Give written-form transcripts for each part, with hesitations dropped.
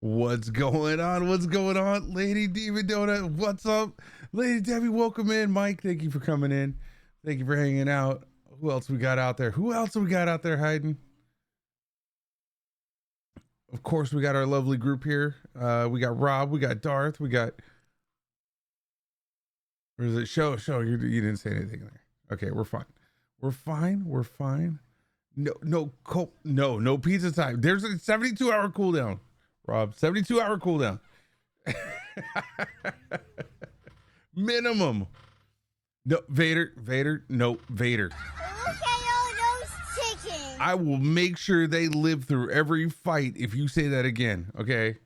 What's going on? What's going on? Lady Demon Donut, what's up? Lady Debbie, welcome in. Mike, thank you for coming in. Thank you for hanging out. Who else we got out there? Who else we got out there hiding? Of course, we got our lovely group here. We got Rob, we got Darth, we got... Where is it? Show. You didn't say anything there. Okay, we're fine. We're fine. No pizza time. There's a 72-hour cooldown. Rob, 72-hour cooldown. Minimum. No, Vader. No, Vader. Look at all those chickens. I will make sure they live through every fight if you say that again, okay?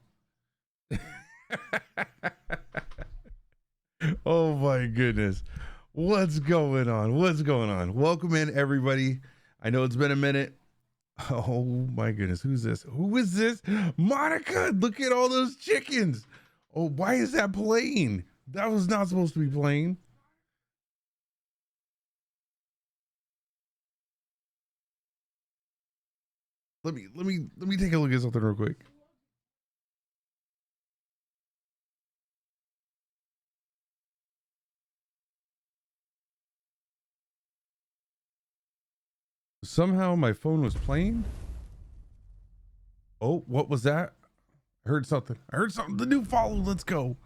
Oh my goodness. What's going on? Welcome in, everybody. I know it's been a minute. Oh my goodness. Who's this? Who is this? Monica, look at all those chickens. Oh, why is that playing? That was not supposed to be playing. Let me take a look at something real quick. Somehow my phone was playing. Oh, what was that? I heard something. The new follow. Let's go.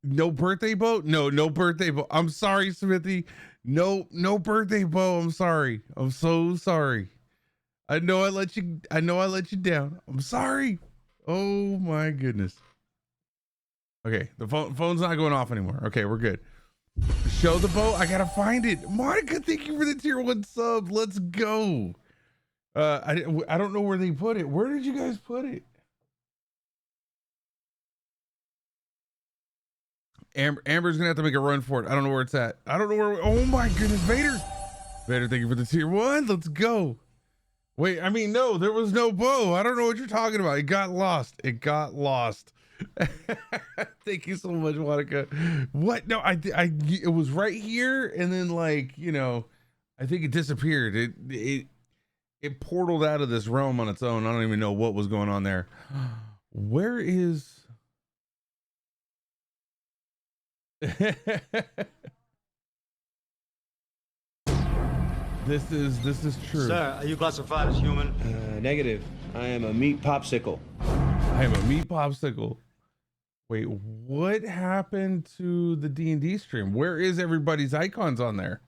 No birthday boat? No birthday boat. I'm sorry, Smithy. No birthday boat. I'm sorry. I'm so sorry. I know I let you down. I'm sorry. Oh my goodness. Okay, the phone's not going off anymore. Okay, we're good. Show the boat. I gotta find it. Monica, thank you for the tier 1 sub. Let's go. I don't know where they put it. Where did you guys put it? Amber's gonna have to make a run for it. I don't know where it's at. I don't know where. Oh my goodness, Vader, thank you for the tier 1. Let's go. Wait, I mean, no, there was no bow. I don't know what you're talking about. It got lost. Thank you so much, Monica. What? No, it was right here, and then, like, you know, I think it disappeared. It portaled out of this realm on its own. I don't even know what was going on there. Where is? This is true. Sir, are you classified as human? Negative. I am a meat popsicle. Wait, what happened to the D&D stream? Where is everybody's icons on there?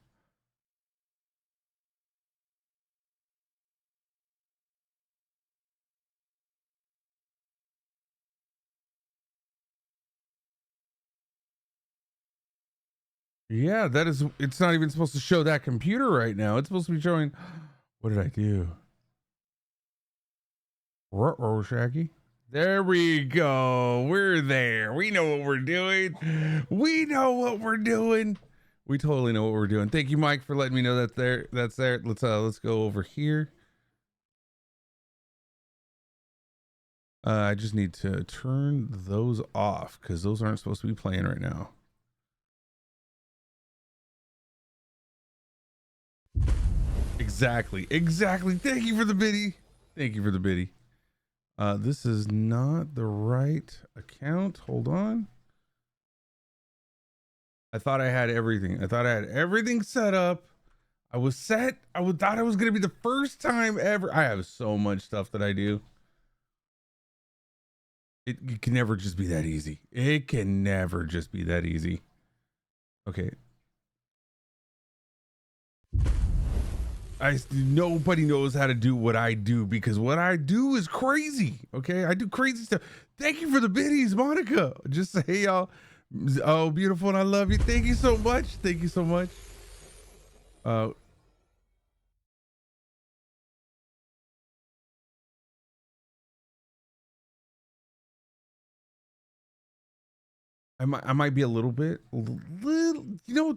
Yeah, it's not even supposed to show that computer right now. It's supposed to be showing, what did I do? Ruh-roh, Shaggy. There we go. We're there. We know what we're doing. We totally know what we're doing. Thank you, Mike, for letting me know that's there. Let's go over here. I just need to turn those off because those aren't supposed to be playing right now. Exactly. Thank you for the biddy. This is not the right account. Hold on. I thought I had everything. Set up. I was set. Thought it was going to be the first time ever. I have so much stuff that I do. It can never just be that easy. Okay. Nobody knows how to do what I do because what I do is crazy. Okay, I do crazy stuff. Thank you for the biddies, Monica. Just say, hey, y'all. Oh, beautiful, and I love you. Thank you so much. I might be a little,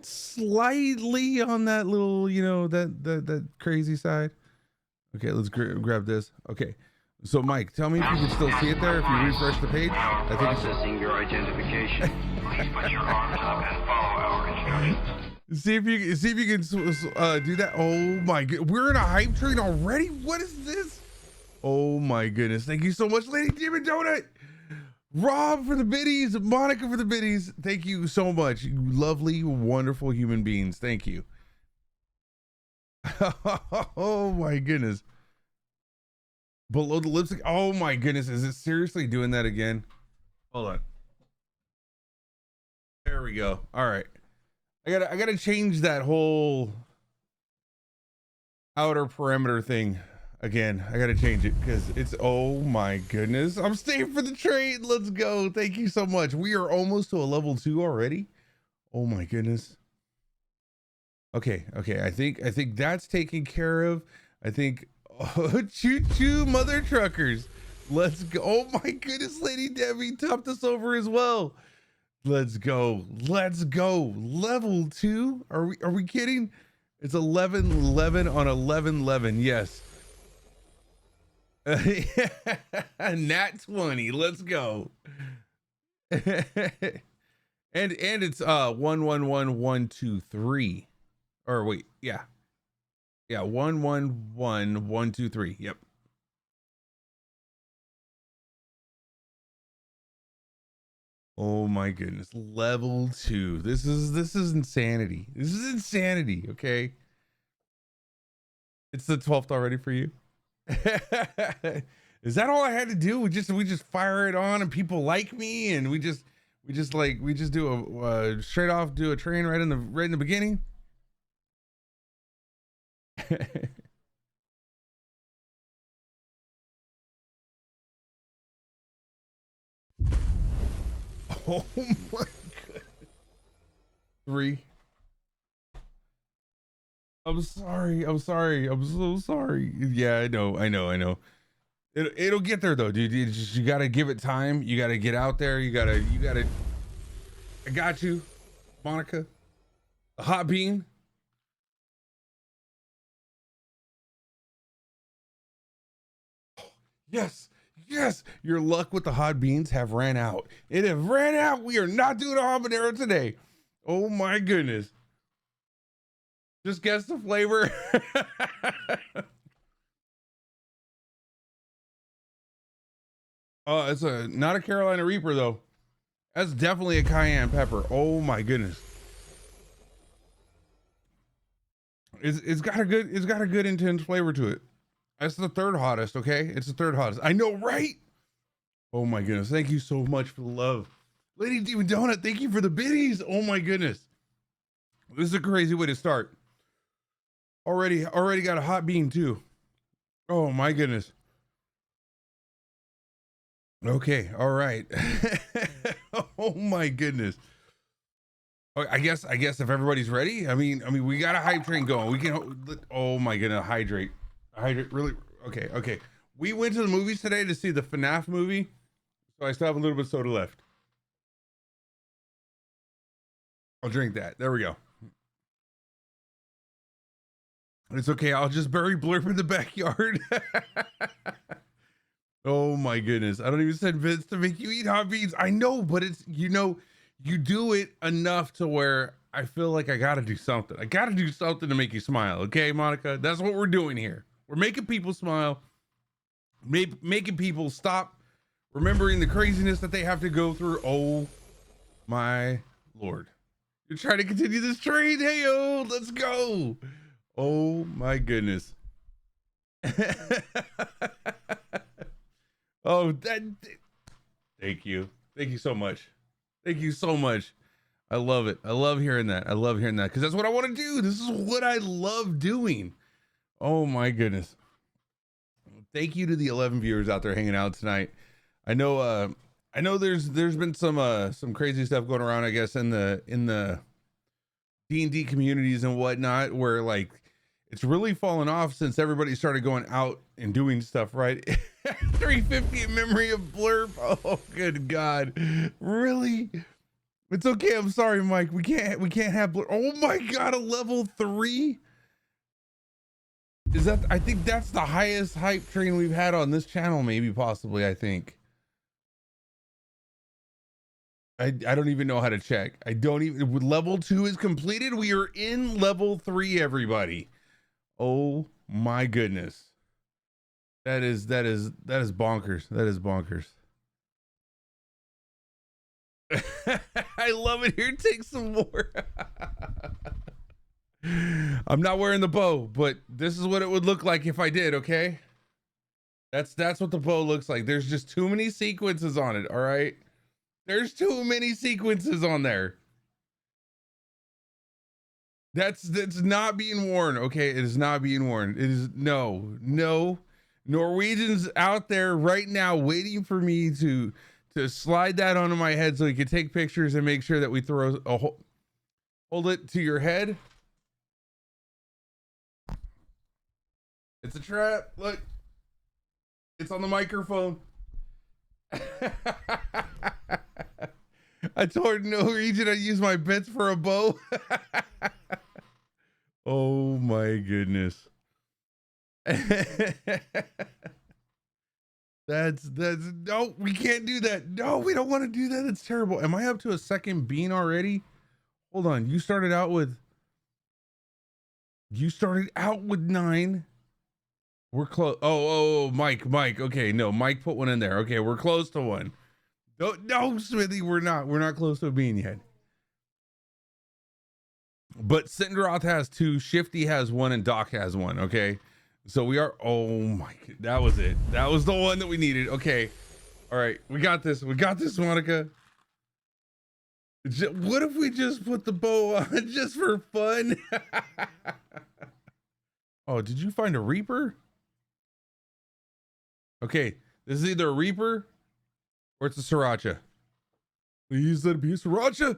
slightly on that little, that crazy side. Okay, let's grab this. Okay, so Mike, tell me if you can still see it there if you refresh the page. I think processing your identification. Please put your arms up and follow our instructions. See if you can do that. Oh my god, we're in a hype train already. What is this? Oh my goodness. Thank you so much, Lady Demon Donut. Rob for the biddies, Monica for the biddies. Thank you so much. You lovely, wonderful human beings. Thank you. Oh my goodness. Below the lipstick. Oh my goodness. Is it seriously doing that again? Hold on. There we go. All right. I gotta change that whole outer perimeter thing again. I gotta change it because it's, oh my goodness. I'm staying for the trade. Let's go. Thank you so much. We are almost to a level 2 already. Oh my goodness. Okay. I think that's taken care of. I think, oh, choo choo mother truckers. Let's go. Oh my goodness, Lady Debbie topped us over as well. Let's go. Level 2. Are we kidding? It's 11 on 11. Yes. Nat 20. Let's go. and it's 111123. Or wait, yeah. 111123. Yep. Oh my goodness. Level 2. This is insanity. This is insanity, okay? It's the 12th already for you. Is that all I had to do? We just fire it on and people like me and we just do a straight off do a train right in the beginning. Oh my god. 3. I'm sorry. I'm so sorry. Yeah, I know. It'll get there though, dude. You gotta give it time. You gotta get out there. You gotta. I got you, Monica. A hot bean. Yes. Your luck with the hot beans have ran out. It have ran out. We are not doing a habanero today. Oh my goodness. Just guess the flavor. Oh, it's not a Carolina Reaper though. That's definitely a cayenne pepper. Oh my goodness. It's got a good intense flavor to it. That's the third hottest, okay? It's the third hottest. I know, right? Oh my goodness. Thank you so much for the love. Lady Demon Donut, thank you for the biddies. Oh my goodness. This is a crazy way to start. Already got a hot bean too. Oh my goodness. Okay, all right. Oh my goodness. I guess if everybody's ready, I mean we got a hype train going. We can, oh my goodness, hydrate really. Okay. We went to the movies today to see the FNAF movie, so I still have a little bit of soda left. I'll drink that. There we go. It's okay. I'll just bury Blurp in the backyard. Oh my goodness. I don't even send Vince to make you eat hot beans. I know, but it's, you do it enough to where I feel like I got to do something. I got to do something to make you smile. Okay, Monica? That's what we're doing here. We're making people smile, making people stop remembering the craziness that they have to go through. Oh my Lord. You're trying to continue this train. Hey, oh, let's go. Oh my goodness. Oh, thank you. Thank you so much. Thank you so much. I love it. I love hearing that. Because that's what I want to do. This is what I love doing. Oh my goodness. Thank you to the 11 viewers out there hanging out tonight. I know there's been some crazy stuff going around, I guess, in the D&D communities and whatnot, where like it's really fallen off since everybody started going out and doing stuff, right? 350 in memory of Blurp. Oh, good God. Really? It's okay. I'm sorry, Mike. We can't have Blurp. Oh my God, a level 3? Is that, I think that's the highest hype train we've had on this channel, maybe, possibly, I think. I don't even know how to check. I don't even, level 2 is completed. We are in level 3, everybody. Oh my goodness. That is bonkers. That is bonkers. I love it. Here, take some more. I'm not wearing the bow, but this is what it would look like if I did, okay? That's what the bow looks like. There's just too many sequences on it, all right? There's too many sequences on there. That's not being worn, okay? It is not being worn. It is no Norwegians out there right now waiting for me to slide that onto my head so we can take pictures and make sure that we throw hold it to your head. It's a trap. Look, it's on the microphone. I told Norwegian I use my bits for a bow. Oh my goodness. That's no, we can't do that. No, we don't want to do that. It's terrible. Am I up to a second bean already? Hold on. You started out with 9. We're close. Oh, Mike. Okay, no, Mike put one in there. Okay, we're close to one. No, Smithy, we're not close to a bean yet. But Sindroth has 2, Shifty has 1, and Doc has 1. Okay, so we are. Oh my, that was it. That was the one that we needed. Okay, all right, we got this. We got this, Monica. What if we just put the bow on just for fun? Oh, did you find a Reaper? Okay, this is either a Reaper or it's a Sriracha. Please let it be a Sriracha.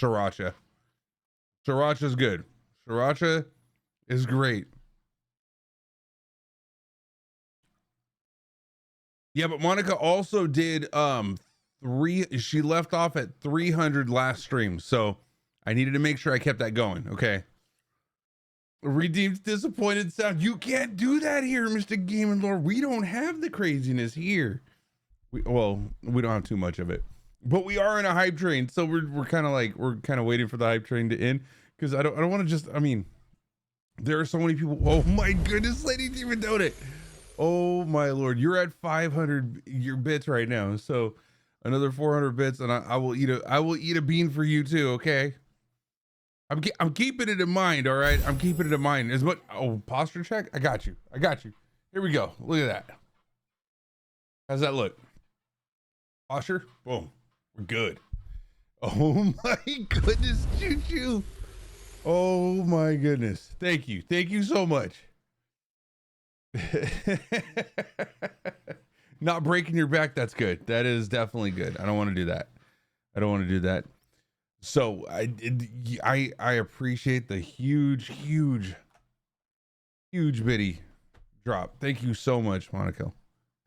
Sriracha. Sriracha's good. Sriracha is great. Yeah, but Monica also did she left off at 300 last stream, so I needed to make sure I kept that going. Okay. Redeemed disappointed sound. You can't do that here, Mr. Game and Lore. We don't have the craziness here. We don't have too much of it, but we are in a hype train, so we're kind of waiting for the hype train to end, because I don't want to just. I mean, there are so many people. Oh my goodness, Lady Demon Donut. Oh my lord, you're at 500 your bits right now, so another 400 bits, and I will eat a bean for you too. Okay. I'm keeping it in mind, all right? I'm keeping it in mind. As much posture check? I got you. Here we go. Look at that. How's that look? Posture? Boom. We're good. Oh my goodness, Choo-Choo. Oh my goodness. Thank you. Thank you so much. Not breaking your back, that's good. That is definitely good. I don't want to do that. So I appreciate the huge bitty drop. Thank you so much, Monica.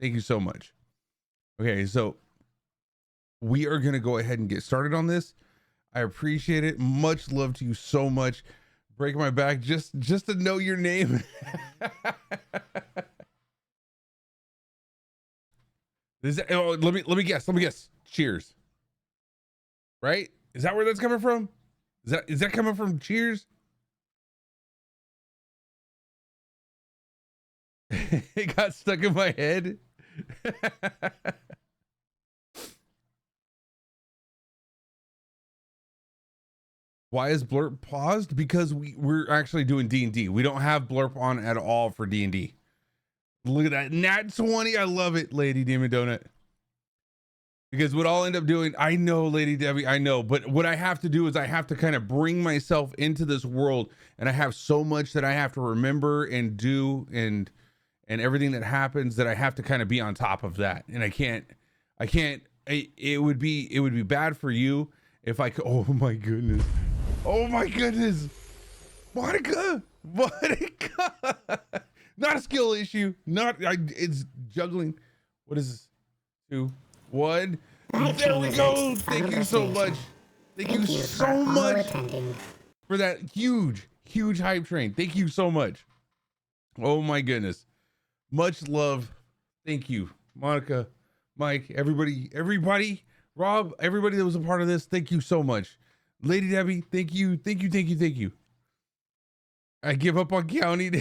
Thank you so much. Okay, so we are gonna go ahead and get started on this. I appreciate it. Much love to you so much. Break my back just to know your name. Let me guess. Cheers. Right? Is that where that's coming from? Is that coming from Cheers? It got stuck in my head. Why is Blurp paused? Because we're actually doing D&D. We don't have Blurp on at all for D&D. Look at that. Nat 20. I love it, Lady Demon Donut. Because what I'll end up doing, I know, Lady Debbie, I know, but what I have to do is I have to kind of bring myself into this world, and I have so much that I have to remember and do, and everything that happens, that I have to kind of be on top of that. And it would be bad for you if I could. Oh my goodness. Monica. Not a skill issue. It's juggling. What is this? 2, 1. There we go. Thank you so much. Thank you so much for that huge hype train. Thank you so much. Oh my goodness. Much love. Thank you, Monica, Mike, everybody, Rob, everybody that was a part of this. Thank you so much. Lady Debbie, thank you. I give up on counting.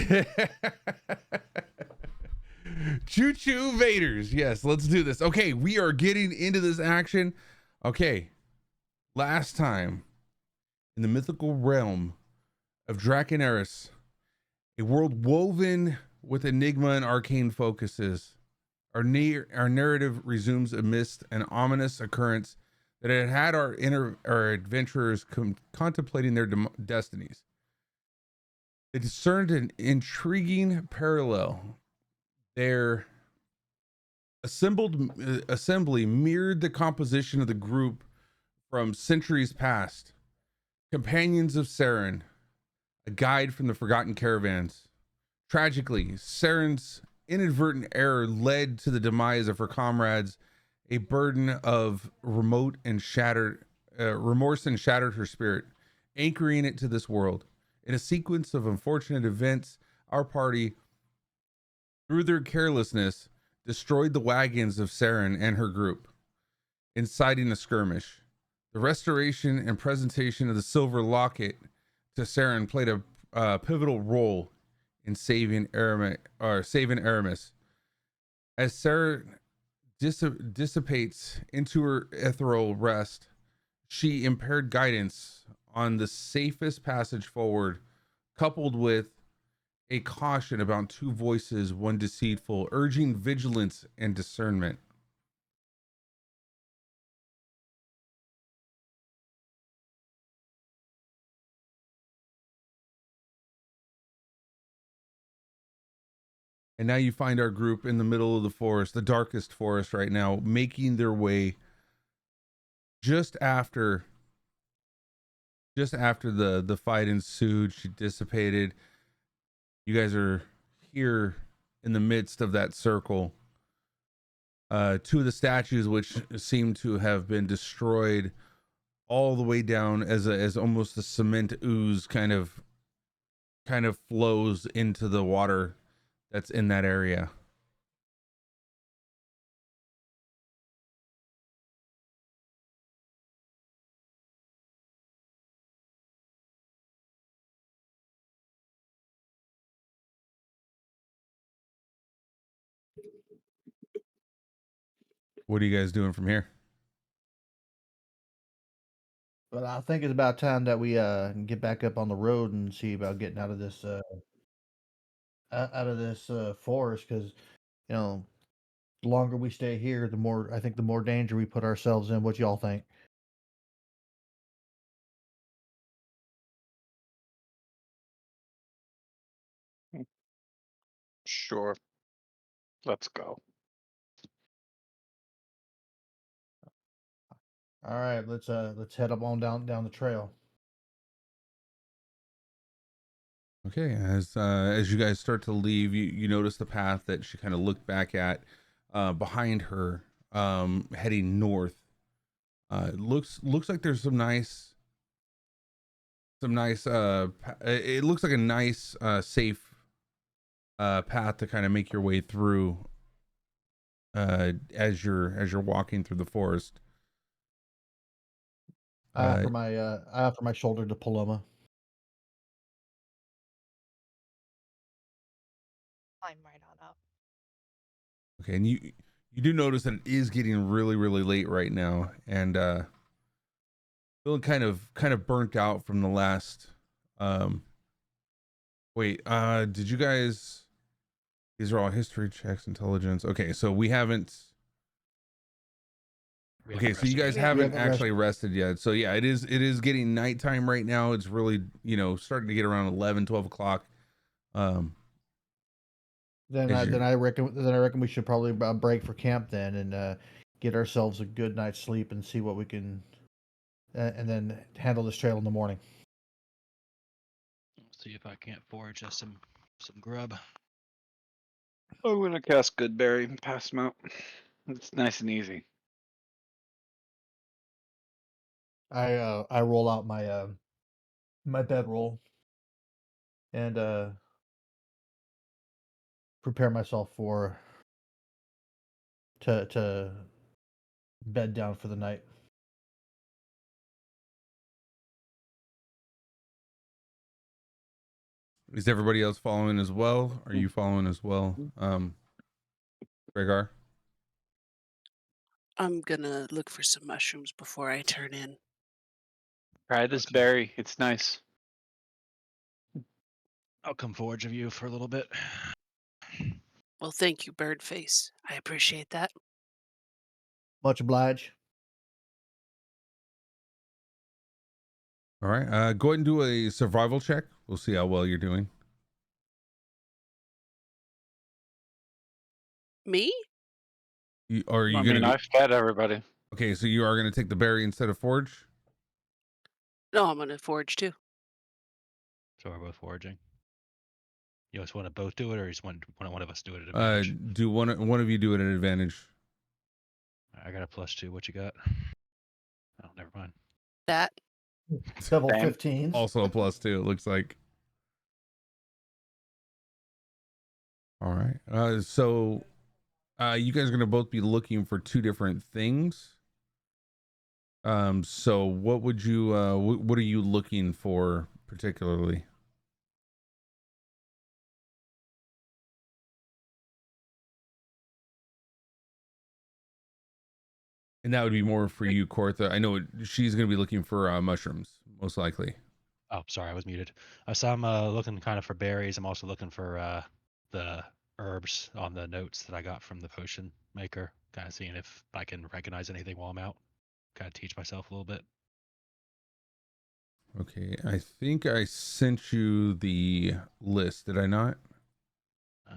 Choo choo Vaders. Yes, let's do this. Okay, we are getting into this action. Okay, last time in the mythical realm of Draconaris, a world woven with enigma and arcane focuses, our narrative resumes amidst an ominous occurrence that had our adventurers contemplating their destinies. They discerned an intriguing parallel. Their assembly mirrored the composition of the group from centuries past. Companions of Saren, a guide from the forgotten caravans. Tragically, Saren's inadvertent error led to the demise of her comrades, a burden of remorse and shattered her spirit, anchoring it to this world. In a sequence of unfortunate events, our party, through their carelessness, destroyed the wagons of Saren and her group, inciting a skirmish. The restoration and presentation of the silver locket to Saren played a pivotal role in saving Aramis. As Saren dissipates into her ethereal rest, she impaired guidance on the safest passage forward, coupled with a caution about two voices, one deceitful, urging vigilance and discernment. And now you find our group in the middle of the forest, the darkest forest right now, making their way just after the fight ensued. She dissipated. You guys are here in the midst of that circle. Two of the statues, which seem to have been destroyed all the way down as almost a cement ooze kind of flows into the water that's in that area. What are you guys doing from here? But I think it's about time that we get back up on the road and see about getting out of this forest, because the longer we stay here, the more danger we put ourselves in. What y'all think? Sure. Let's go. All right, let's head up on down the trail. Okay, as you guys start to leave, you notice the path that she kind of looked back at behind her, heading north. It looks like there's some nice it looks like a nice safe path to kind of make your way through as you're walking through the forest. I offer my shoulder to Paloma. Climb right on up. Okay, and you do notice that it is getting really late right now, and feeling kind of burnt out from the last. Wait, did you guys? These are all history checks, intelligence. Okay, so we haven't. Okay, so you guys haven't actually rested yet. So yeah, it is getting nighttime right now. It's really starting to get around 11, 12 o'clock. Then I reckon we should probably break for camp then, and get ourselves a good night's sleep and see what we can, and then handle this trail in the morning. See if I can't forage us some grub. I'm gonna cast Goodberry and pass him out. It's nice and easy. I roll out my my bedroll and prepare myself to bed down for the night. Is everybody else following as well? Are you following as well? Rhaegar? I'm gonna look for some mushrooms before I turn in. Try this berry. It's nice. I'll come forage of you for a little bit. Well, thank you, Birdface. I appreciate that. Much obliged. All right. Go ahead and do a survival check. We'll see how well you're doing. Me? Are you I gonna mean, be I've fed everybody. okay? So you are gonna take the berry instead of forage. No, I'm gonna forage too. So we're both foraging. You just want to both do it, or you just want one of us do it at advantage? Do one of you do it at advantage. I got a +2. What you got? Oh, never mind. That. Double Same. 15s. Also a +2. It looks like. All right. So you guys are gonna both be looking for two different things. So what would you what are you looking for particularly? And that would be more for you, Kortha. I know she's gonna be looking for mushrooms, most likely. Oh, sorry, I was muted. So I'm looking kind of for berries. I'm also looking for the herbs on the notes that I got from the potion maker. Kind of seeing if I can recognize anything while I'm out. Kind of teach myself a little bit. Okay, I think I sent you the list, did I not? I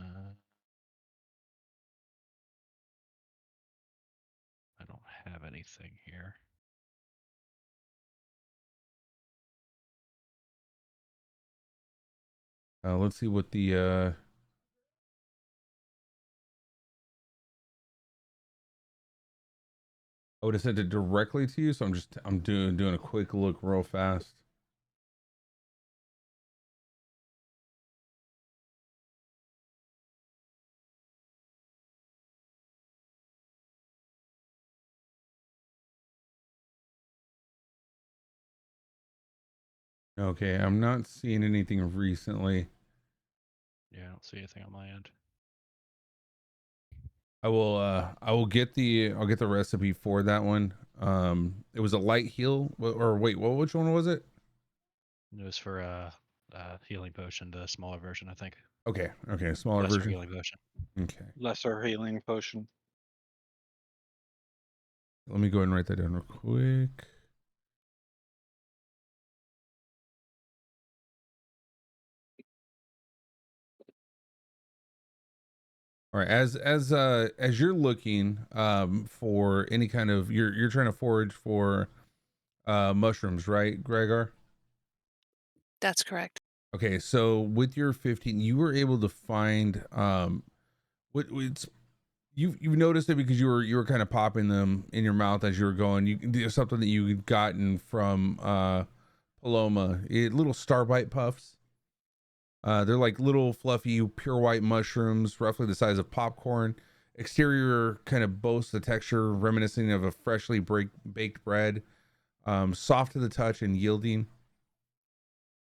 don't have anything here. Let's see what the I would have sent it directly to you, so I'm doing a quick look real fast. Okay, I'm not seeing anything recently. Yeah, I don't see anything on my end. I will get the I'll get the recipe for that one. It was a light heal or wait, which one was it? It was for healing potion, the smaller version, I think. Okay, smaller Lesser version. healing potion. Okay. Lesser healing potion. Let me go ahead and write that down real quick. All right, as you're looking for any kind of you're trying to forage for mushrooms, right, Gregor? That's correct. Okay, so with your 15, you were able to find it's you've noticed it because you were kind of popping them in your mouth as you were going. There's something that you had gotten from Paloma, little starbite puffs. They're like little fluffy pure white mushrooms, roughly the size of popcorn. Exterior kind of boasts the texture reminiscent of a freshly baked bread, soft to the touch and yielding.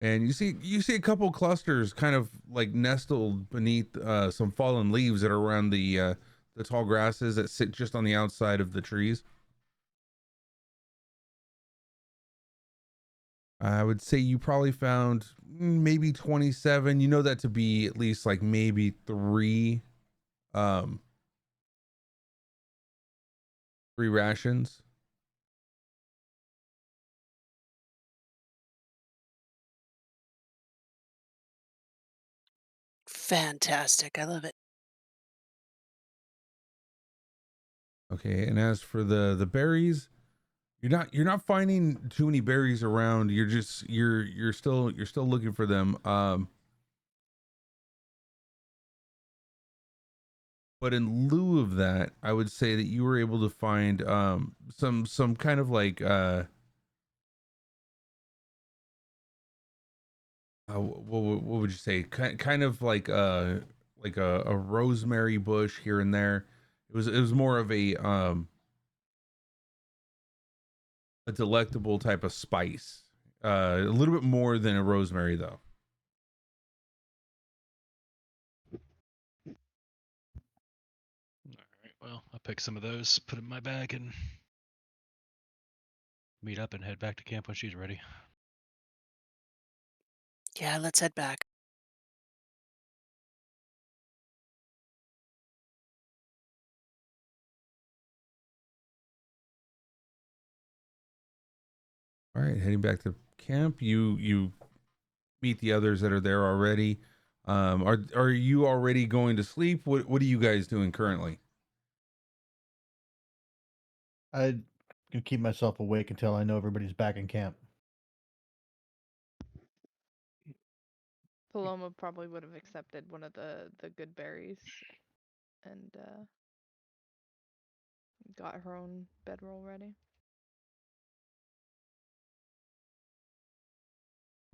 And you see a couple clusters kind of like nestled beneath some fallen leaves that are around the tall grasses that sit just on the outside of the trees. I would say you probably found maybe 27. You know that to be at least like maybe three rations. Fantastic. I love it. Okay, and as for the berries, you're not finding too many berries around. You're still looking for them. But in lieu of that, I would say that you were able to find some kind of like what would you say? Kind of like a rosemary bush here and there. It was more of a delectable type of spice. A little bit more than a rosemary though. pick some of those, put them in my bag, and meet up and head back to camp when she's ready. Yeah, let's head back. All right, heading back to camp. You meet the others that are there already. Are you already going to sleep? What are you guys doing currently? I can keep myself awake until I know everybody's back in camp. Paloma probably would have accepted one of the good berries and got her own bedroll ready.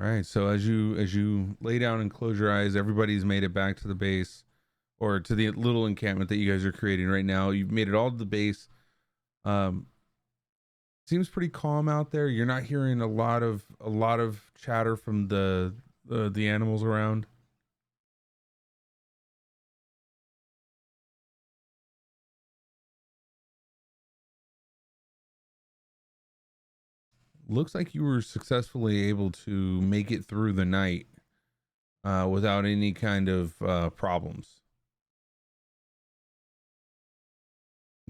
All right, so as you lay down and close your eyes, everybody's made it back to the base or to the little encampment that you guys are creating right now. You've made it all to the base. Um, seems pretty calm out there. You're not hearing a lot of chatter from the animals around. Looks like you were successfully able to make it through the night without any kind of problems.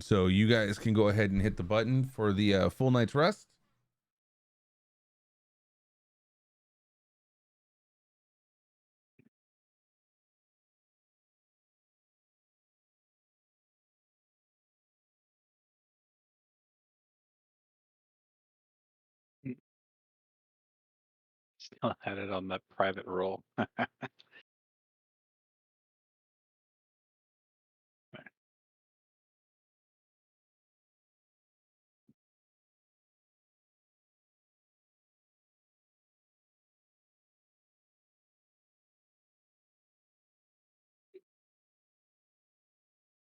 So you guys can go ahead and hit the button for the full night's rest. Still had it on the private roll.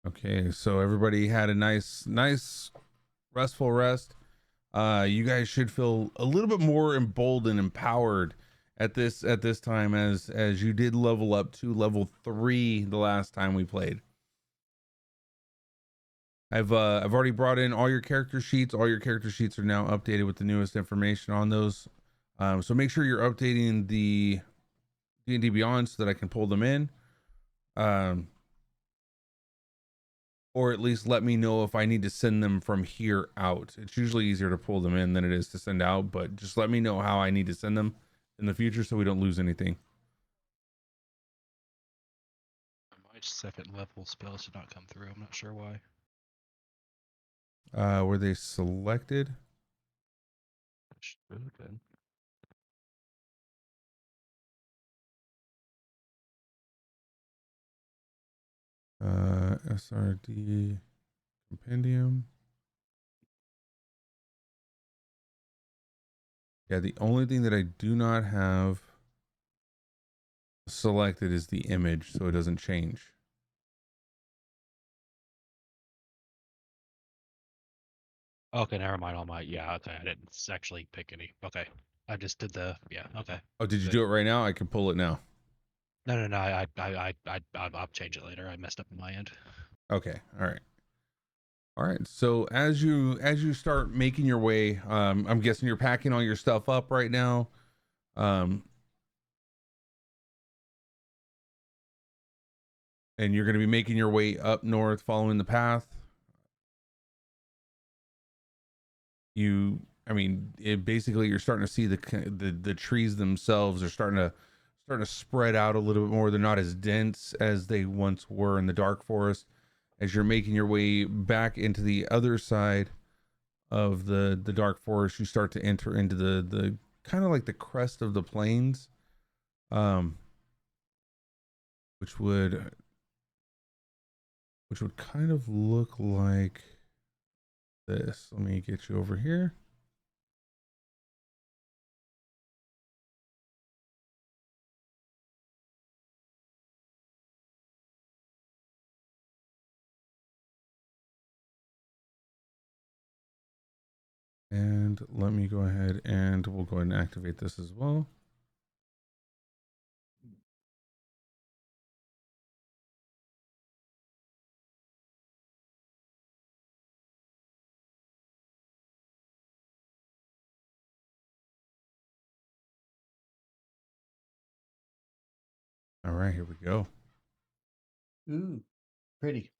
Okay, so everybody had a nice restful rest. You guys should feel a little bit more emboldened, empowered at this time as you did level up to level 3 the last time we played. I've already brought in all your character sheets. All your character sheets are now updated with the newest information on those. So make sure you're updating the D&D Beyond so that I can pull them in. Or at least let me know if I need to send them from here out. It's usually easier to pull them in than it is to send out, but just let me know how I need to send them in the future so we don't lose anything. My second level spells did not come through. I'm not sure why. Were they selected? Should have been. SRD compendium. Yeah, the only thing that I do not have selected is the image, so it doesn't change. Okay, never mind. All my okay. I didn't actually pick any. Okay, I just did the Okay. Oh, did you Good. do it right now? I can pull it now. No. I'll change it later. I messed up on my end. Okay. All right. So as you start making your way, I'm guessing you're packing all your stuff up right now. And you're going to be making your way up north, following the path. Basically you're starting to see the trees themselves are starting to spread out a little bit more. They're not as dense as they once were in the dark forest. As you're making your way back into the other side of the dark forest, you start to enter into the kind of like the crest of the plains, which would kind of look like this. Let me get you over here. And let me go ahead and we'll go ahead and activate this as well. right, here we go. Ooh, pretty.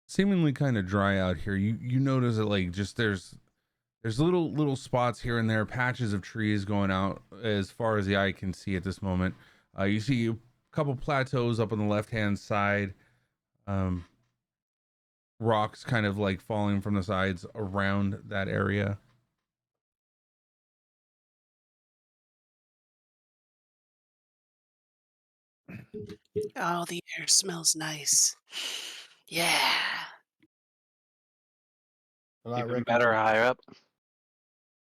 Seemingly kind of dry out here. You notice that like just there's little spots here and there, patches of trees going out as far as the eye can see at this moment. You see a couple plateaus up on the left hand side. Rocks kind of like falling from the sides around that area. Oh, the air smells nice. Yeah. Well, Even better higher up.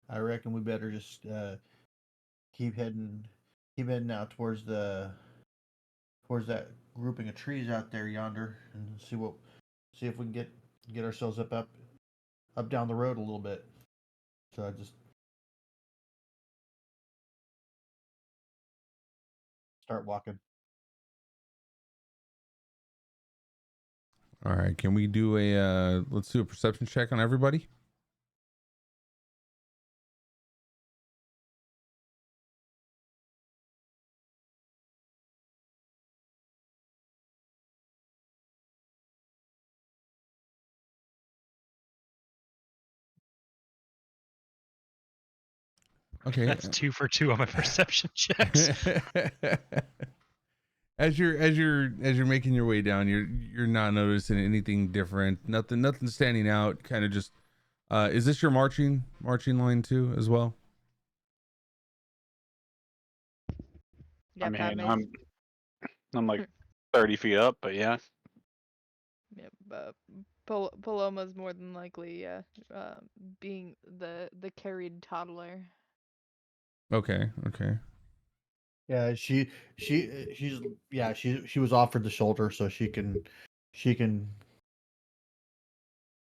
I reckon we better just keep heading out towards that grouping of trees out there yonder, and see if we can get ourselves up down the road a little bit. So I just start walking. All right, can we do let's do a perception check on everybody? Okay. That's 2 for 2 on my perception checks. As you're making your way down, you're not noticing anything different. Nothing standing out. Kind of just is this your marching line too as well? I Yeah, mean, Padme's. I'm like 30 feet up, but yeah. Yep, Paloma's more than likely, being the carried toddler. Okay. Yeah, she's she was offered the shoulder, so she can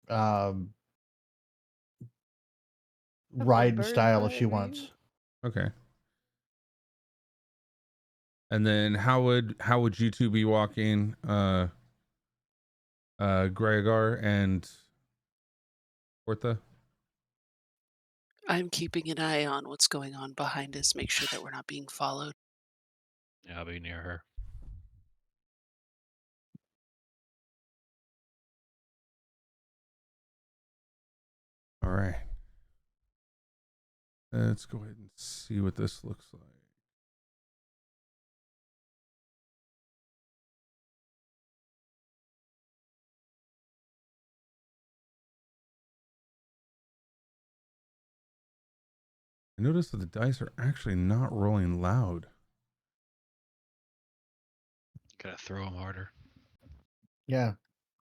um Have the ride in bird style if by she me. wants. Okay. And then how would you two be walking, Gregor and Ortha? I'm keeping an eye on what's going on behind us, make sure that we're not being followed. Yeah, I'll be near her. All right. Let's go ahead and see what this looks like. I noticed that the dice are actually not rolling loud. Gotta throw him harder. Yeah.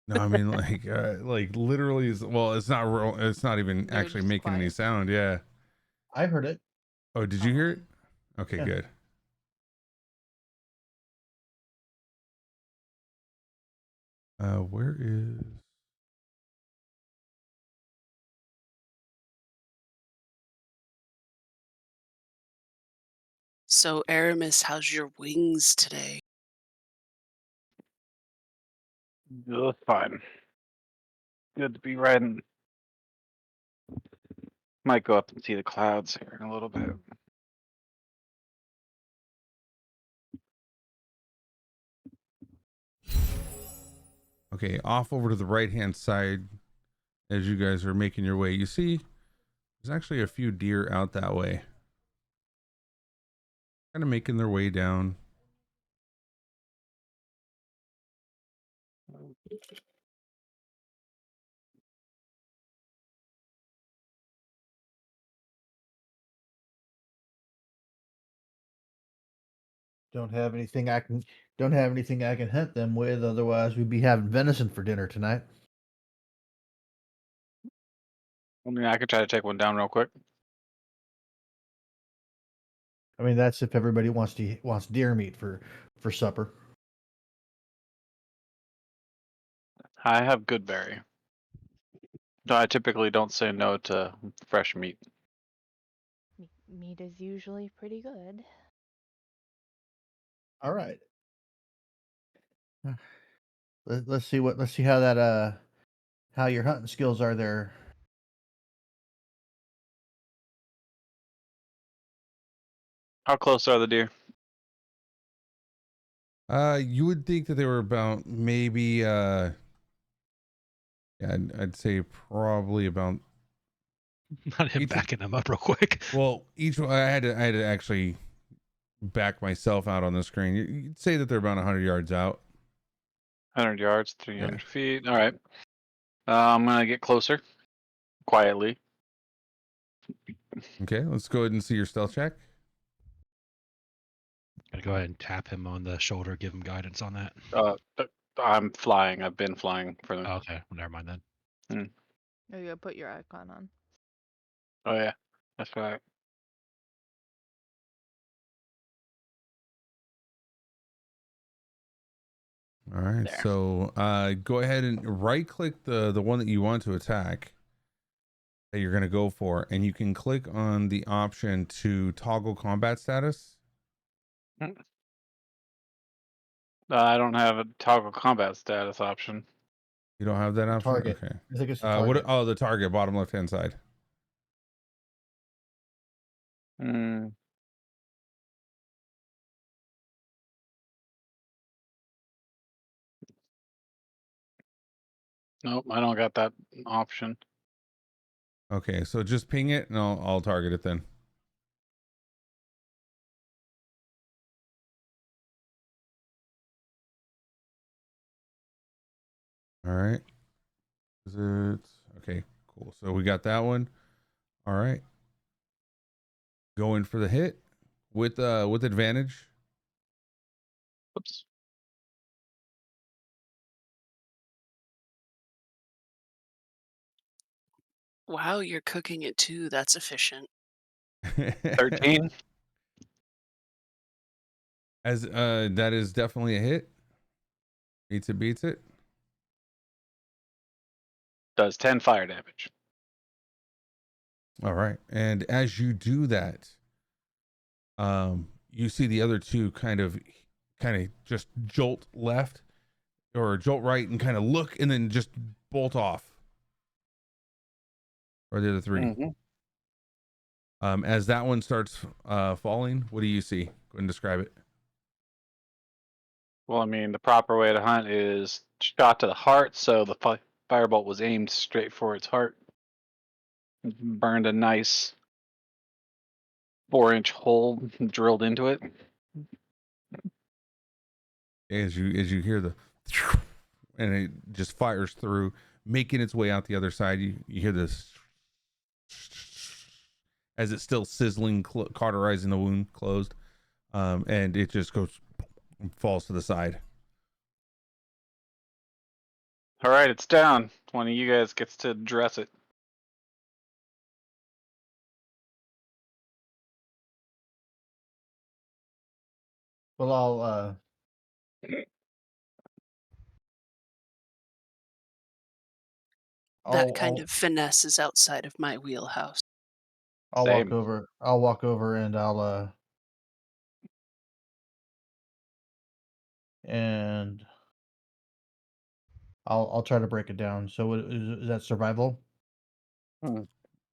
No, I mean like literally is well, it's not it's not even They're actually just making any quiet. sound. Yeah. I heard it. Oh, did you hear it? Okay, Yeah. good. Where is So, Aramis, how's your wings today? Fine. Good to be riding. Might go up and see the clouds here in a little bit. okay, off over to the right hand side as you guys are making your way. You see there's actually a few deer out that way. Kind of making their way down. Don't have anything I can hunt them with. Otherwise, we'd be having venison for dinner tonight. I mean, I could try to take one down real quick. I mean, that's if everybody wants deer meat for supper. I have good berry. No, I typically don't say no to fresh meat. Meat is usually pretty good. All right. Let's see how that how your hunting skills are there. How close are the deer? You would think that they were about maybe yeah, I'd say probably about Not him each. backing him up real quick. Well, each one I had to actually back myself out on the screen. You'd say that they're about 100 yards out. 100 yards, 300 feet. All right. I'm gonna get closer, quietly. Okay, let's go ahead and see your stealth check. Gonna go ahead and tap him on the shoulder, give him guidance on that. I'm flying. I've been flying for them. Oh, okay, well, never mind then. Oh, you gotta put your icon on. Oh yeah, that's right. All right, There. so go ahead and right click the one that you want to attack that you're going to go for, and you can click on the option to toggle combat status. I don't have a toggle combat status option. You don't have that option? Target. Okay. I think it's the What? target. Oh, the target, bottom left hand side. Hmm. Nope, I don't got that option. Okay, so just ping it, and I'll target it then. All right. Is it okay? Cool. So we got that one. All right. Going for the hit with advantage. Oops. Wow, you're cooking it too. That's efficient. 13 As that is definitely a hit. Beats it. does 10 fire damage. All right. And as you do that, you see the other two kind of just jolt left or jolt right and kind of look and then just bolt off. Or the other three. Mhm. As that one starts falling, what do you see? Go ahead and describe it. Well, I mean, the proper way to hunt is shot to the heart, so the firebolt was aimed straight for its heart. Burned a nice 4-inch hole drilled into it. As you hear the and it just fires through, making its way out the other side. You hear this as it's still sizzling, cauterizing the wound closed, and it just goes and falls to the side. All right, it's down. One of you guys gets to dress it. Well, That kind I'll of finesse is outside of my wheelhouse. Same. I'll walk over and and I'll try to break it down. So is that survival?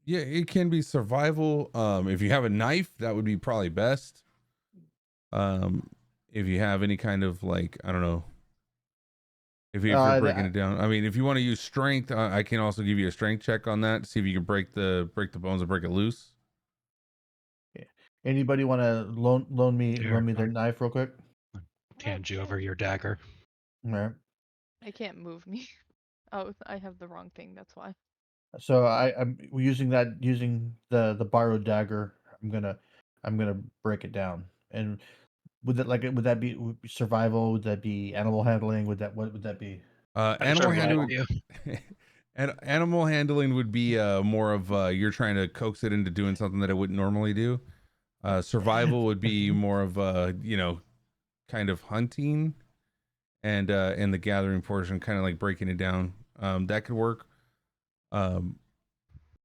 Yeah, it can be survival. If you have a knife, that would be probably best. If you have any kind of like, I don't know, if you're breaking it down. I mean, if you want to use strength, I can also give you a strength check on that to see if you can break the bones and break it loose. Anybody want to loan me Sure. their knife real quick? Hand you over your dagger. All right. I can't move me. Oh, I have the wrong thing. That's why. So I'm using the borrowed dagger. I'm gonna break it down. And would that be survival? Would that be animal handling? What would that be? Animal Survival. handling. And animal handling would be more of you're trying to coax it into doing something that it wouldn't normally do. Survival would be more of kind of hunting, and the gathering portion, kind of like breaking it down. That could work.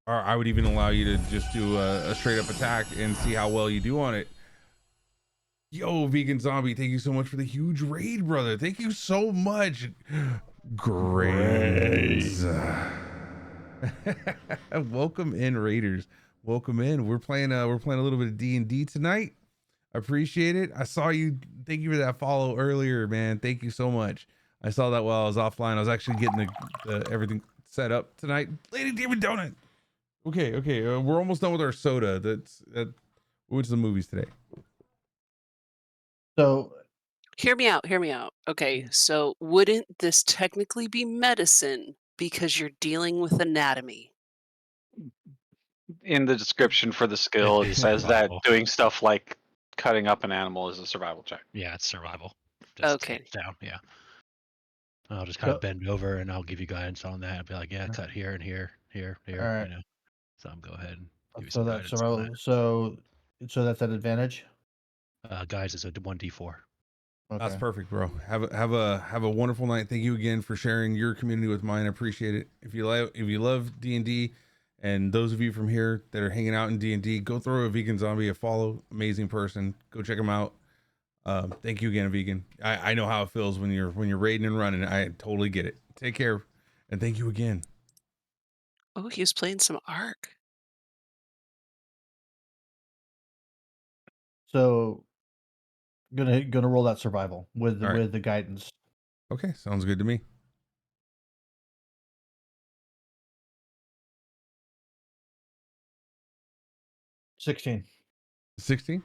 or I would even allow you to just do a straight up attack and see how well you do on it. Yo, Vegan Zombie, thank you so much for the huge raid, brother. Thank you so much. Great. Welcome in, Raiders. Welcome in. We're playing a little bit of D&D tonight. Appreciate it. I saw you. Thank you for that follow earlier, man. Thank you so much. I saw that while I was offline. I was actually getting the everything set up tonight. Lady Demon Donut. Okay. We're almost done with our soda. We went to the movies today. So Hear me out. Hear me out. Okay, so wouldn't this technically be medicine because you're dealing with anatomy? In the description for the skill, It it is says that survival. doing stuff like cutting up an animal is a survival check. Yeah, it's survival. Just Okay. hands down. Yeah. I'll just kind So- of bend over and I'll give you guidance on that. I'll be like, yeah, cut here and here, here. all right. So I'm go ahead and give you So some that's guidance on that. so that's an advantage. Guys, it's a 1d4. That's Okay. perfect, bro. Have a wonderful night. Thank you again for sharing your community with mine. I appreciate it. If you love D&D, and those of you from here that are hanging out in D&D, go throw a Vegan Zombie a follow. Amazing person. Go check him out. Thank you again, Vegan. I know how it feels when you're raiding and running. I totally get it. Take care, and thank you again. Oh, he was playing some Ark. So gonna roll that survival with All right. with the guidance. Okay, sounds good to me. 16. 16.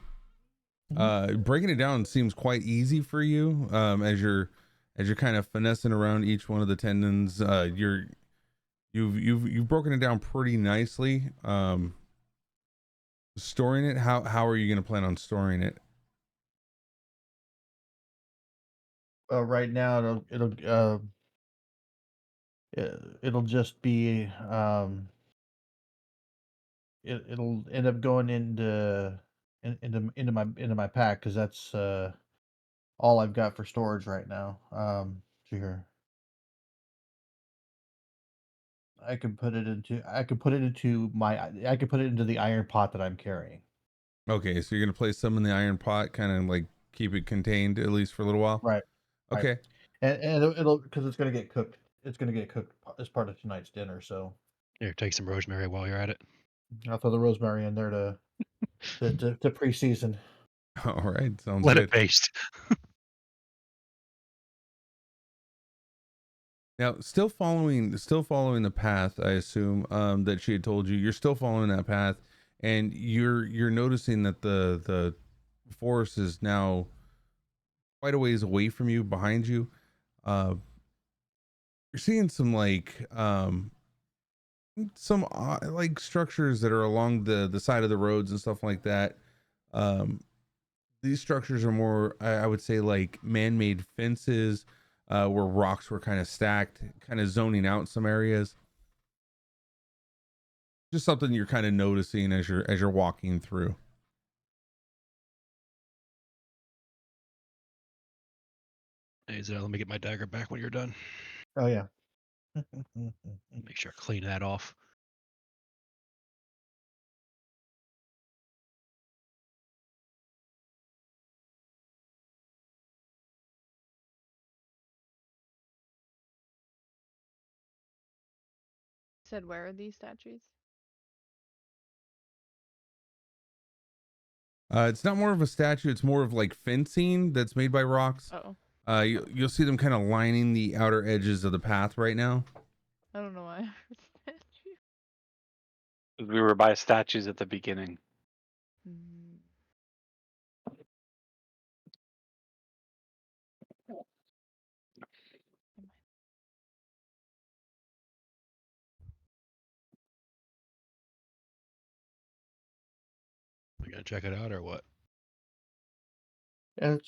Breaking it down seems quite easy for you. As you're kind of finessing around each one of the tendons, you've broken it down pretty nicely. Storing it, how are you going to plan on storing it? Right now it'll just be it'll end up going into my pack because that's all I've got for storage right now. See here. I could put it into the iron pot that I'm carrying. Okay, so you're going to place some in the iron pot, kind of like keep it contained at least for a little while. Right. Right. Okay. And it'll because it's gonna get cooked. It's gonna get cooked as part of tonight's dinner. So Here, take some rosemary while you're at it. I'll throw the rosemary in there to pre-season. All right, sounds Let good. it baste. Now, still following the path, I assume that she had told you. You're still following that path, and you're noticing that the forest is now quite a ways away from you, behind you. You're seeing some like structures that are along the side of the roads and stuff like that. These structures are more, I would say, like man-made fences, where rocks were kind of stacked, kind of zoning out some areas. Just something you're kind of noticing as you're walking through. Hey, Zell, let me get my dagger back when you're done. Oh yeah. Make sure I clean that off. Said where are these statues? It's not more of a statue, it's more of like fencing that's made by rocks. Oh, You'll see them kind of lining the outer edges of the path right now. I don't know why I heard statue. We were by statues at the beginning. Mm. We gonna check it out or what? And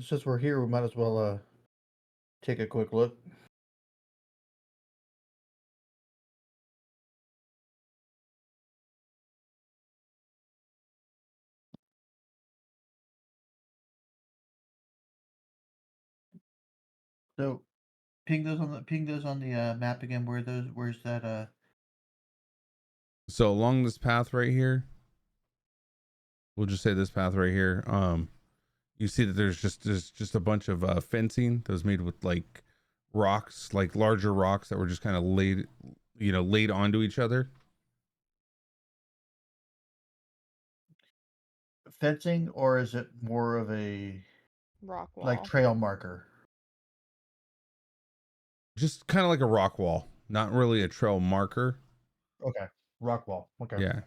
since we're here, we might as well take a quick look. So ping those on the map again. Where's that So along this path right here, we'll just say this path right here. You see that there's just a bunch of fencing that was made with like rocks, like larger rocks that were just kind of laid onto each other. Fencing, or is it more of a Rock wall. like trail marker? Just kind of like a rock wall, not really a trail marker. Okay, rock wall. Okay. Yeah.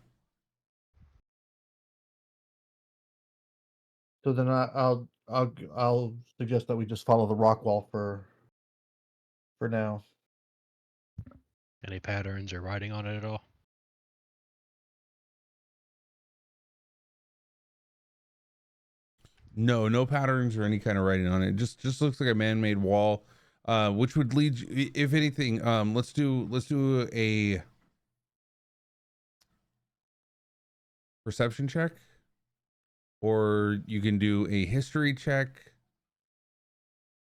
So then I'll suggest that we just follow the rock wall for now. Any patterns or writing on it at all? No patterns or any kind of writing on it. Just looks like a man-made wall, which would lead you, if anything. Let's do a perception check, or you can do a history check.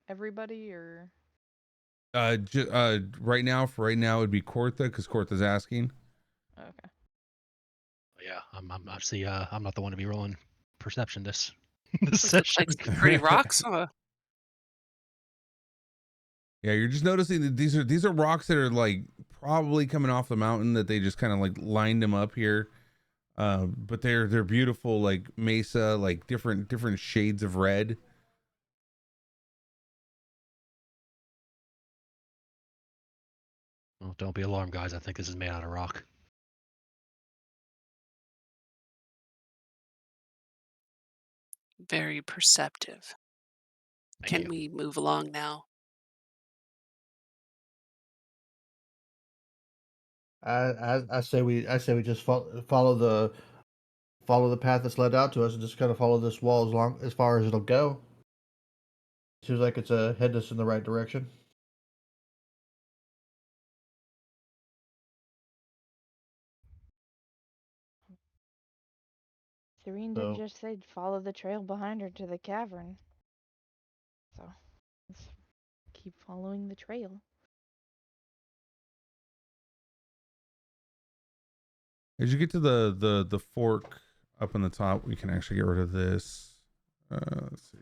Everybody or Right now, it'd be Kortha, because Kortha's asking. okay. Yeah, I'm actually I'm not the one to be rolling perception this Those look session. like pretty rocks, huh? Yeah, you're just noticing that these are rocks that are like probably coming off the mountain, that they just kind of like lined them up here. But they're beautiful, like mesa, like different shades of red. Well, don't be alarmed, guys. I think this is made out of rock. Very perceptive. Thank Can you. we move along now? I say we just follow the path that's led out to us, and just kind of follow this wall as far as it'll go. Seems like it's heading us in the right direction. Serene So- did just say follow the trail behind her to the cavern. So let's keep following the trail. As you get to the fork up on the top, we can actually get rid of this. Let's see.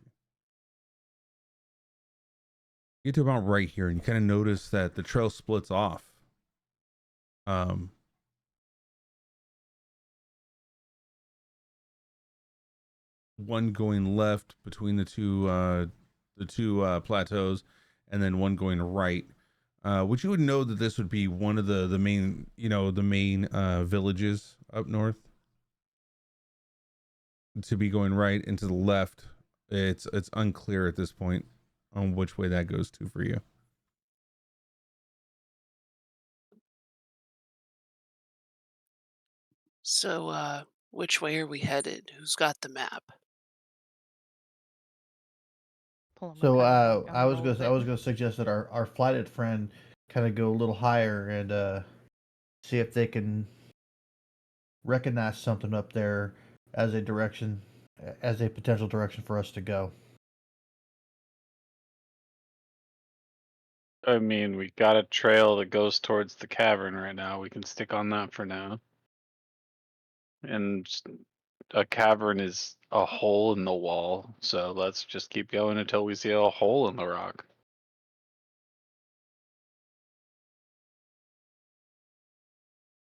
You get to about right here, and you kind of notice that the trail splits off. One going left between the two plateaus, and then one going right. Which you would know that this would be one of the main villages up north. To be going right, and to the left, it's unclear at this point on which way that goes to for you. So, which way are we headed? Who's got the map? Pulling my So cutting back on I it was a gonna little bit. suggest that our flighted friend kind of go a little higher and see if they can recognize something up there as a potential direction for us to go. I mean, we got a trail that goes towards the cavern right now. We can stick on that for now. And a cavern is a hole in the wall, so let's just keep going until we see a hole in the rock.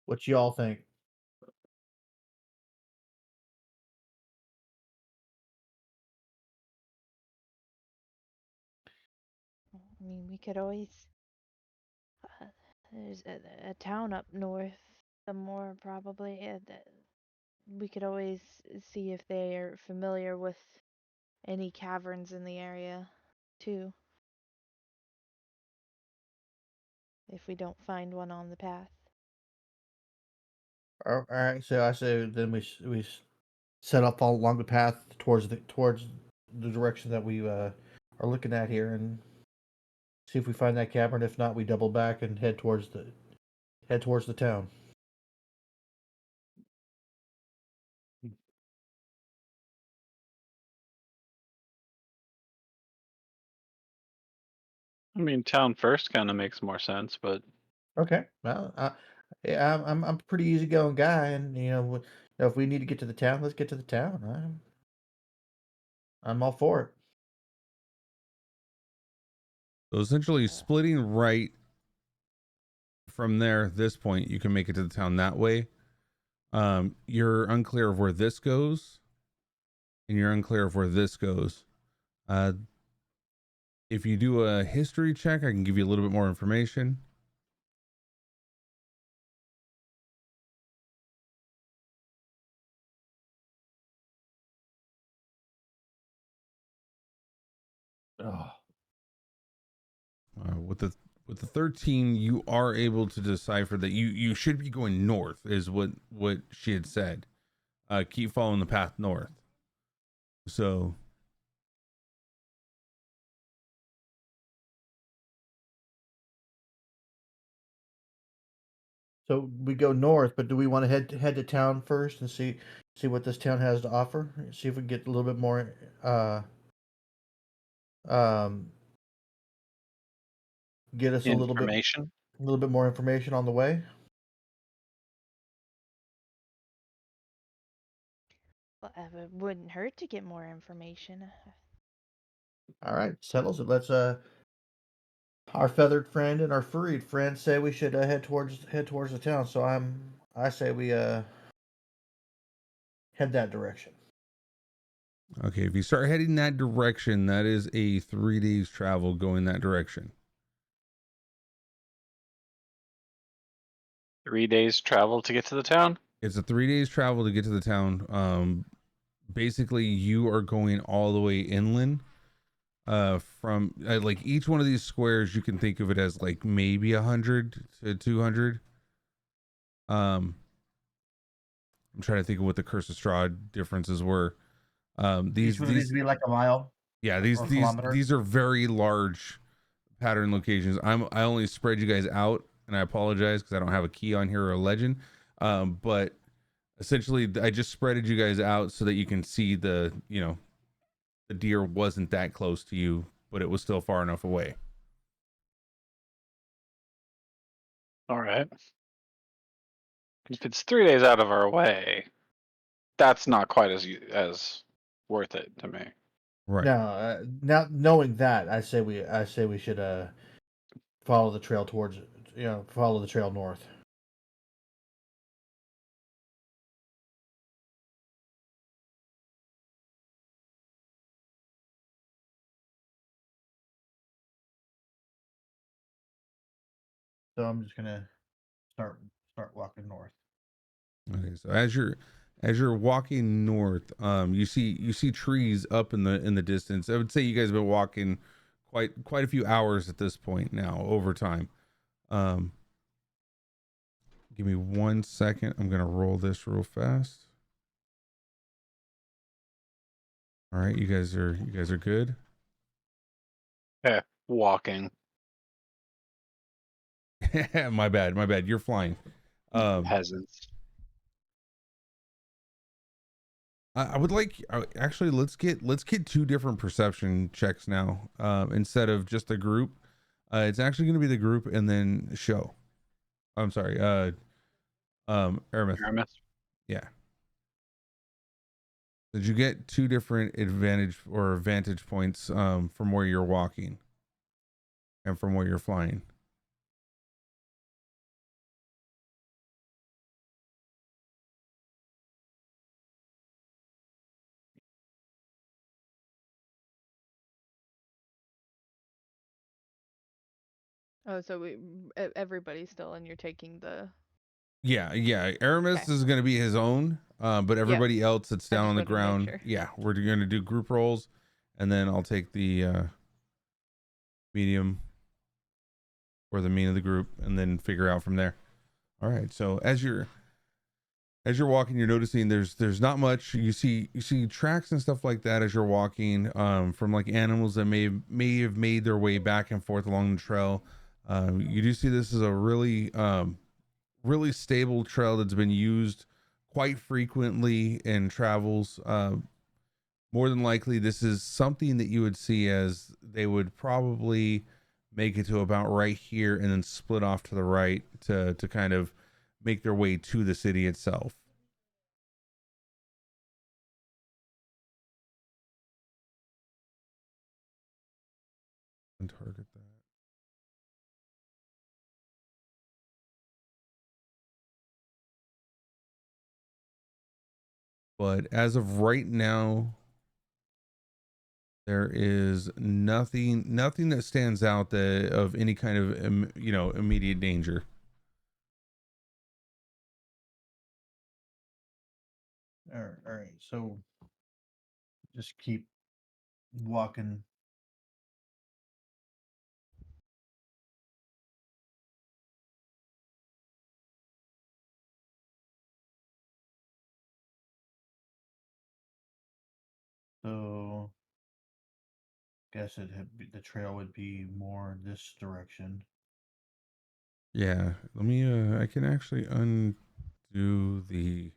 What y'all think? I mean, we could always. There's a town up north, somewhere probably. We could always see if they are familiar with any caverns in the area, too. If we don't find one on the path. All right, so I say then we set up all along the path towards the direction that we are looking at here, and see if we find that cavern. If not, we double back and head towards the town. I mean, town first kind of makes more sense, but Okay. Well, Yeah, I'm a pretty easygoing guy, and if we need to get to the town, let's get to the town. I'm all for it. So essentially, splitting right from there, this point, you can make it to the town that way. You're unclear of where this goes, and you're unclear of where this goes. If you do a history check, I can give you a little bit more information. Oh, With the 13, you are able to decipher that you should be going north, is what she had said. Keep following the path north. So so we go north, but do we want to head to town first and see what this town has to offer? See if we can get a little bit more um get us Information. a little bit more information on the way. Well, it wouldn't hurt to get more information. All right, settles it. Let's our feathered friend and our furried friend say we should head towards the town. So I say we head that direction. okay, if you start heading that direction, that is a 3 days travel going that direction. 3 days travel to get to the town. It's a 3 days travel to get to the town. Basically, you are going all the way inland. From like each one of these squares, you can think of it as like maybe 100 to 200. I'm trying to think of what the curse of straw differences were. Each one of these would be like a mile. Yeah, or these kilometer. these are very large pattern locations. I only spread you guys out, and I apologize because I don't have a key on here or a legend. But essentially, I just spreaded you guys out so that you can see the deer wasn't that close to you, but it was still far enough away. All right. If it's 3 days out of our way, that's not quite as worth it to me. Right. Now knowing that, I say we should follow the trail towards follow the trail north. So I'm just gonna start walking north. Okay, so as you're walking north, you see trees up in the distance. I would say you guys have been walking quite a few hours at this point now over time. Give me 1 second. I'm gonna roll this real fast. All right, you guys are good. Yeah, walking. my bad. You're flying. Peasants. I would like actually let's get 2 different perception checks now. Instead of just a group, it's actually going to be the group and then show. I'm sorry. Aramis. Yeah. Did you get 2 different vantage points from where you're walking and from where you're flying? Oh, so everybody's still, and you're taking the. Yeah. Aramis Okay. is going to be his own, but everybody else that's I down just on the wanted to make ground. sure. Yeah, we're going to do group rolls, and then I'll take the medium or the mean of the group, and then figure out from there. All right. So as you're walking, you're noticing there's not much. You see tracks and stuff like that as you're walking, from like animals that may have made their way back and forth along the trail. You do see this is a really stable trail that's been used quite frequently in travels. More than likely, this is something that you would see as they would probably make it to about right here and then split off to the right to kind of make their way to the city itself. And target that. But as of right now, there is nothing that stands out that of any kind of immediate danger. All right. So just keep walking. So guess the trail would be more this direction. Yeah, let me I can actually undo the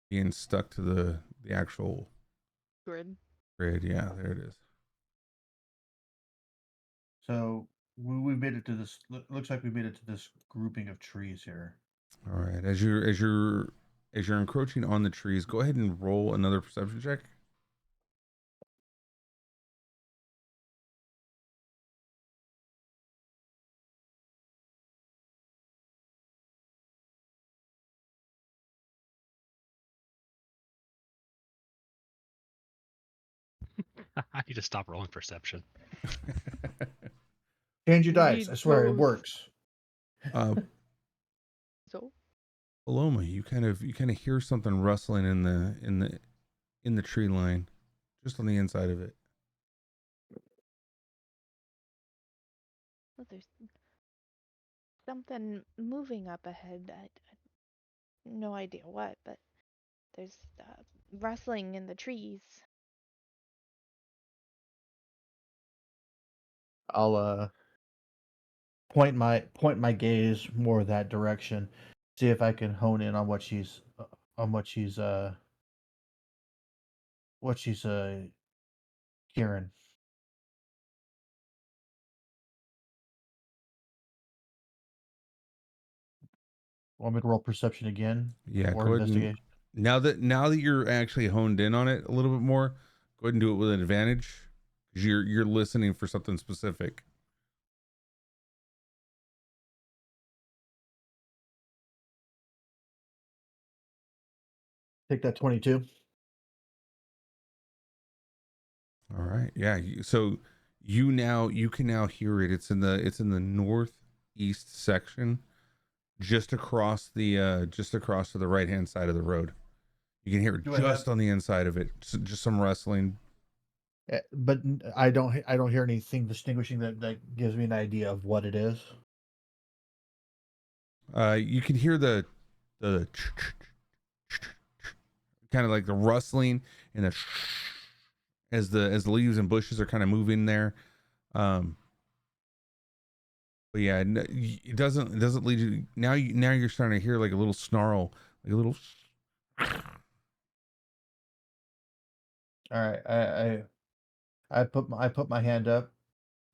being stuck to the actual Grid. grid. Yeah, there it is. So we made it to this. Looks like we made it to this grouping of trees here. All right, as you're encroaching on the trees, go ahead and roll another perception check. I need to stop rolling perception. Change your You dice. need I swear it both. works. So Paloma, you kind of hear something rustling in the tree line, just on the inside of it. Well, there's something moving up ahead. I no idea what, but there's rustling in the trees. I'll point my gaze more that direction. See if I can hone in on what she's hearing. Want me to roll perception again? Yeah, Or go ahead and investigation? now that you're actually honed in on it a little bit more, go ahead and do it with an advantage because you're listening for something specific. Take that 22. All right, yeah. So you can now hear it. It's in the northeast section, just across to the right hand side of the road. You can hear it just on the inside of it. Just some rustling. But I don't hear anything distinguishing that gives me an idea of what it is. You can hear the kind of like the rustling and the as the leaves and bushes are kind of moving there. But yeah, it doesn't lead you now. Now you're starting to hear like a little snarl, like a little. All right, I put my hand up,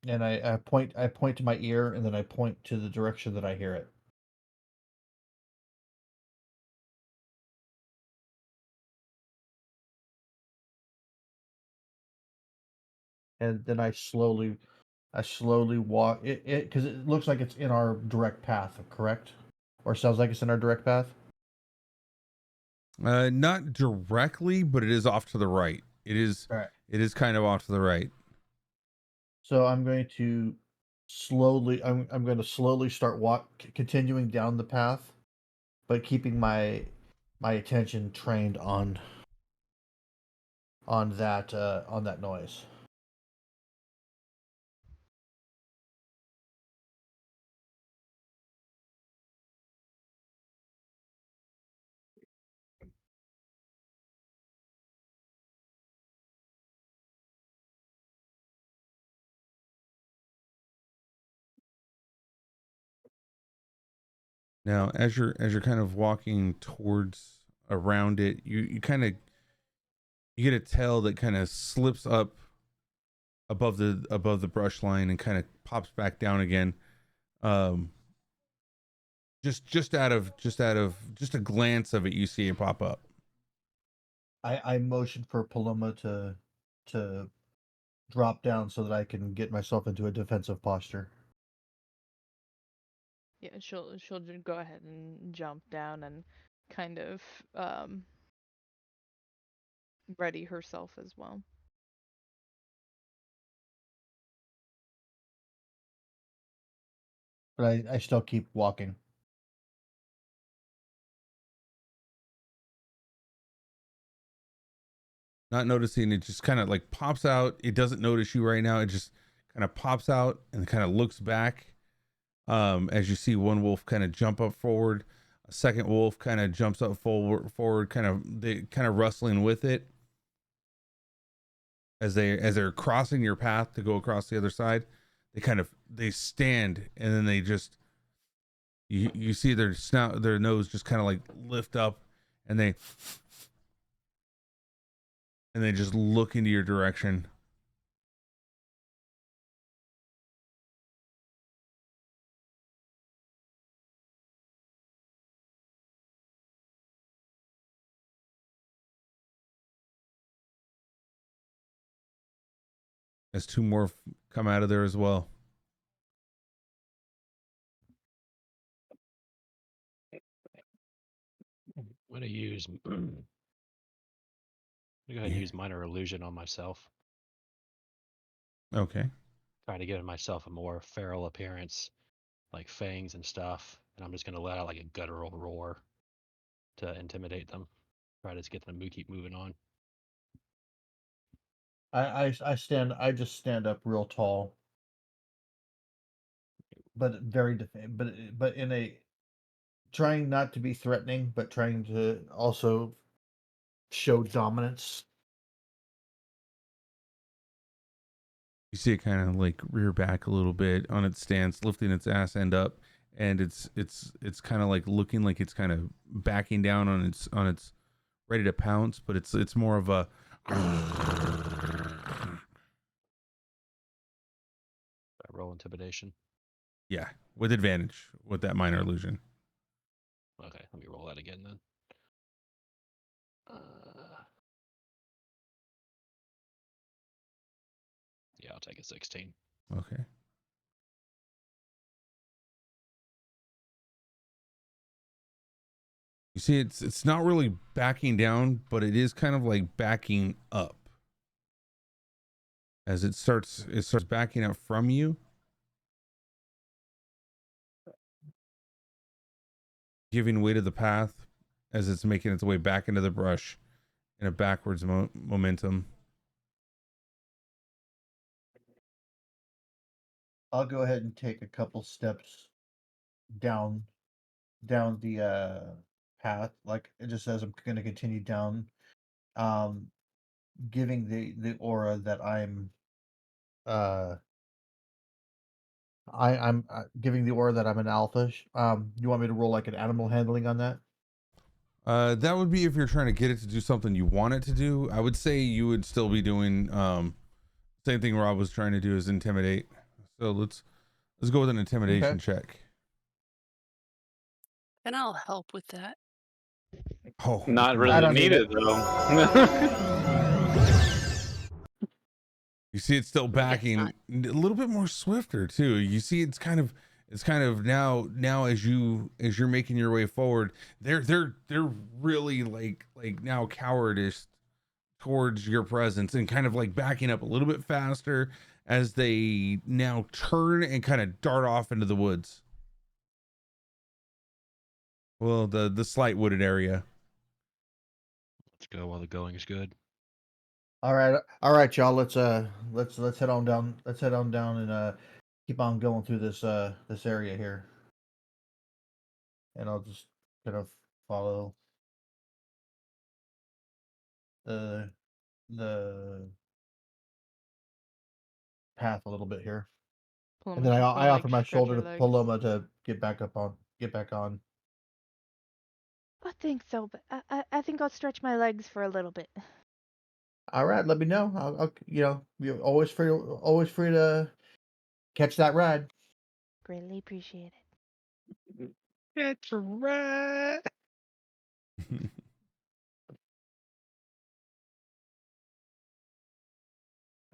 and I point to my ear, and then I point to the direction that I hear it. And then I slowly walk it because it looks like it's in our direct path, correct? Or sounds like it's in our direct path. Not directly, but it is off to the right. It is. All right. It is kind of off to the right. So I'm going to I'm going to slowly start continuing down the path, but keeping my attention trained on that noise. Now, as you're kind of walking towards around it, you kind of you get a tail that kind of slips up above the brush line and kind of pops back down again. just out of just a glance of it, you see it pop up. I motion for Paloma to drop down so that I can get myself into a defensive posture. Yeah, she'll just go ahead and jump down and kind of ready herself as well. But I still keep walking. Not noticing, it just kind of like pops out. It doesn't notice you right now. It just kind of pops out and kind of looks back. As you see one wolf kind of jump up forward, a second wolf kind of jumps up forward, kind of rustling with it as they're crossing your path to go across the other side. They stand, and then they just you see their snout, their nose just kind of like lift up, and they just look into your direction. As two more come out of there as well. I'm gonna use. I'm gonna go ahead and use minor illusion on myself. Okay. Trying to give myself a more feral appearance, like fangs and stuff. And I'm just gonna let out like a guttural roar to intimidate them. Try to just get them to keep moving on. I just stand up real tall, but very but in a trying not to be threatening, but trying to also show dominance. You see it kind of like rear back a little bit on its stance, lifting its ass end up, and it's kind of like looking like it's kind of backing down on its ready to pounce, but it's more of a Roll intimidation. yeah, with advantage with that minor illusion. Okay, let me roll that again then. Yeah, I'll take a 16. Okay. You see, it's not really backing down, but it is kind of like backing up. As it starts backing up from you, giving way to the path as it's making its way back into the brush in a backwards momentum. I'll go ahead and take a couple steps down the path, like it just says I'm going to continue down, um, giving the aura that uh I'm giving the aura that I'm an alpha. You want me to roll like an animal handling on that? That would be if you're trying to get it to do something you want it to do. I would say you would still be doing same thing Rob was trying to do, is intimidate. So let's go with an intimidation check. And I'll help with that. Oh, Not I really don't need needed it. though. You see it's still Yes, backing not. a little bit more swifter too. You see it's kind of now as you're making your way forward, they're really like now cowardice towards your presence and kind of like backing up a little bit faster as they now turn and kind of dart off into the woods. Well, the slight wooded area. Let's go while the going is good. All right, y'all. Let's head on down. Let's head on down and keep on going through this area here. And I'll just kind of follow the path a little bit here. And Paloma then just I will offer like my stretch shoulder her to legs. Paloma to get back on. I think so, but I think I'll stretch my legs for a little bit. All right, let me know. I'll you're always free to catch that ride. Greatly appreciate it. It's right.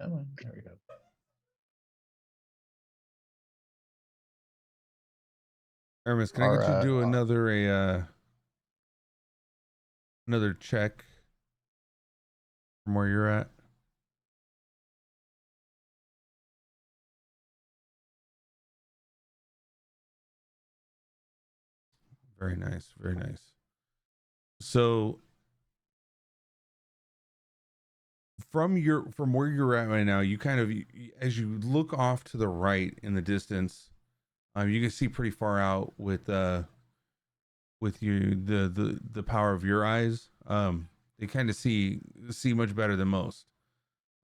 Come on, there we go. Hermes, can I get you to do another check from where you're at? Very nice, very nice. So from where you're at right now, you kind of as you look off to the right in the distance, you can see pretty far out with you the power of your eyes. They kind of see much better than most.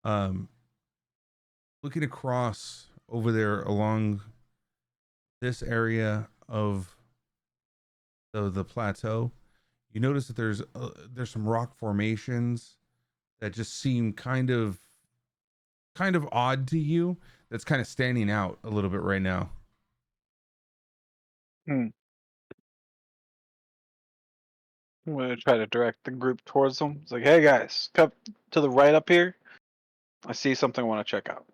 Looking across over there along this area of the plateau, you notice that there's some rock formations that just seem kind of odd to you. That's kind of standing out a little bit right now. I'm gonna try to direct the group towards them. It's like, hey guys, come to the right up here. I see something I want to check out.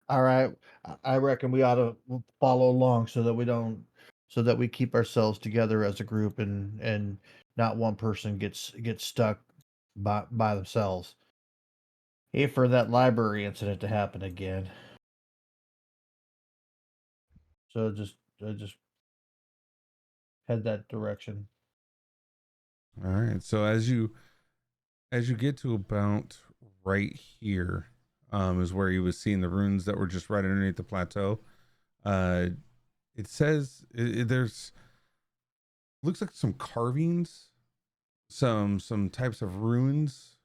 All right, I reckon we ought to follow along so that we keep ourselves together as a group and not one person gets stuck by themselves. Hey, for that library incident to happen again. So just head that direction. All right. So as you get to about right here, is where you was seeing the runes that were just right underneath the plateau. It says there's looks like some carvings, some types of runes.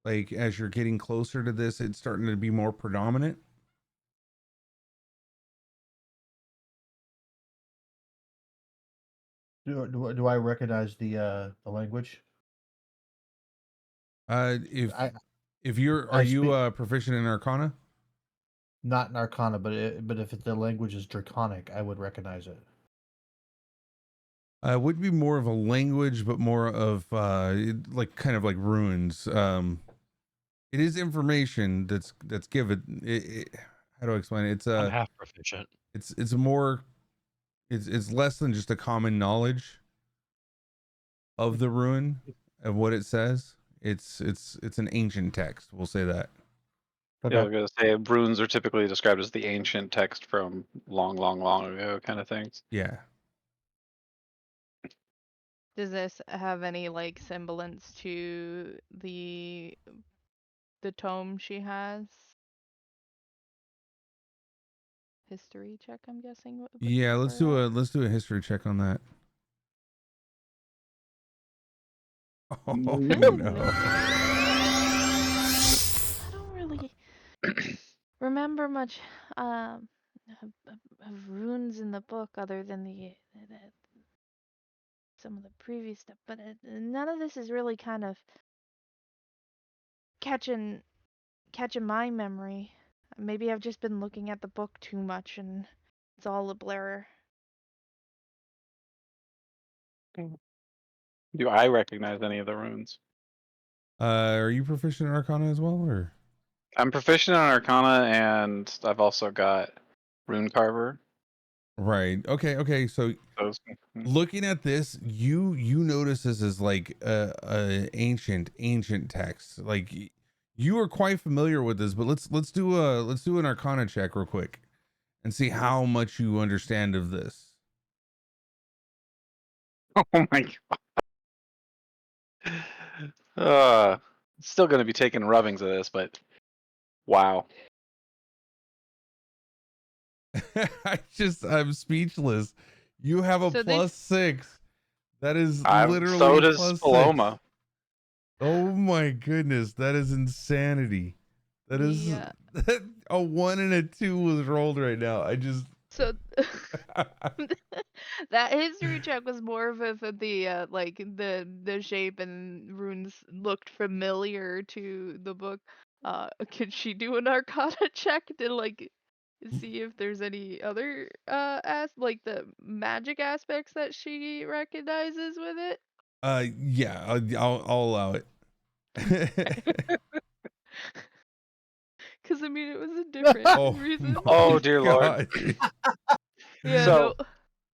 Like as you're getting closer to this, it's starting to be more predominant. Do I recognize the language? If I are I you speak proficient in Arcana? not in Arcana, but if the language is Draconic, I would recognize it. Would be more of a language, but more of like kind of like runes. It is information that's given. How do I explain it? It's I'm half proficient. it's more it's less than just a common knowledge of the rune of what it says. It's an ancient text. We'll say that. Yeah, I Okay. was gonna say runes are typically described as the ancient text from long, long, long ago, kind of things. Yeah. Does this have any like semblance to the tome she has? History check, I'm guessing would be Yeah, let's do for a history check on that. Oh that. no. I don't really remember much um of runes in the book other than the some of the previous stuff, but none of this is really kind of catching my memory. Maybe I've just been looking at the book too much and it's all a blur. Do I recognize any of the runes? Are you proficient in Arcana as well, or? I'm proficient in Arcana, and I've also got Rune Carver. Right. Okay. So Those. looking at this, you notice this is like a ancient text. Like you are quite familiar with this, but let's do an Arcana check real quick and see how much you understand of this. Oh my god. Uh, Still going to be taking rubbings of this, but wow. I'm speechless. You have a So they +6. That is So literally does +6. Paloma. Oh my goodness, that is insanity. That is Yeah. a 1 and a 2 was rolled right now. I just So that history check was more of the like the shape and runes looked familiar to the book. Could she do an Arcana check to like see if there's any other like the magic aspects that she recognizes with it. Yeah, I'll allow it. Because I mean, it was a different Oh reason. Oh my dear Lord. God. Yeah, So no.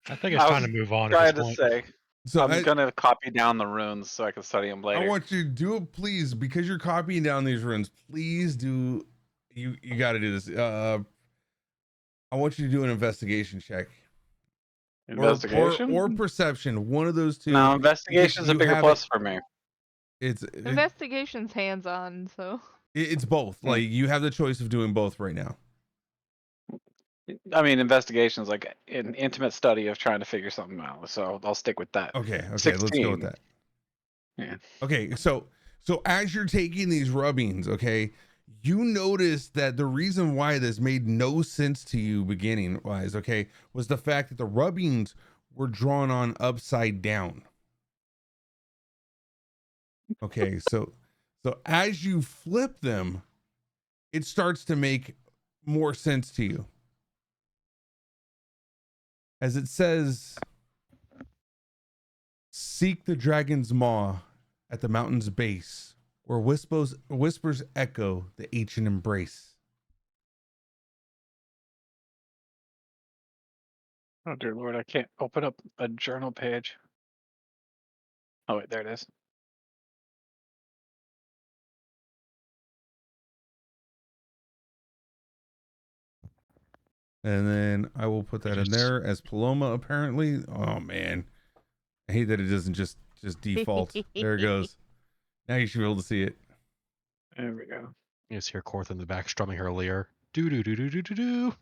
I think it's I time was to move on at this trying to point. say So I'm gonna copy down the runes so I can study them I later. want you to do it, please, because you're copying down these runes. Please do. You got to do this. I want you to do an investigation check. Investigation? Or perception, one of those two, No, because investigation's a you bigger have it. plus for me. Investigation's hands-on, so. It's both. Like you have the choice of doing both right now. I mean, investigation is like an intimate study of trying to figure something out. So I'll stick with that. Okay, let's go with 16. that. Yeah. Okay, so as you're taking these rubbings, okay, you notice that the reason why this made no sense to you beginning wise, okay, was the fact that the rubbings were drawn on upside down. Okay, so as you flip them, it starts to make more sense to you. As it says, seek the dragon's maw at the mountain's base, where whispers echo the ancient embrace. Oh dear Lord, I can't open up a journal page. Oh wait, there it is. And then I will put that in there as Paloma, apparently. Oh man. I hate that it doesn't just default. There it goes. Now you should be able to see it. There we go. You just hear Korth in the back strumming her lyre. Do do do do do do do.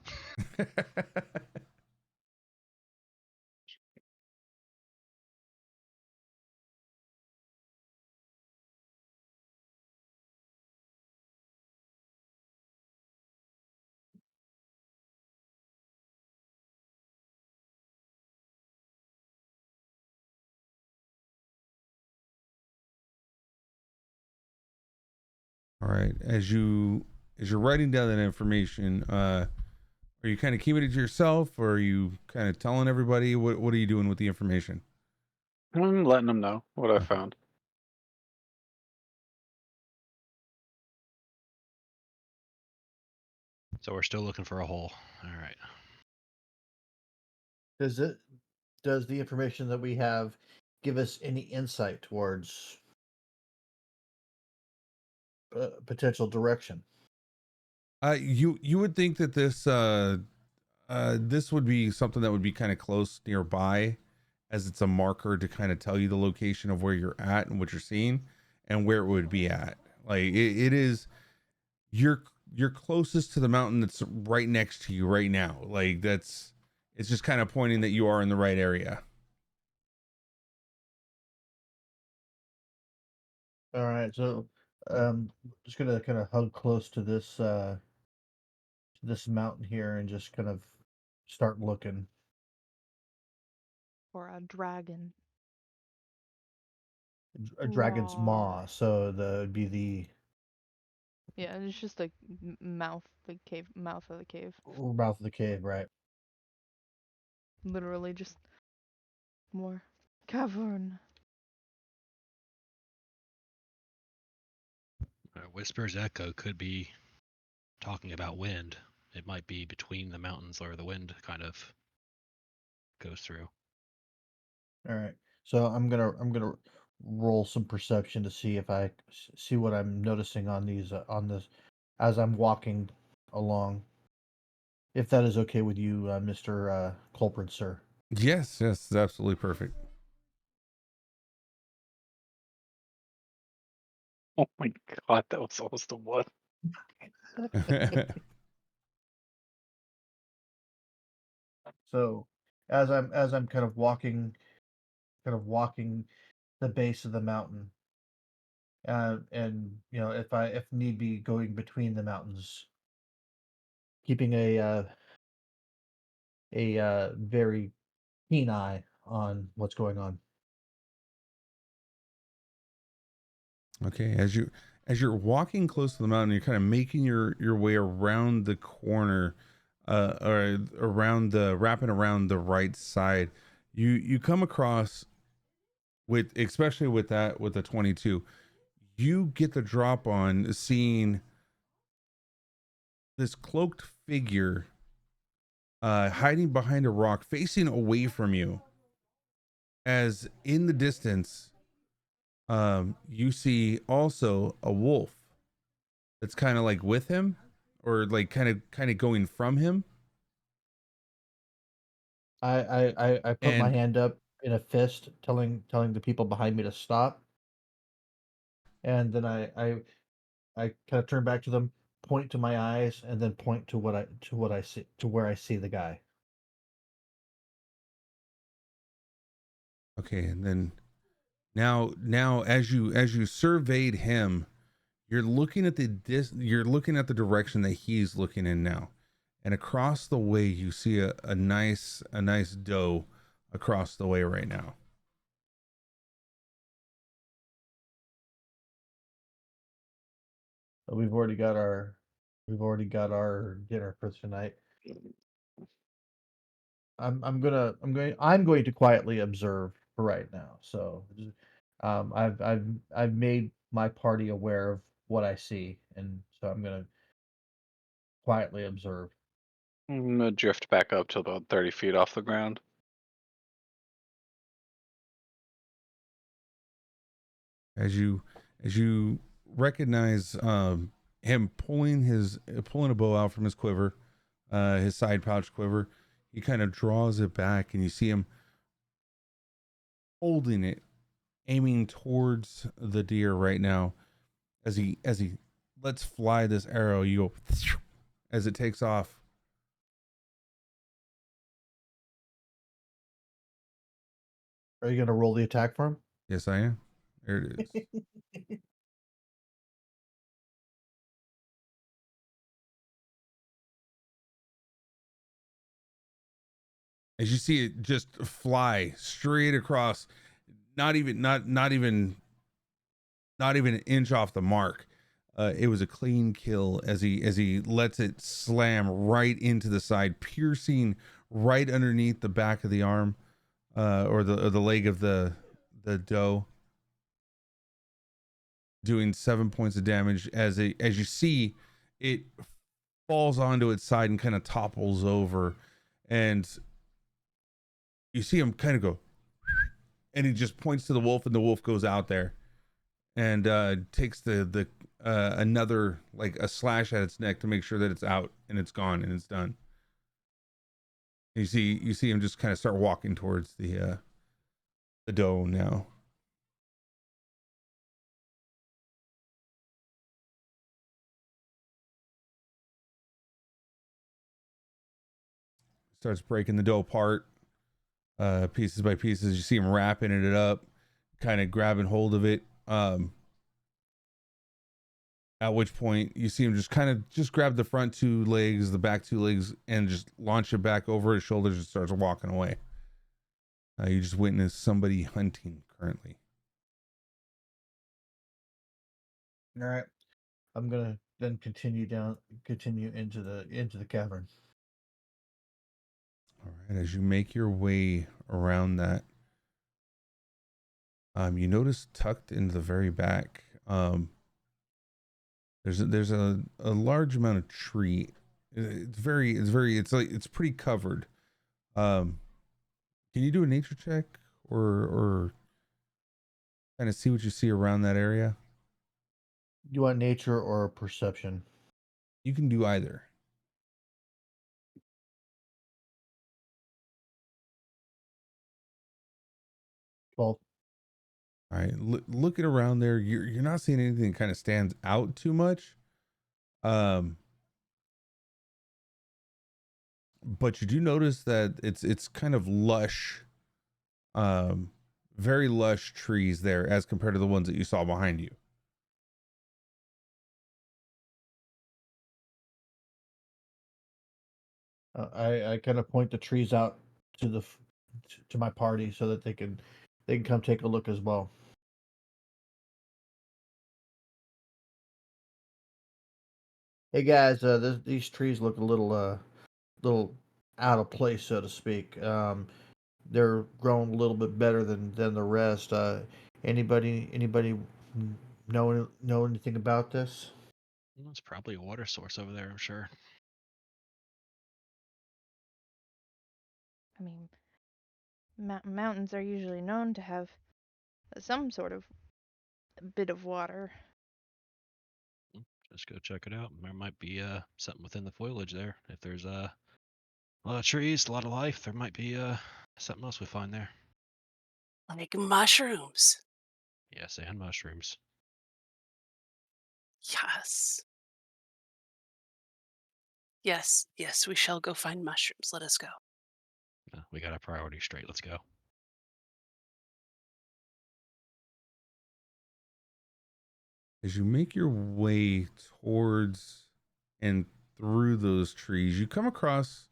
All right. As you're writing down that information, are you kind of keeping it to yourself, or are you kind of telling everybody? What are you doing with the information? I'm letting them know what I found. So we're still looking for a hole. All right. Does the information that we have give us any insight towards potential direction? You would think that this would be something that would be kind of close nearby, as it's a marker to kind of tell you the location of where you're at and what you're seeing and where it would be at. Like it is, you're closest to the mountain that's right next to you right now. Like it's just kind of pointing that you are in the right area. All right, so just gonna kind of hug close to this mountain here and just kind of start looking. Or a dragon. A dragon's maw, Roar. so it'd be the Yeah, it's just like mouth of the cave. mouth of the cave, right? Literally just more cavern. Whisper's echo could be talking about wind. It might be between the mountains where the wind kind of goes through. All right, so I'm gonna roll some perception to see if I see what I'm noticing on these on this as I'm walking along. If that is okay with you, Mr. Culprit, sir. Yes, it's absolutely perfect. Oh my god, that was almost a one. So as I'm kind of walking the base of the mountain, and if need be going between the mountains, keeping a very keen eye on what's going on. Okay, as you're walking close to the mountain, you're kind of making your way around the corner. or around the wrapping around the right side, you come across with, especially with the 22, you get the drop on seeing this cloaked figure hiding behind a rock facing away from you, as in the distance you see also a wolf that's kind of like with him, or like kind of going from him. I put my And hand up in a fist, telling the people behind me to stop, and then I kind of turn back to them, point to my eyes, and then point to what I see, to where I see the guy. okay, and then now as you surveyed him, you're looking at you're looking at the direction that he's looking in now, and across the way you see a nice doe across the way right now. We've already got our dinner for tonight. I'm going to quietly observe for right now. So, I've made my party aware of what I see, and so I'm gonna quietly observe. I'm gonna drift back up to about 30 feet off the ground. As you recognize him pulling a bow out from his quiver, his side pouch quiver, he kind of draws it back, and you see him holding it, aiming towards the deer right now. As he lets fly this arrow, you go as it takes off. Are you gonna roll the attack for him? Yes, I am. There it is. As you see it just fly straight across, not even an inch off the mark. It was a clean kill as he lets it slam right into the side, piercing right underneath the back of the arm, or the leg of the doe, doing 7 points of damage. As you see, it falls onto its side and kind of topples over, and you see him kind of go, and he just points to the wolf, and the wolf goes out there and takes the another, like, a slash at its neck to make sure that it's out and it's gone and it's done. And you see him just kind of start walking towards the doe now. Starts breaking the doe apart, pieces by pieces. You see him wrapping it up, kind of grabbing hold of it. At which point you see him just grab the front two legs, the back two legs, and just launch it back over his shoulders and starts walking away. You just witness somebody hunting currently. All right. I'm gonna then continue into the cavern. All right, as you make your way around that, you notice tucked into the very back, there's a large amount of tree. It's pretty covered. Can you do a nature check, or kind of see what you see around that area? You want nature or perception? You can do either. 12. All right, looking around there, you're not seeing anything that kind of stands out too much. But you do notice that it's kind of lush, very lush trees there as compared to the ones that you saw behind you. I kind of point the trees out to to my party so that they can come take a look as well. Hey guys, these trees look a little little out of place, so to speak. They're growing a little bit better than the rest. Anybody know anything about this? Well, it's probably a water source over there, I'm sure. I mean, mountains are usually known to have some sort of bit of water. Just go check it out. There might be something within the foliage there. If there's a lot of trees, a lot of life, there might be something else we find there. Like mushrooms. Yes, and mushrooms. Yes. Yes, yes, we shall go find mushrooms. Let us go. We got our priorities straight. Let's go. As you make your way towards and through those trees, you come across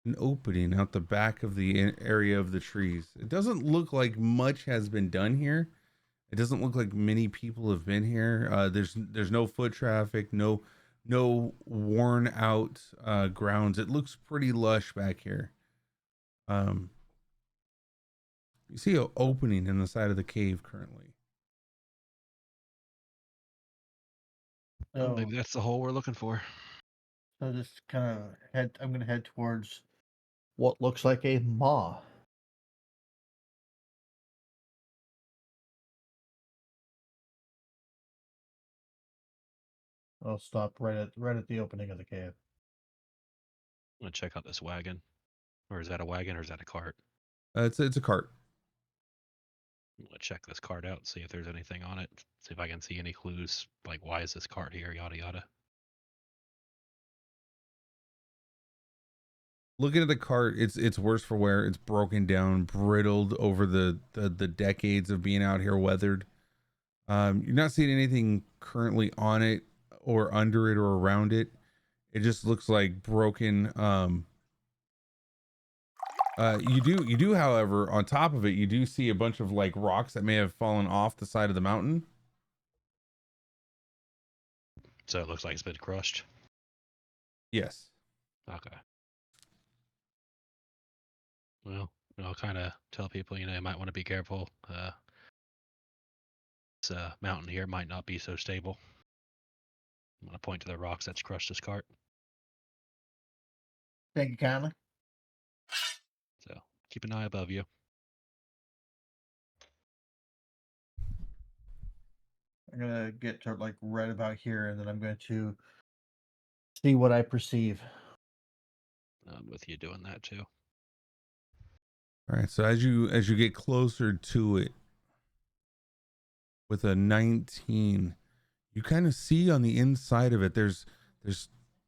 an opening out the back of the area of the trees. It doesn't look like much has been done here. It doesn't look like many people have been here. There's no foot traffic, no worn out grounds. It looks pretty lush back here. You see an opening in the side of the cave currently. Well, So, maybe that's the hole we're looking for. so just kind of head. I'm gonna head towards what looks like a maw. I'll stop right at the opening of the cave. I'm gonna check out this wagon. Or is that a wagon or is that a cart? It's a cart. I'm gonna check this cart out, see if there's anything on it. See if I can see any clues, like why is this cart here, yada yada. Looking at the cart, it's worse for wear. It's broken down, brittled over the decades of being out here, weathered. You're not seeing anything currently on it or under it or around it. It just looks like broken. You do, however, on top of it, you do see a bunch of like rocks that may have fallen off the side of the mountain. So it looks like it's been crushed. Yes. Okay. Well, I'll kind of tell people, you might want to be careful. This mountain here might not be so stable. I'm gonna point to the rocks that's crushed this cart. Thank you kindly. So keep an eye above you. I'm gonna get to like right about here, and then I'm going to see what I perceive. I'm with you doing that too. All right. So as you get closer to it with a 19, you kind of see on the inside of it there's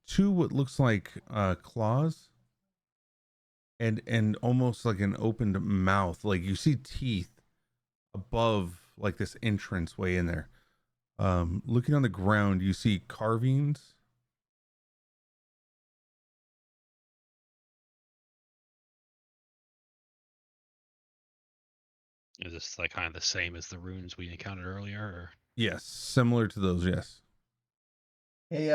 two what looks like claws and almost like an opened mouth. Like you see teeth above like this entrance way in there. Looking on the ground, you see carvings. Is this like kind of the same as the runes we encountered earlier, or? Yes, similar to those. Yes. Hey,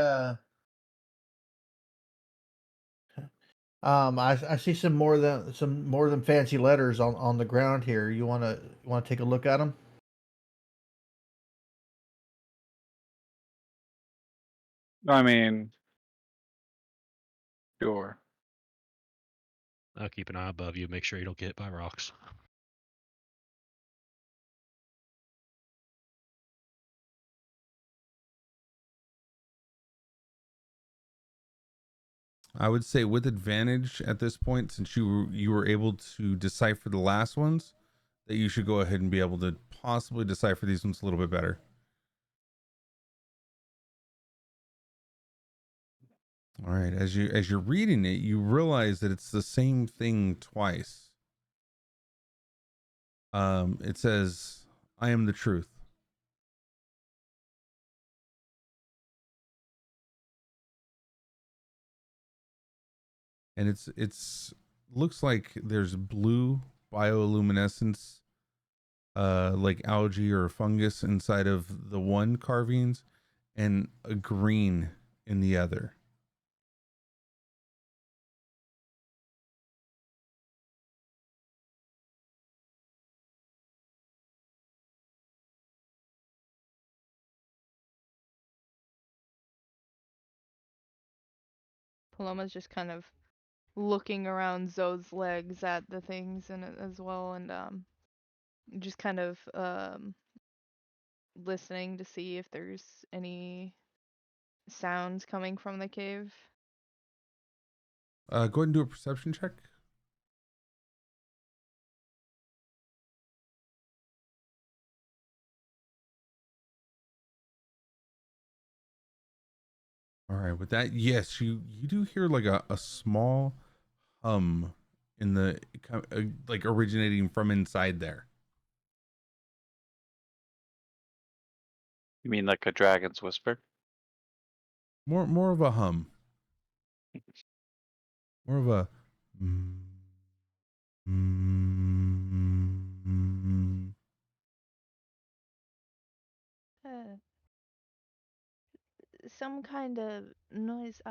I see some more than fancy letters on the ground here. You wanna take a look at them? I mean, sure. I'll keep an eye above you. Make sure you don't get hit by rocks. I would say with advantage at this point, since you were able to decipher the last ones, that you should go ahead and be able to possibly decipher these ones a little bit better. All right, as you're reading it, you realize that it's the same thing twice. It says, "I am the truth." And it's looks like there's blue bioluminescence like algae or fungus inside of the one carvings and a green in the other. Paloma's just kind of looking around Zode's legs at the things and as well, and just kind of listening to see if there's any sounds coming from the cave. Go ahead and do a perception check. All right, with that, yes, you do hear like a small hum in the like originating from inside there. You mean like a dragon's whisper? More of a hum. More of a Uh, some kind of noise.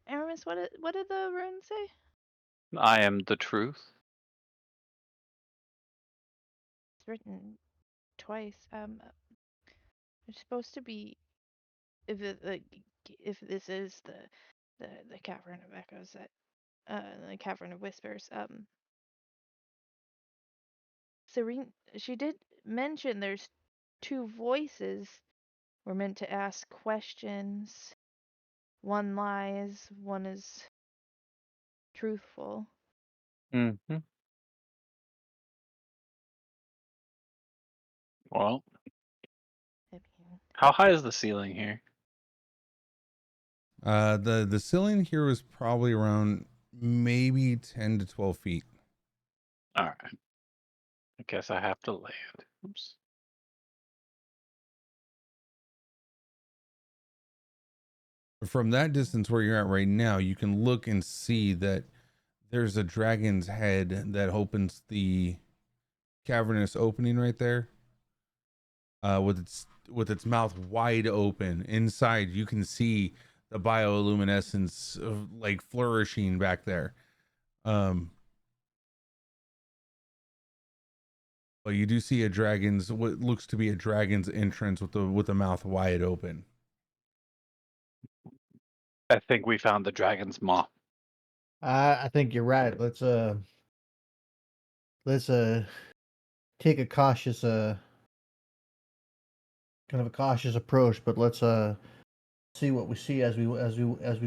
Aramis, what did the rune say? I am the truth. It's written twice. It's supposed to be if if this is the cavern of echoes that the cavern of whispers. Serene, she did mention there's two voices. We're meant to ask questions. One lies, one is truthful. Mm-hmm. Well, I mean, how high is the ceiling here? the ceiling here was probably around maybe 10 to 12 feet. All right. I guess I have to land. Oops. From that distance where you're at right now, you can look and see that there's a dragon's head that opens the cavernous opening right there. With its mouth wide open. Inside, you can see the bioluminescence of like flourishing back there. But you do see what looks to be a dragon's entrance with the mouth wide open. I think we found the dragon's maw. I think you're right. Let's take a cautious kind of a cautious approach, but let's see what we see as we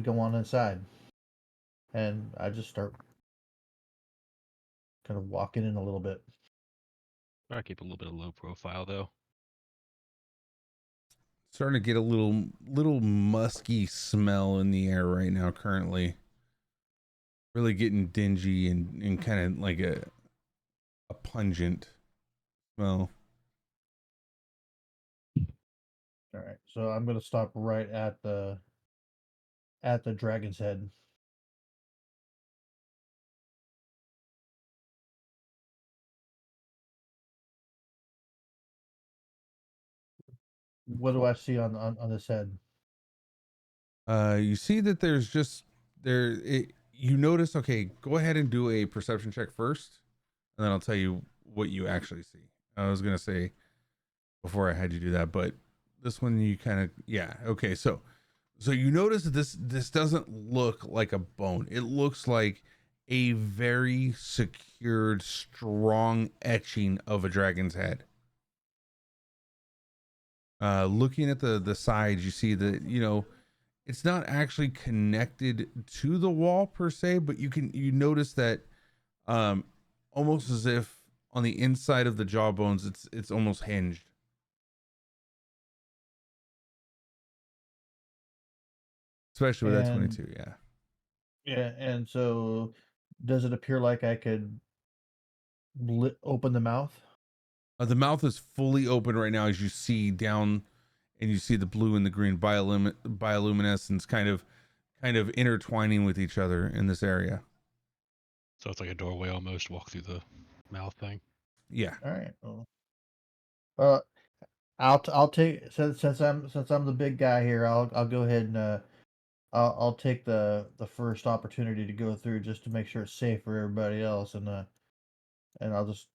go on inside. And I just start kind of walking in a little bit. Try to keep a little bit of low profile though. Starting to get a little musky smell in the air right now currently. Really getting dingy and kind of like a pungent smell. All right, so I'm gonna stop right at the dragon's head. What do I see on this head? You see that there's just you notice, okay, go ahead and do a perception check first, and then I'll tell you what you actually see. I was gonna say before I had you do that, but this one you kind of, yeah, okay, so you notice that this doesn't look like a bone. It looks like a very secured, strong etching of a dragon's head. Looking at the sides, you see that, it's not actually connected to the wall per se, but you notice that almost as if on the inside of the jawbones it's almost hinged. Especially with that And 22, yeah. yeah, and so does it appear like I could open the mouth? The mouth is fully open right now as you see down, and you see the blue and the green bioluminescence kind of intertwining with each other in this area. So it's like a doorway almost. Walk through the mouth thing. Yeah. All right. Well, Uh, I'll take since I'm the big guy here. I'll go ahead and I'll take the first opportunity to go through just to make sure it's safe for everybody else, and I'll just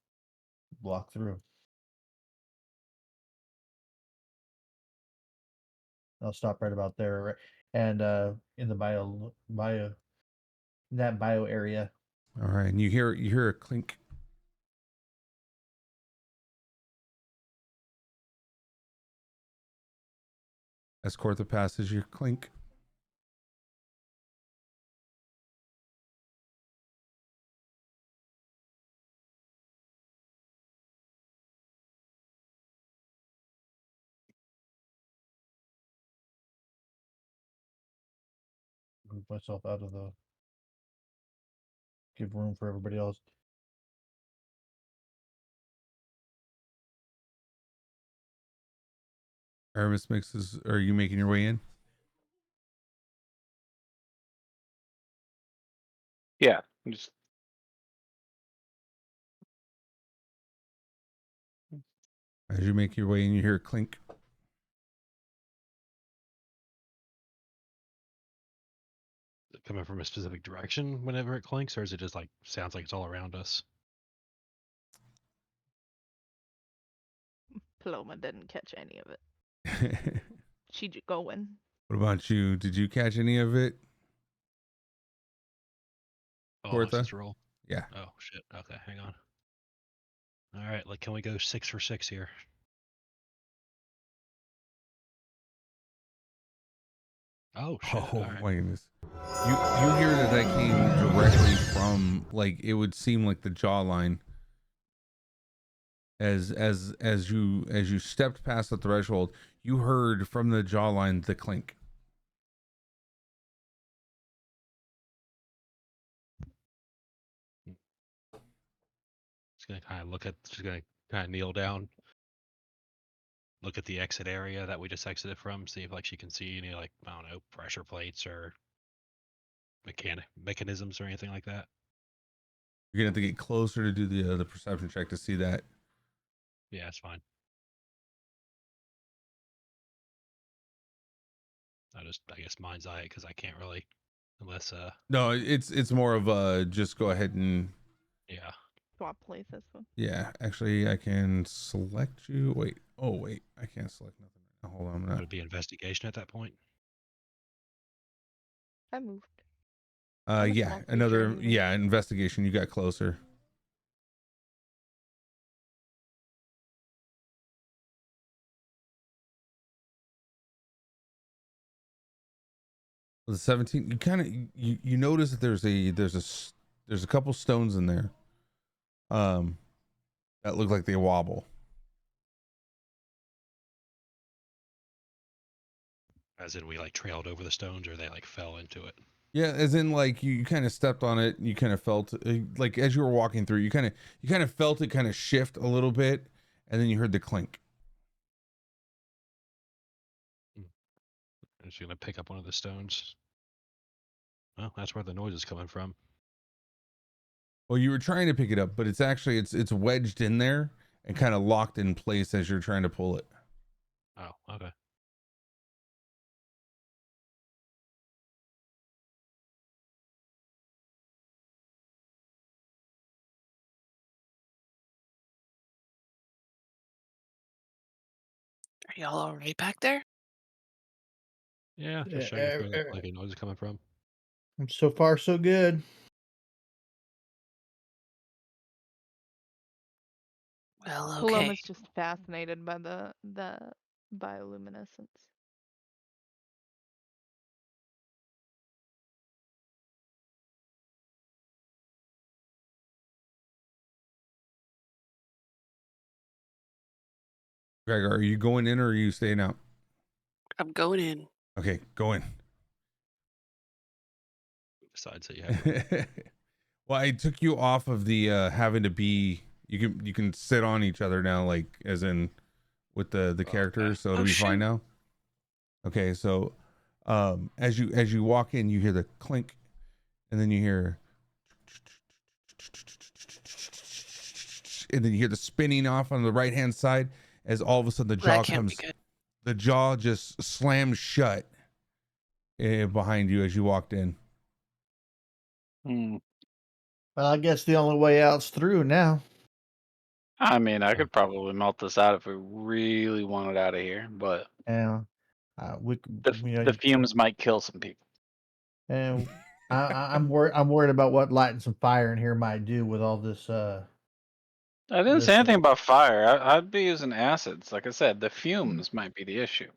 walk through. I'll stop right about there, right? And in the bio area. All right, and you hear a clink. Escort the passage. Your clink. Move myself out of the. Give room for everybody else. Aramis mixes. Are you making your way in? Yeah. Just As you make your way in, you hear a clink. Is it coming from a specific direction whenever it clinks, or is it just like sounds like it's all around us? Paloma didn't catch any of it. What She going. about you? Did you catch any of it? Oh, Portha? let's roll. Yeah. Oh shit. Okay, hang on. All right, like, can we go 6 for 6 here? Oh shit. Oh All right. my goodness. You hear that came directly from, like, it would seem like the jawline. As you stepped past the threshold, you heard from the jawline the clink. Just gonna kind of kneel down, look at the exit area that we just exited from, see if like she can see any, like, I don't know, pressure plates or mechanisms or anything like that. You're gonna have to get closer to do the perception check to see that. Yeah, it's fine. I guess mind's eye it because I can't really, unless No, it's more of just go ahead and yeah. Swap places. yeah. Actually, I can select you. Wait. Oh wait, I can't select nothing right now. Hold on. I'm Would not. it be investigation at that point? I moved. I'm a Yeah. small creature Another anyway. yeah. Investigation. You got closer. The 17. You kind of you notice that there's a couple stones in there. That look like they wobble. As in we like trailed over the stones, or they like fell into it? Yeah, as in like you kind of stepped on it, and you kind of felt like as you were walking through, you kind of felt it kind of shift a little bit, and then you heard the clink. I'm just gonna pick up one of the stones. Well, that's where the noise is coming from. Well, you were trying to pick it up, but it's actually it's wedged in there and kind of locked in place as you're trying to pull it. Oh, okay. Are y'all all right back there? Yeah, Yeah, just checking for like a noise is coming from. So far, so good. Well, okay. Paloma's just fascinated by the bioluminescence. Gregor, are you going in or are you staying out? I'm going in. Okay, go in. Besides that, you have. Well, I took you off of the having to be. You can sit on each other now, like as in with the characters, so it'll be fine now. Okay, so as you walk in, you hear the clink, and then you hear, and then you hear the spinning off on the right hand side, as all of a sudden That can't be good. the jaw just slams shut behind you as you walked in. Hmm. Well, I guess the only way out's through now. I mean, I could probably melt this out if we really wanted out of here, but And the fumes might kill some people. and I'm worried. I'm worried about what lighting some fire in here might do with all this. I didn't say This, anything about fire. I'd be using acids. Like I said, the fumes might be the issue.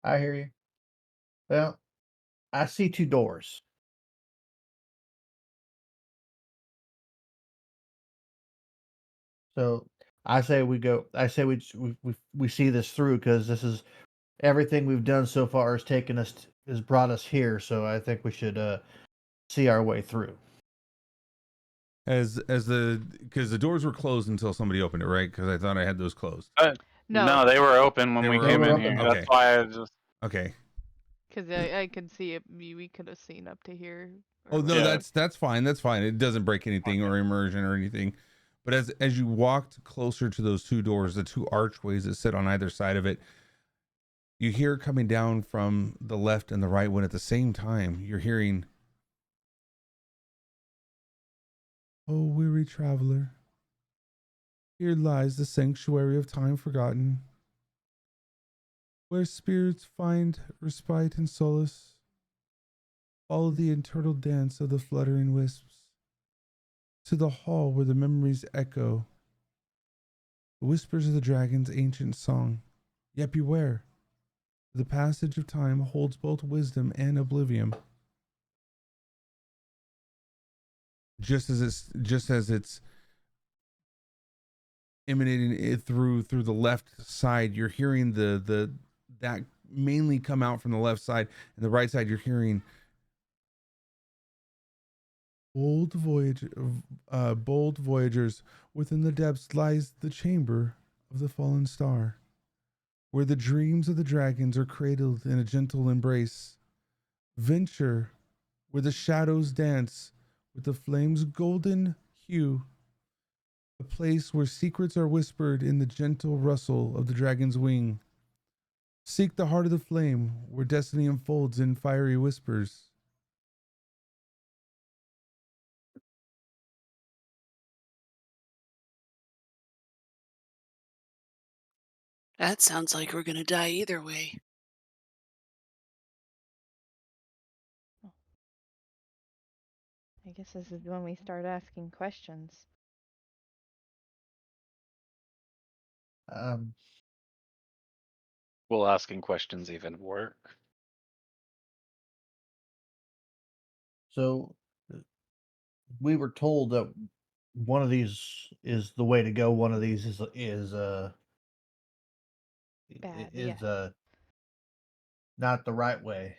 I hear you. Well, I see 2 doors. So I say we go. I say we see this through because this is everything we've done so far has taken us has brought us here. So I think we should see our way through. Because the doors were closed until somebody opened it, right? Because I thought I had those closed. No, they were open when They we were came in open? here. Okay. That's why I just. Okay. Because I could see it. We could have seen up to here. Oh no, Yeah. that's fine. That's fine. It doesn't break anything or immersion or anything. But as you walked closer to those 2 doors, the 2 archways that sit on either side of it, you hear coming down from the left and the right when at the same time you're hearing, "Oh, weary traveler, here lies the sanctuary of time forgotten, where spirits find respite and solace. Follow the eternal dance of the fluttering wisps to the hall where the memories echo, the whispers of the dragon's ancient song. Yet beware, the passage of time holds both wisdom and oblivion." Just as it's emanating it through the left side, you're hearing the that mainly come out from the left side, and the right side you're hearing bold voyagers, within the depths lies the chamber of the fallen star, where the dreams of the dragons are cradled in a gentle embrace. Venture where the shadows dance with the flame's golden hue, a place where secrets are whispered in the gentle rustle of the dragon's wing. Seek the heart of the flame, where destiny unfolds in fiery whispers. That sounds like we're gonna die either way. I guess this is when we start asking questions. Um, Will asking questions even work? so we were told that one of these is the way to go. One of these Bad, is yeah. not the right way.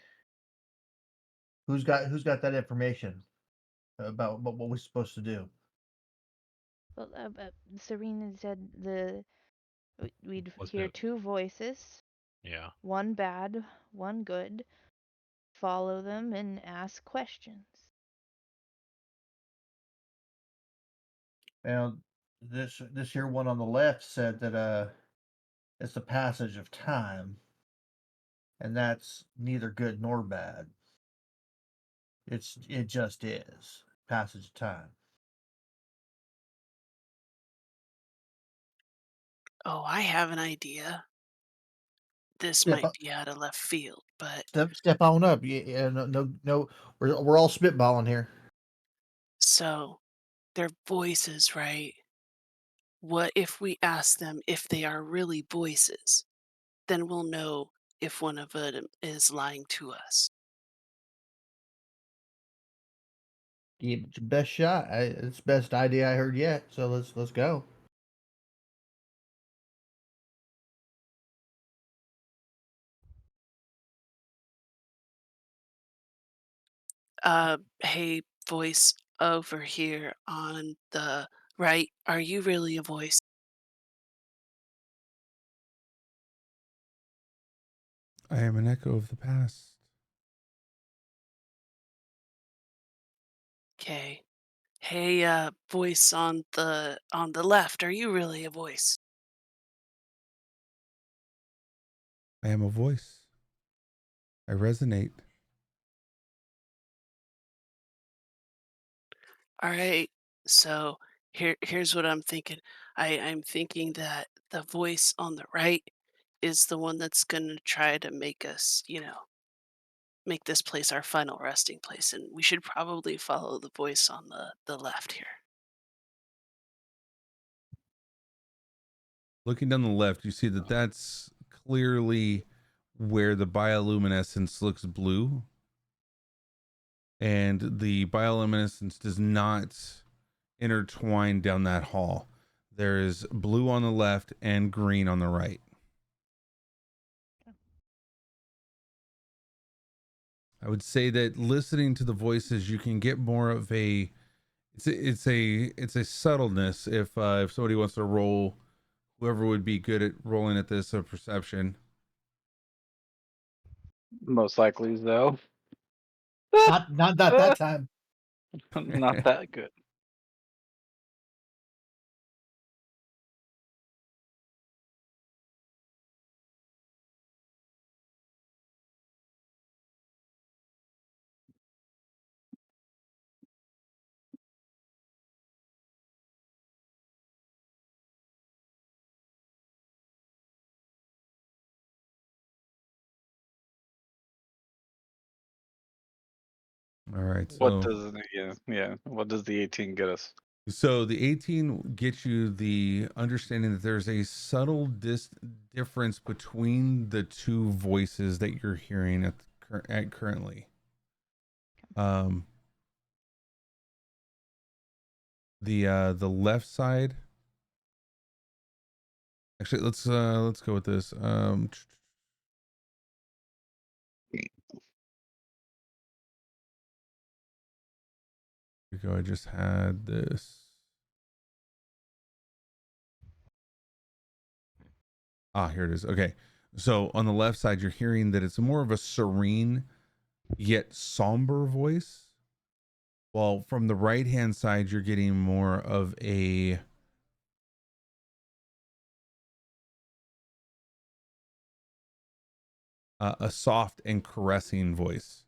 Who's got that information about what we're supposed to do? Well, Serena said we'd Was hear the 2 voices, yeah. one bad, one good. Follow them and ask questions. Now, this here one on the left said that it's the passage of time, and that's neither good nor bad. It just is passage of time. Oh, I have an idea. This Step might up, be out of left field, but step on up. Yeah, no. We're all spitballing here. so they're voices, right? What if we ask them if they are really voices? Then we'll know if one of them is lying to us. Give it your best shot. It's the best idea I heard yet. So let's go. Hey, voice over here on the right, are you really a voice? I am an echo of the past. Okay. Hey, voice on the left, are you really a voice? I am a voice. I resonate. All right. So here's what I'm thinking. I'm thinking that the voice on the right is the one that's gonna try to make us, make this place our final resting place, and we should probably follow the voice on the left here. Looking down the left, you see that that's clearly where the bioluminescence looks blue. And the bioluminescence does not intertwine down that hall. There is blue on the left and green on the right. I would say that listening to the voices, you can get more of a it's a subtleness. If somebody wants to roll, whoever would be good at rolling at this, a perception. Most likely, though. Not that time. Not that good. All right, What so does What does the 18 get us? the 18 gets you the understanding that there's a subtle difference between the two voices that you're hearing at currently. The left side. Actually, let's go with this. Here we go. I just had this. Here it is. Okay. So on the left side, you're hearing that it's more of a serene yet somber voice. While from the right hand side, you're getting more of a soft and caressing voice.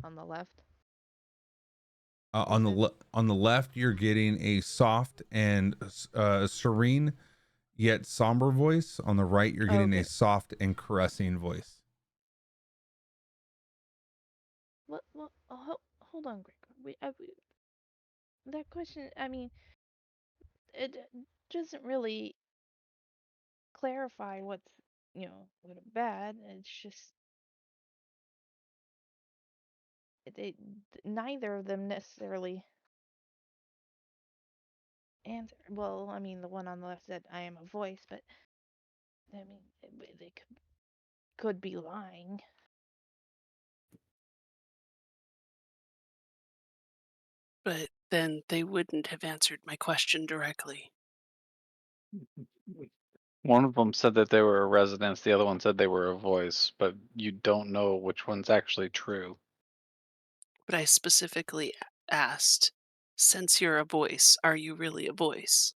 On the left. On the left, you're getting a soft and serene yet somber voice. On the right, you're getting Okay. a soft and caressing voice. What? Hold on, Greg. That question. I mean, it doesn't really clarify what's good or bad. It's just neither of them necessarily answer. Well, I mean, the one on the left said, "I am a voice," but I mean, they could be lying. But then they wouldn't have answered my question directly. One of them said that they were a residence. The other one said they were a voice, but you don't know which one's actually true. But I specifically asked, since you're a voice, are you really a voice?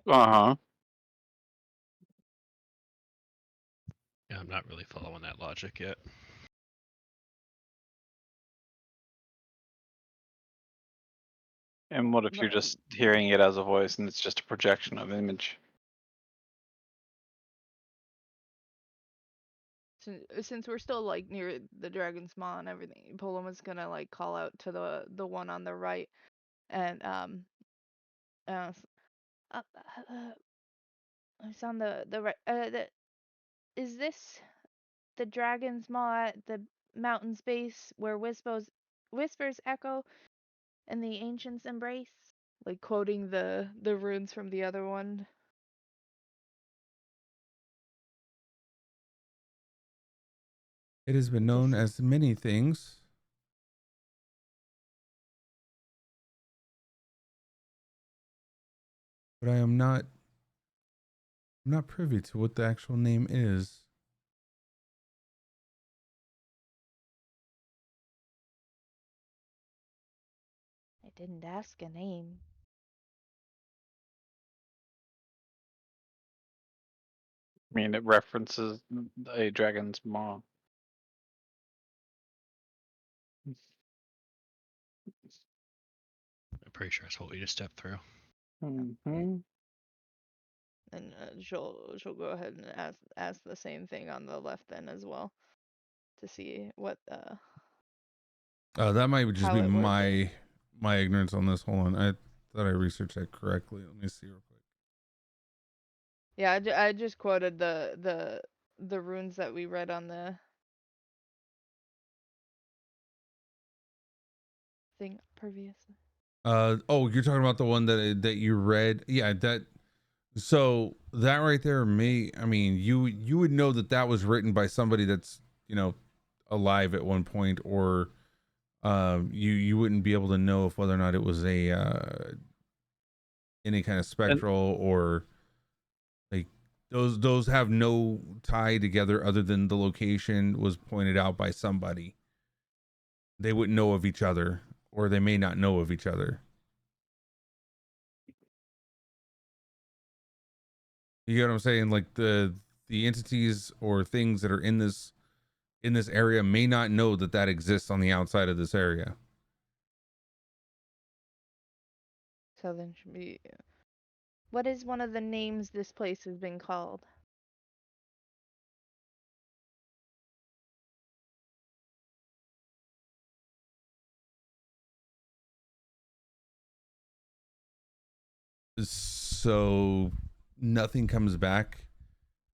Uh-huh. Yeah, I'm not really following that logic yet. And what if you're just hearing it as a voice and it's just a projection of image? Since we're still like near the dragon's maw and everything, Poland was gonna like call out to the one on the right, and uh, uh, uh it's on the right. Is this the dragon's maw at the mountain's base where whispers echo and the ancients embrace? Like quoting the runes from the other one. It has been known as many things. But I'm not privy to what the actual name is. I didn't ask a name. mean, it references a dragon's maw. I'm pretty sure that's what we just stepped through. Mm-hmm. And she'll go ahead and ask the same thing on the left then as well, to see what That might just how be it works. my ignorance on this. Hold on, I thought I researched that correctly. Let me see real quick. Yeah, I just quoted the runes that we read on the thing previously. Oh, you're talking about the one that you read? Yeah, that. So that right there, I mean, you would know that that was written by somebody that's alive at one point, or you wouldn't be able to know if whether or not it was a any kind of spectral or like those have no tie together other than the location was pointed out by somebody. They wouldn't know of each other, or they may not know of each other. You get what I'm saying? Like the entities or things that are in this area may not know that that exists on the outside of this area. So then should be. What is one of the names this place has been called? So nothing comes back,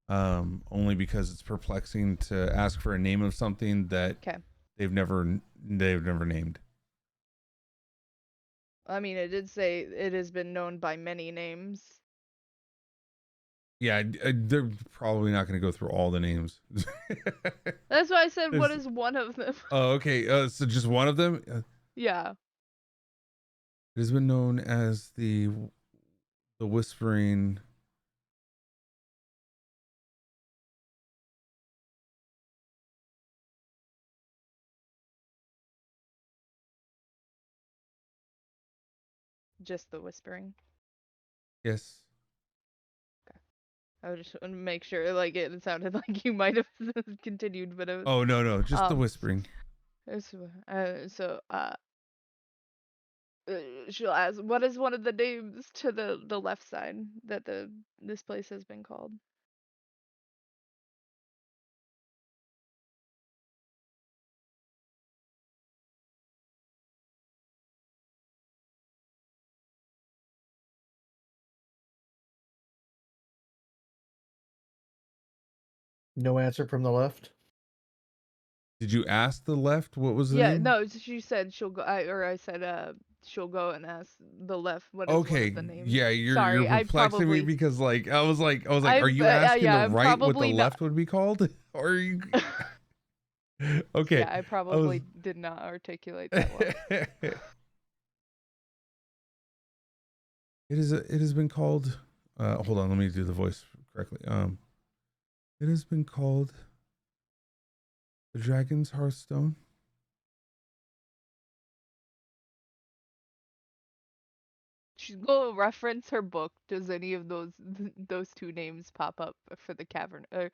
only because it's perplexing to ask for a name of something that Okay. they've never named. I mean, it did say it has been known by many names. Yeah, they're probably not going to go through all the names. That's why I said, what There's- is one of them? Oh, okay. So just one of them. Yeah. It has been known as the Whispering. Just the whispering. Yes. I just want to make sure, like, it sounded like you might have continued, but it was, Oh no, just the Whispering. so she'll ask, what is one of the names to the left side that this place has been called? No answer from the left. Did you ask the left what was the Yeah, name? no, she said she'll go. I said she'll go and ask the left what is one Okay, of the names. yeah, you're Sorry, I perplexing me probably because like I was like, are you asking yeah, the I'm right what the probably left would be called, or are you? Okay, yeah, I probably did not articulate that well. It has been called. Hold on, let me do the voice correctly. It has been called the Dragon's Hearthstone. She's gonna reference her book. Does any of those two names pop up for the cavern or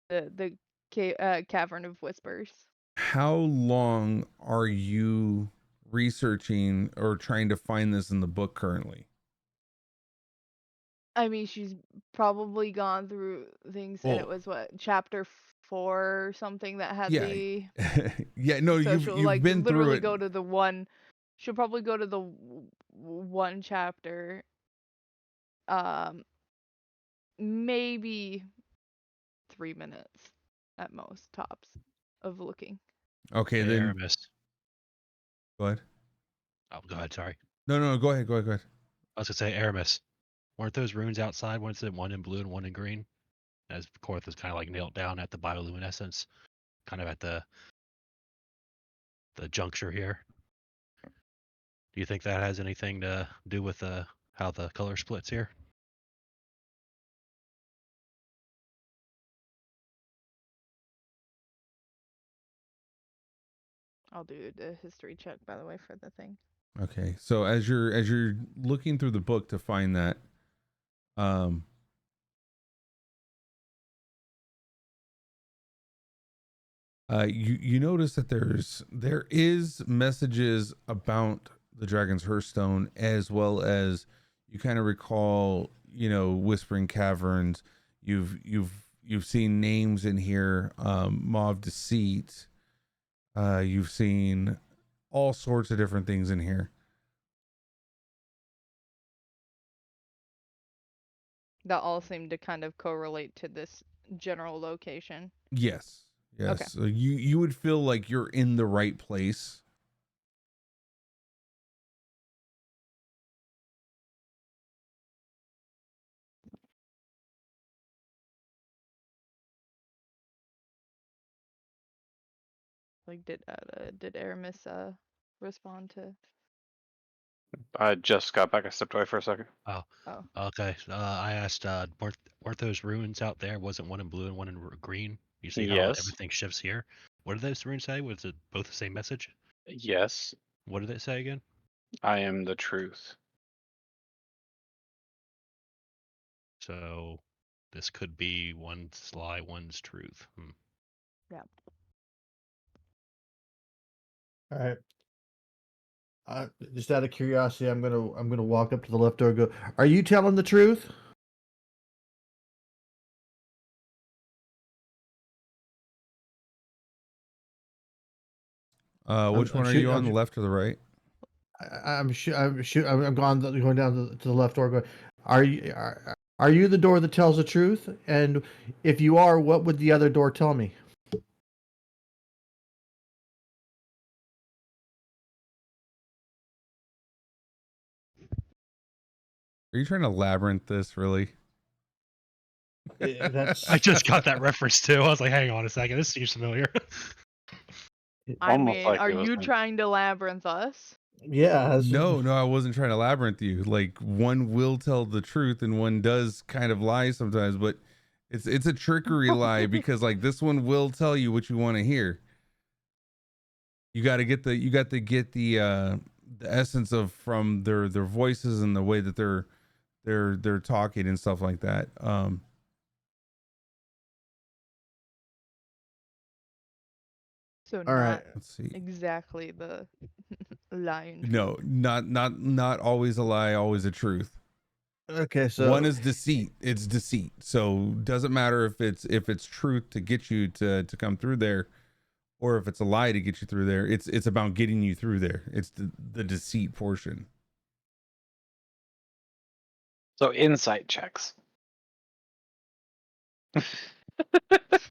the cavern of whispers? How long are you researching or trying to find this in the book currently? I mean, she's probably gone through things, and it Well, was what, chapter 4 or something that had yeah, the. yeah. No, So she'll you've like been through literally it. go to the one. She'll probably go to the one chapter. Um, maybe 3 minutes at most tops of looking. Okay, Hey, then Aramis. go ahead. Oh, go ahead. Sorry. No, go ahead. Go ahead. I was gonna say Aramis. Weren't those runes outside? Weren't it one in blue and one in green? As Korth is kind of like nailed down at the bioluminescence, kind of at the juncture here. Do you think that has anything to do with how the color splits here? I'll do the history check, by the way, for the thing. Okay, so as you're looking through the book to find that, um, You notice that there is messages about the Dragon's Hearthstone, as well as you kind of recall, Whispering Caverns. You've seen names in here, Maw of Deceit. You've seen all sorts of different things in here. That all seem to kind of correlate to this general location. Yes. Yes. Okay. So you would feel like you're in the right place. Like, did Aramis respond to? I just got back. I stepped away for a second. Oh, Oh, okay. I asked, weren't those runes out there? Wasn't one in blue and one in green? You see how Yes. everything shifts here? What did those runes say? Was it both the same message? Yes. What did it say again? I am the truth. So this could be one's lie, one's truth. yeah. All right. Just out of curiosity, I'm gonna walk up to the left door and go, "Are you telling the truth?" Which one are you on, the left or the right? I'm going down to the left door. Going, are you the door that tells the truth? And if you are, what would the other door tell me? Are you trying to labyrinth this, really? That's I just got that reference too. I was like, hang on a second, this seems familiar. I Almost mean, like are it was you me. trying to labyrinth us? yeah. No, I wasn't trying to labyrinth you. Like, one will tell the truth and one does kind of lie sometimes, but it's a trickery lie, because like this one will tell you what you want to hear. You got to get the essence of from their voices and the way that they're talking and stuff like that. So All not right. Let's see. exactly the lying truth. No, not always a lie, always a truth. Okay. So One is deceit. It's deceit. So doesn't matter if it's truth to get you to come through there, or if it's a lie to get you through there. It's about getting you through there. It's the deceit portion. So insight checks.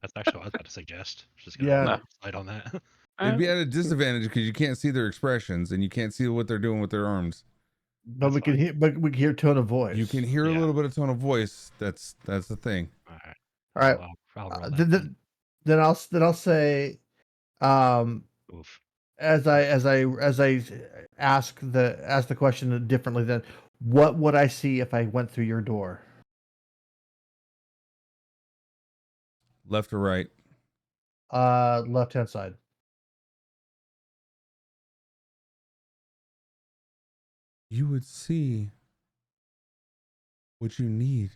That's actually what I was about to suggest. Just gonna Yeah. roll slide on that. It'd be at a disadvantage because you can't see their expressions and you can't see what they're doing with their arms. but That's we can fine. hear, but we can hear tone of voice. You can hear a Yeah. little bit of tone of voice. That's the thing. All right. All right. I'll roll that. Then I'll say, Oof. as I ask the question differently, then what would I see if I went through your door? Left or right? Left hand side. You would see what you need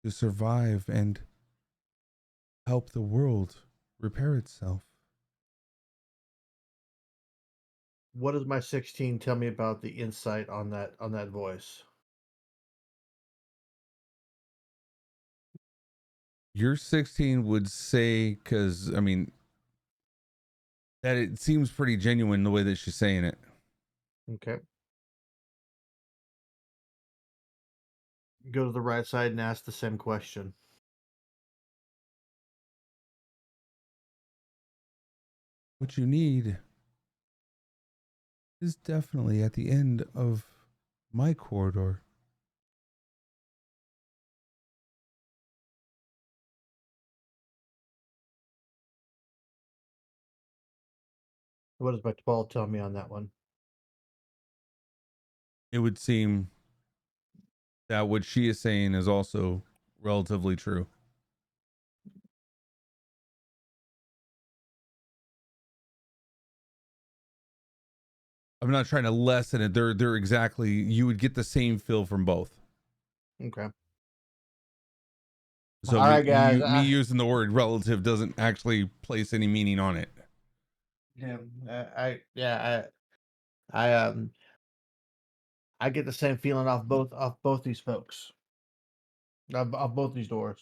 to survive and help the world repair itself. What does my 16 tell me about the insight on that voice? Your 16 would say, because I mean, that it seems pretty genuine the way that she's saying it. Okay. Go to the right side and ask the same question. What you need is definitely at the end of my corridor. What does my 12 tell me on that one? It would seem that what she is saying is also relatively true. I'm not trying to lessen it. They're exactly, you would get the same feel from both. Okay. So All right, guys. me using the word relative doesn't actually place any meaning on it. I get the same feeling off both these folks. Off both these doors.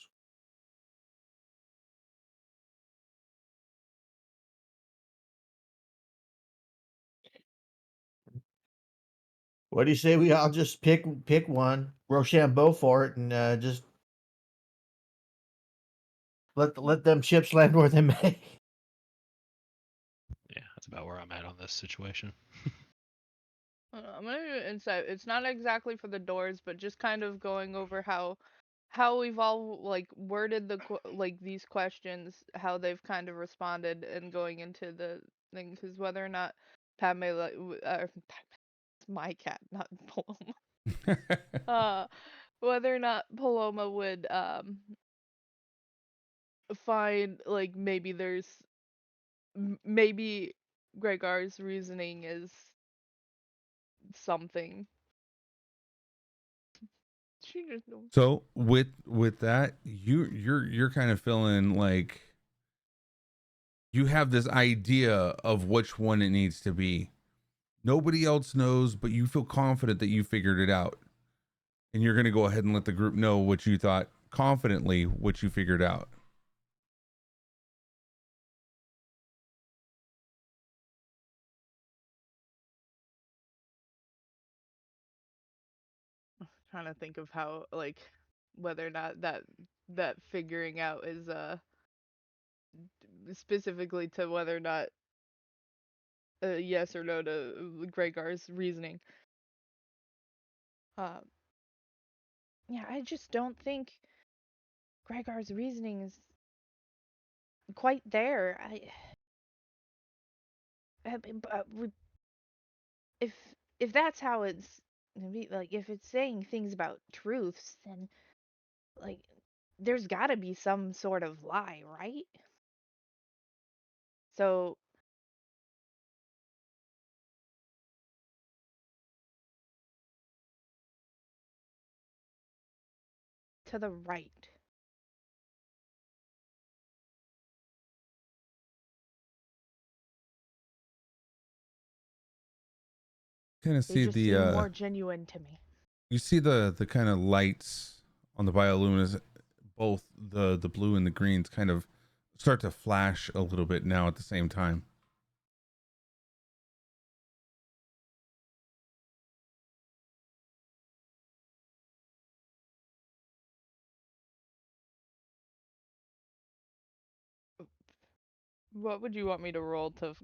What do you say we all just pick one, Rochambeau for it, and just let them chips land where they may. Yeah, that's about where I'm at on this situation. I'm gonna do insight. It's not exactly for the doors, but just kind of going over how we've all like worded like these questions, how they've kind of responded, and going into the thing. Because whether or not Padme it's my cat, not Paloma. Whether or not Paloma would find like maybe there's maybe Gregor's reasoning is something. She just So with that, you're kind of feeling like you have this idea of which one it needs to be. Nobody else knows, but you feel confident that you figured it out. And you're going to go ahead and let the group know what you thought confidently, what you figured out. trying to think of how like whether or not that figuring out is specifically to whether or not yes or no to Gregor's reasoning. Um, yeah, I just don't think Gregor's reasoning is quite there. If if that's how it's like, if it's saying things about truths, then like there's got to be some sort of lie, right? So to the right. Kind of They see just seem the more genuine to me. you see the kind of lights on the bioluminescent, both the blue and the greens kind of start to flash a little bit now at the same time. What would you want me to roll to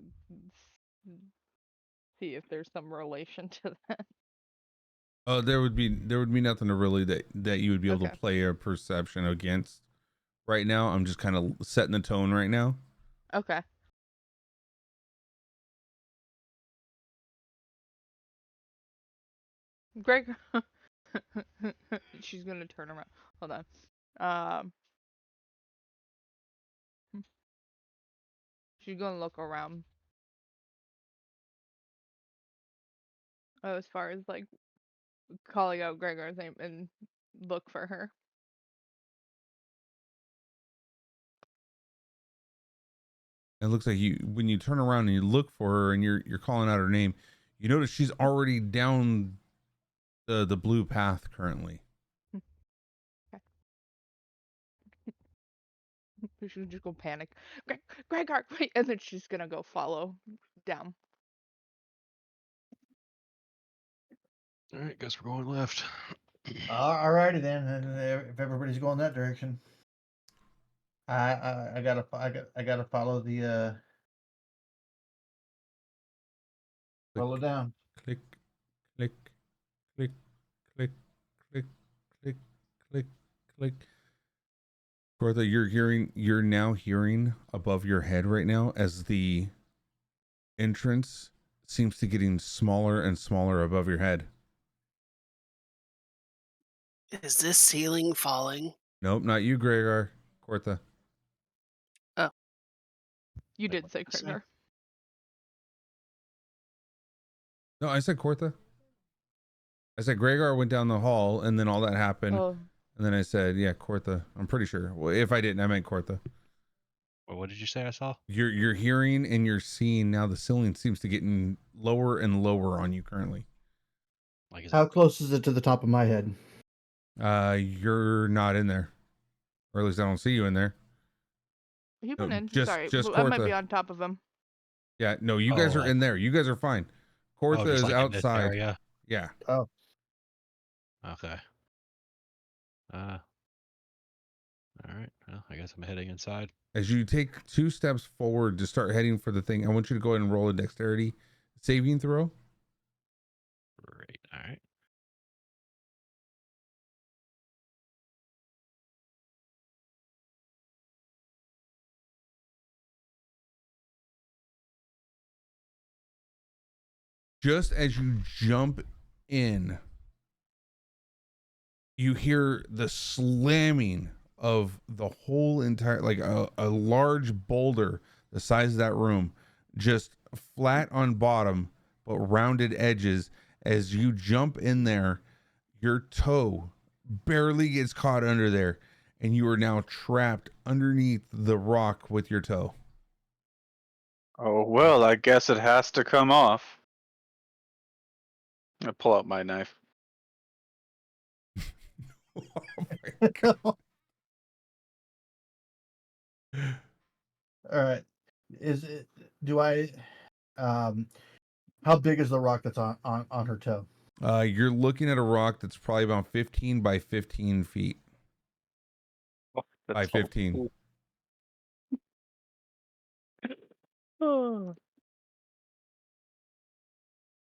see if there's some relation to that? There would be nothing to really that you would be able Okay. to play a perception against right now. I'm just kind of setting the tone right now. Okay. Greg, she's gonna turn around. Hold on. Um, she's gonna look around. As far as like calling out Gregor's name and look for her. It looks like you when you turn around and you look for her and you're calling out her name, you notice she's already down the blue path currently. She's just gonna panic. Gregor, wait, and then she's gonna go follow down. All right, guess we're going left. Alrighty then, and if everybody's going that direction, I gotta follow the follow down. Click, click, click, click, click, click, click, click. Bertha, you're now hearing above your head right now as the entrance seems to getting smaller and smaller above your head. Is this ceiling falling? Nope, not you, Gregor. Cortha. Oh. You Wait, did what say did I say? Gregor. No, I said Cortha. I said Gregor went down the hall and then all that happened. Oh. And then I said, yeah, Kortha. I'm pretty sure. Well, if I didn't, I meant Kortha. Well, what did you say I saw? You're hearing and you're seeing now. The ceiling seems to getting lower and lower on you currently. Like, is How it? close is it to the top of my head? You're not in there, or at least I don't see you in there. He No, went in. just Sorry, just I might be Kortha. on top of him. Yeah, no, you Oh, guys are like, in there. You guys are fine. Kortha just is like in this outside. area. Yeah. Oh, Okay. All right. Well, I guess I'm heading inside. As you take 2 steps forward to start heading for the thing, I want you to go ahead and roll a dexterity saving throw. Great. All right. Just as you jump in, you hear the slamming of the whole entire, like a large boulder the size of that room, just flat on bottom but rounded edges. As you jump in there, your toe barely gets caught under there, and you are now trapped underneath the rock with your toe. Oh well, I guess it has to come off. I pull out my knife. Oh my God. all right. Is it? Do I? How big is the rock that's on her toe? You're looking at a rock that's probably about 15 by 15 feet. Oh, By that's all 15. cool. Oh.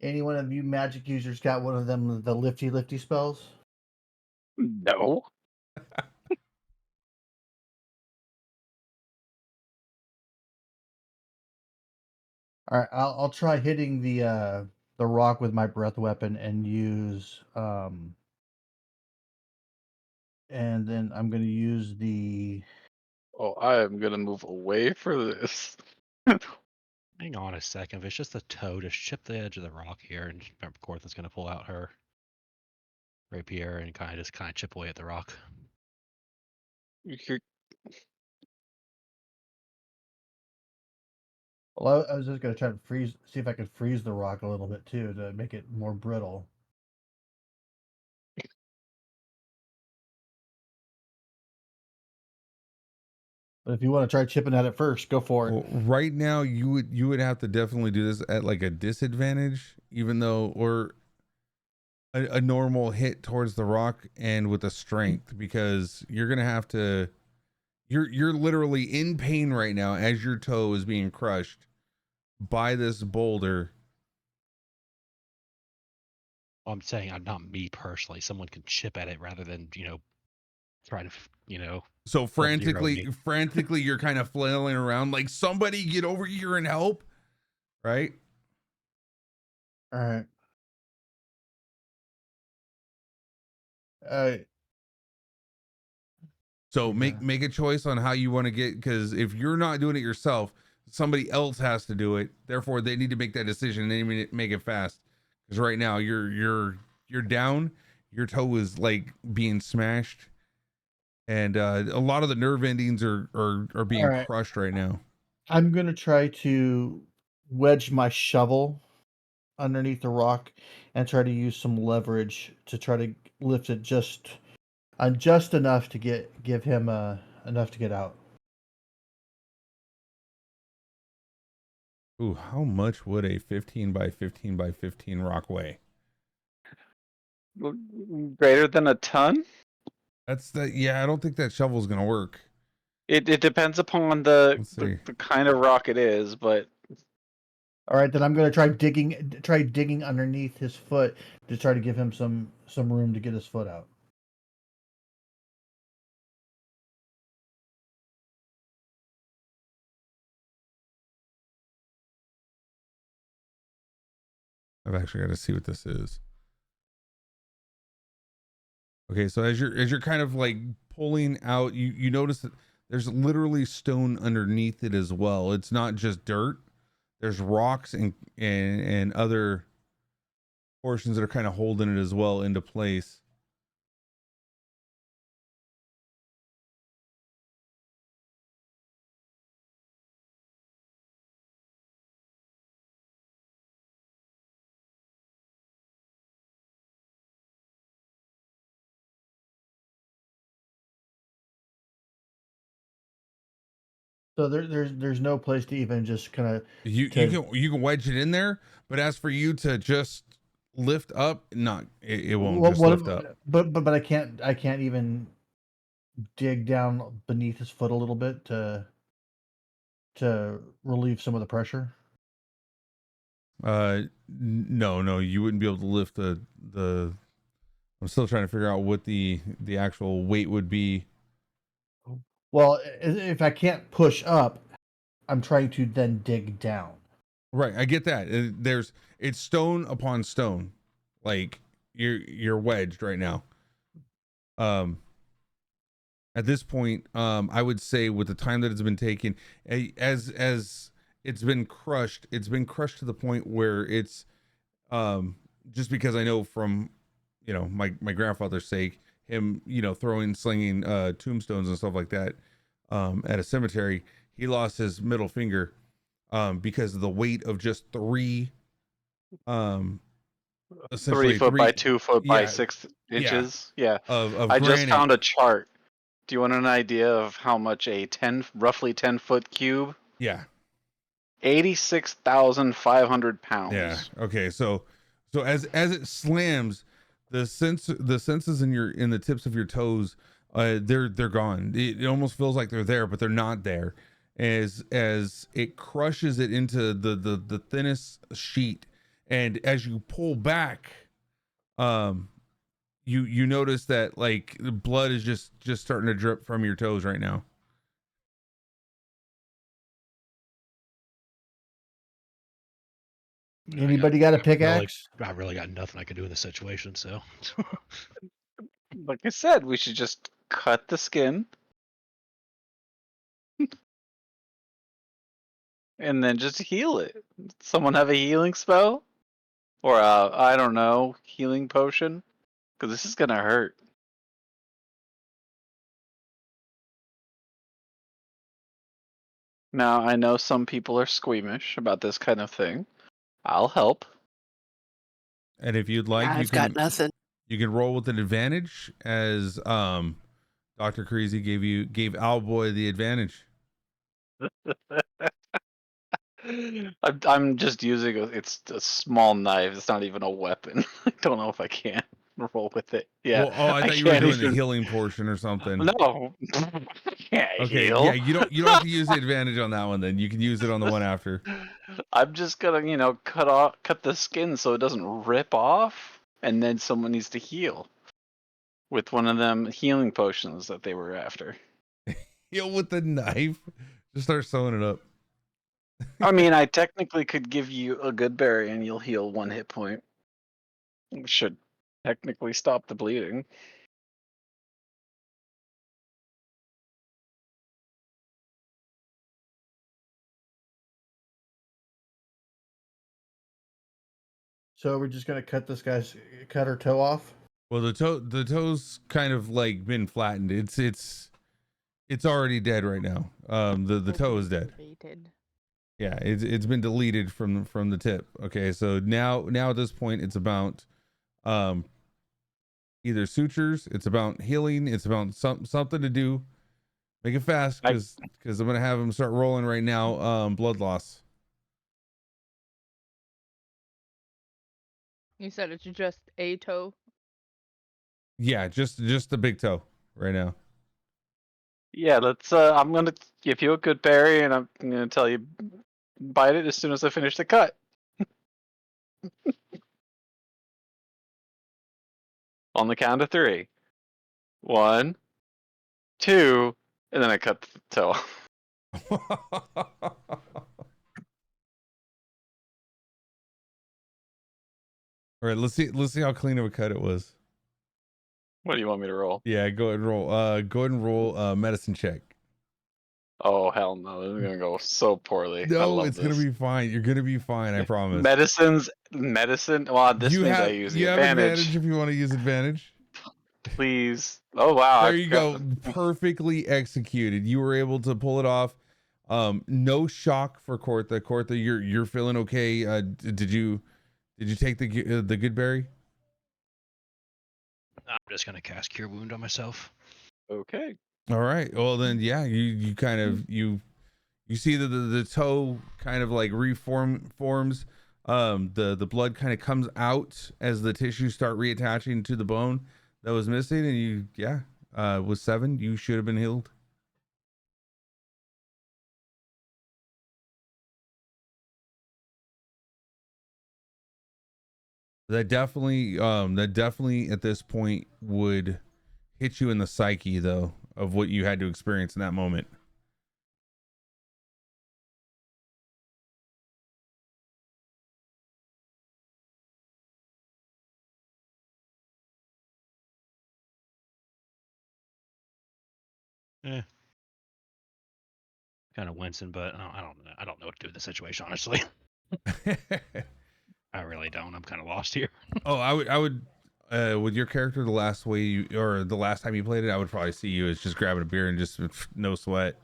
Any one of you magic users got one of them the lifty spells? No. All right, I'll try hitting the rock with my breath weapon and use and then I'm gonna use the Oh, I am gonna move away for this. Hang on a second. If it's just a toe, just chip the edge of the rock here, and remember, Kortha's going to pull out her rapier and kind of chip away at the rock. You're- well, I was just gonna try to see if I could freeze the rock a little bit too to make it more brittle. But if you want to try chipping at it first, go for it. Well, right now you would have to definitely do this at like a disadvantage, even though, or a normal hit towards the rock and with a strength, because you're gonna have to. You're literally in pain right now as your toe is being crushed by this boulder. I'm saying, not me personally. Someone can chip at it rather than try to So Sub-Zero me. frantically, you're kind of flailing around like, somebody get over here and help, right? All right. Uh, So yeah. make a choice on how you want to get, because if you're not doing it yourself, somebody else has to do it. Therefore, they need to make that decision and they need to make it fast. Because right now you're down, your toe is like being smashed, and a lot of the nerve endings are being All right. crushed right now. I'm gonna try to wedge my shovel underneath the rock and try to use some leverage to try to lift it just enough to give him enough to get out. Ooh, how much would a 15 by 15 by 15 rock weigh? Greater than a ton? That's the, yeah, I don't think that shovel's gonna work. It depends upon the, Let's the see. the kind of rock it is, but All right, then I'm gonna try digging underneath his foot to try to give him some room to get his foot out. I've actually got to see what this is. Okay, so as you're kind of like pulling out, you notice that there's literally stone underneath it as well. It's not just dirt. There's rocks and other portions that are kind of holding it as well into place. So there's no place to even just kind of You can wedge it in there, but as for you to just lift up, it won't just lift up. But I can't even dig down beneath his foot a little bit to relieve some of the pressure. No, you wouldn't be able to lift the. I'm still trying to figure out what the actual weight would be. Well, if I can't push up, I'm trying to then dig down. Right, I get that. It's stone upon stone, like you're wedged right now. At this point, I would say with the time that it's been taken, as it's been crushed to the point where it's just because I know from my grandfather's sake, him slinging tombstones and stuff like that at a cemetery, he lost his middle finger because of the weight of just essentially 3 foot by 2 foot by 6 inches. Yeah. of I granite. just found a chart. Do you want an idea of how much a roughly 10-foot cube? Yeah. 86,500 pounds. Yeah. Okay. So as it slams, the senses in the tips of your toes, they're gone. It almost feels like they're there, but they're not there. As it crushes it into the thinnest sheet, and as you pull back, you notice that like the blood is just starting to drip from your toes right now. Anybody got a pickaxe? I really got nothing I can do in this situation. So, Like I said, we should just cut the skin and then just heal it. Someone have a healing spell? Or I don't know, healing potion? Because this is gonna hurt. Now, I know some people are squeamish about this kind of thing. I'll help. And if you'd like, I've got nothing. You can roll with an advantage, as Dr. Creasy gave Owlboy the advantage. I'm just using it's a small knife. It's not even a weapon. I don't know if I can roll with it. Yeah. Well, I thought you were doing the healing portion or something. No. Can't Okay, heal. yeah, you don't have to use the advantage on that one. Then you can use it on the one after. I'm just gonna, cut the skin so it doesn't rip off, and then someone needs to heal with one of them healing potions that they were after. Heal with the knife. Just start sewing it up. I mean, I technically could give you a good berry and you'll heal 1 hit point. It should technically stop the bleeding. So we're just gonna cut her toe off. Well, the toe's kind of like been flattened. It's already dead right now. The toe is dead. Yeah, it's been deleted from the tip. Okay, so now at this point it's about either sutures, it's about healing, it's about something to do. Make it fast, because I'm gonna have him start rolling right now. Blood loss. You said it's just a toe. Yeah, just the big toe right now. Yeah, let's. I'm gonna give you a good berry, and I'm gonna tell you bite it as soon as I finish the cut. On the count of 3. 1, 2, and then I cut the toe. All right, let's see how clean of a cut it was. What do you want me to roll? Yeah, go ahead and roll. Go ahead and roll medicine check. Oh hell no! This is gonna go so poorly. No, it's gonna be fine. You're gonna be fine. I promise. Medicine. Well, this means I use the advantage. If you want to use advantage. Please. Oh wow. There you go. Perfectly executed. You were able to pull it off. No shock for Kortha. Kortha, you're feeling okay. Did you take the good berry? I'm just gonna cast Cure Wound on myself. Okay. All right. Well then, yeah, you kind of you You see the toe kind of like forms. The blood kind of comes out as the tissues start reattaching to the bone that was missing, and you with 7 you should have been healed. That definitely at this point would hit you in the psyche though of what you had to experience in that moment. Kind of wincing, but I don't know what to do with the situation, honestly. I really don't. I'm kind of lost here. Oh, I would with your character, the last way or the last time you played it, I would probably see you as just grabbing a beer and just no sweat.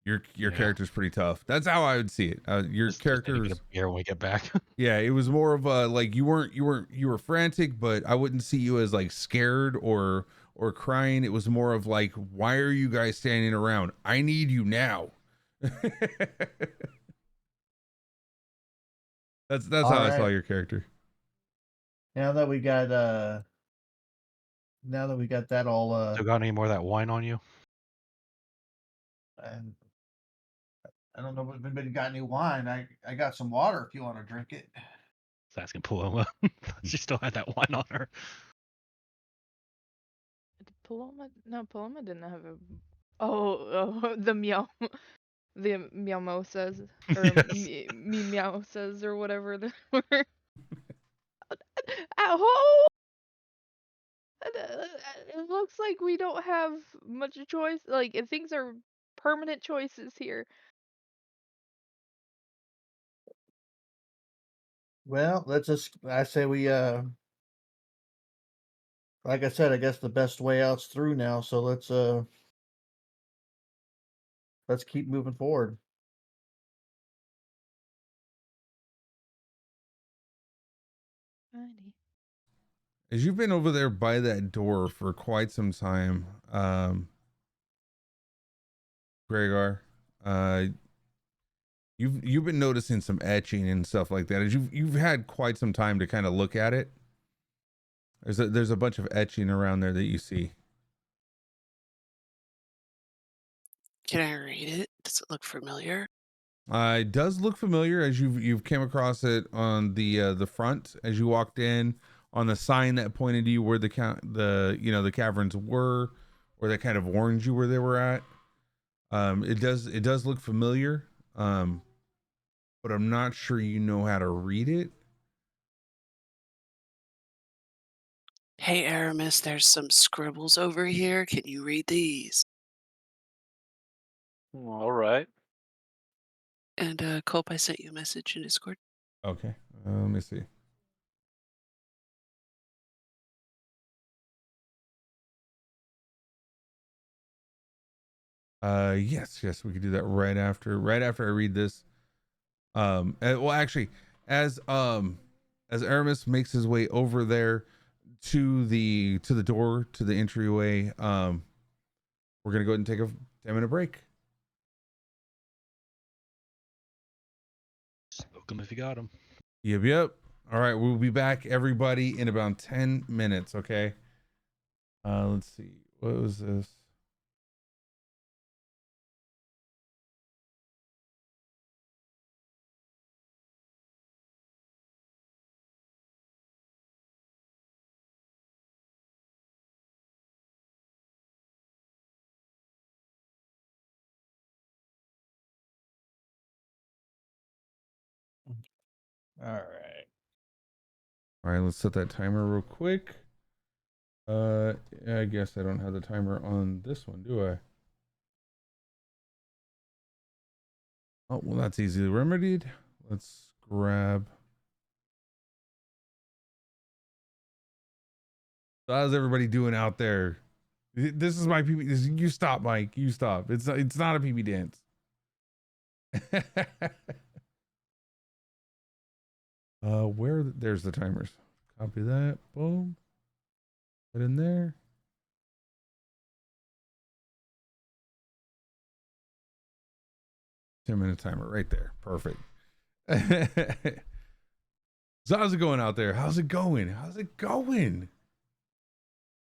Your character's pretty tough. That's how I would see it. Your character was beer when we get back. Yeah, it was more of a like you were frantic, but I wouldn't see you as like scared or crying. It was more of like, why are you guys standing around? I need you now. That's how I saw your character. Now that we got that all So got any more of that wine on you? and I don't know if anybody got any wine. I got some water if you want to drink it. I was asking Paloma. She still had that wine on her. Paloma? No, Paloma didn't have a. Oh, the meow, the meowmosas or Yes. meowsas or whatever they were. Ow! It looks like we don't have much choice. Like things are permanent choices here. Well, I say we like I said, I guess the best way out's through now, so let's keep moving forward. Alrighty. As you've been over there by that door for quite some time, Gregor, you've been noticing some etching and stuff like that. As you've had quite some time to kind of look at it. There's a bunch of etching around there that you see. Can I read it? Does it look familiar? It does look familiar as you've came across it on the front as you walked in, on the sign that pointed to you where the caverns were, or that kind of warned you where they were at. It does look familiar, but I'm not sure you know how to read it. Hey, Aramis, there's some scribbles over here. Can you read these? All right. And Cope, I sent you a message in Discord. Okay, let me see. Yes, we could do that right after I read this. Well, actually, as Aramis makes his way over there to the door to the entryway, we're gonna go ahead and take a 10-minute break. Smoke them if you got them. Yep. All right, we'll be back, everybody, in about 10 minutes. Okay. Let's see. What was this? All right. All right, let's set that timer real quick. I guess I don't have the timer on this one, do I? Oh, well, that's easily remedied. Let's grab. So how's everybody doing out there? This is my PB. You stop, Mike. You stop. It's not a PB dance. There's the timers. Copy that. Boom. Put in there. 10-minute timer right there. Perfect. So how's it going out there? How's it going? How's it going?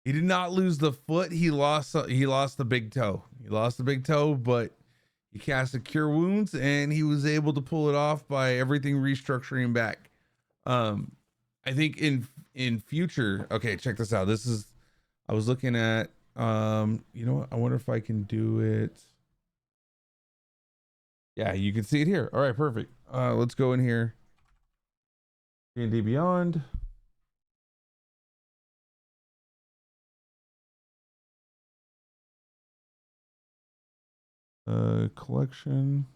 He did not lose the foot. He lost the big toe. He lost the big toe, but he casted Cure Wounds and he was able to pull it off by everything restructuring back. I think in future, okay, check this out. I was looking at you know what? I wonder if I can do it. Yeah, you can see it here. All right, perfect. Let's go in here. D&D Beyond. Collection.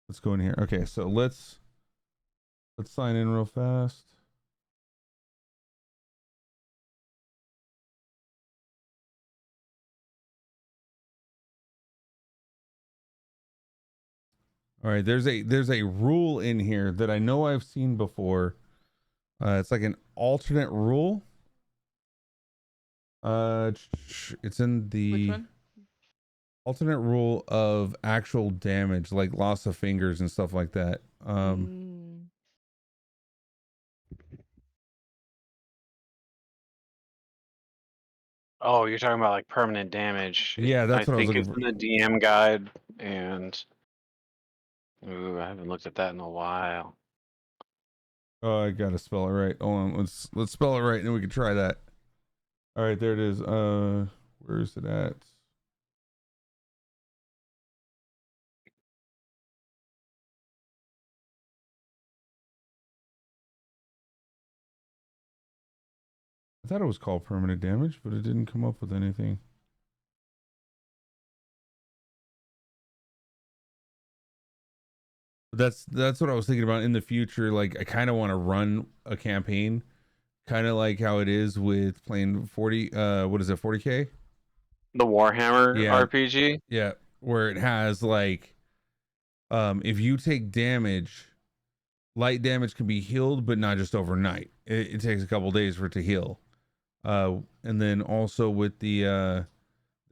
Let's go in here. Okay, so let's sign in real fast. All right, there's a rule in here that I know I've seen before. It's like an alternate rule. It's in Which the one? alternate rule of actual damage, like loss of fingers and stuff like that. Oh, you're talking about like permanent damage. Yeah, I that's what I was think looking it's for. in the DM guide, and ooh, I haven't looked at that in a while. Oh, I gotta spell it right. Hold on, let's spell it right, and then we can try that. All right, there it is. Where is it at? I thought it was called permanent damage, but it didn't come up with anything. That's what I was thinking about in the future. Like, I kind of want to run a campaign, kind of like how it is with playing 40. What is it? 40K? The Warhammer Yeah, RPG. yeah, where it has like, if you take damage, light damage can be healed, but not just overnight. It takes a couple days for it to heal. And then also with the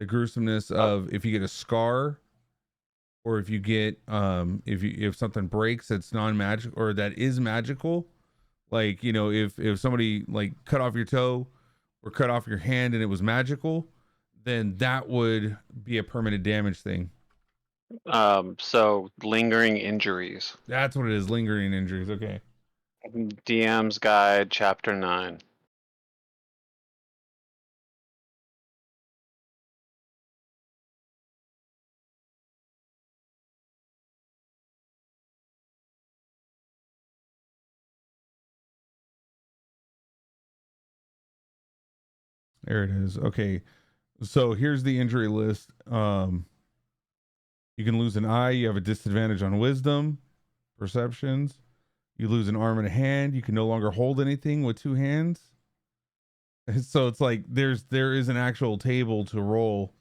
gruesomeness of if you get a scar, or if you get if something breaks that's non-magic or that is magical, like, you know, if somebody like cut off your toe or cut off your hand and it was magical, then that would be a permanent damage thing. So lingering injuries. That's what it is. Lingering injuries. Okay. DM's Guide, Chapter 9. There it is. Okay. So here's the injury list. You can lose an eye. You have a disadvantage on wisdom, perceptions. You lose an arm and a hand. You can no longer hold anything with two hands. So it's like there is an actual table to roll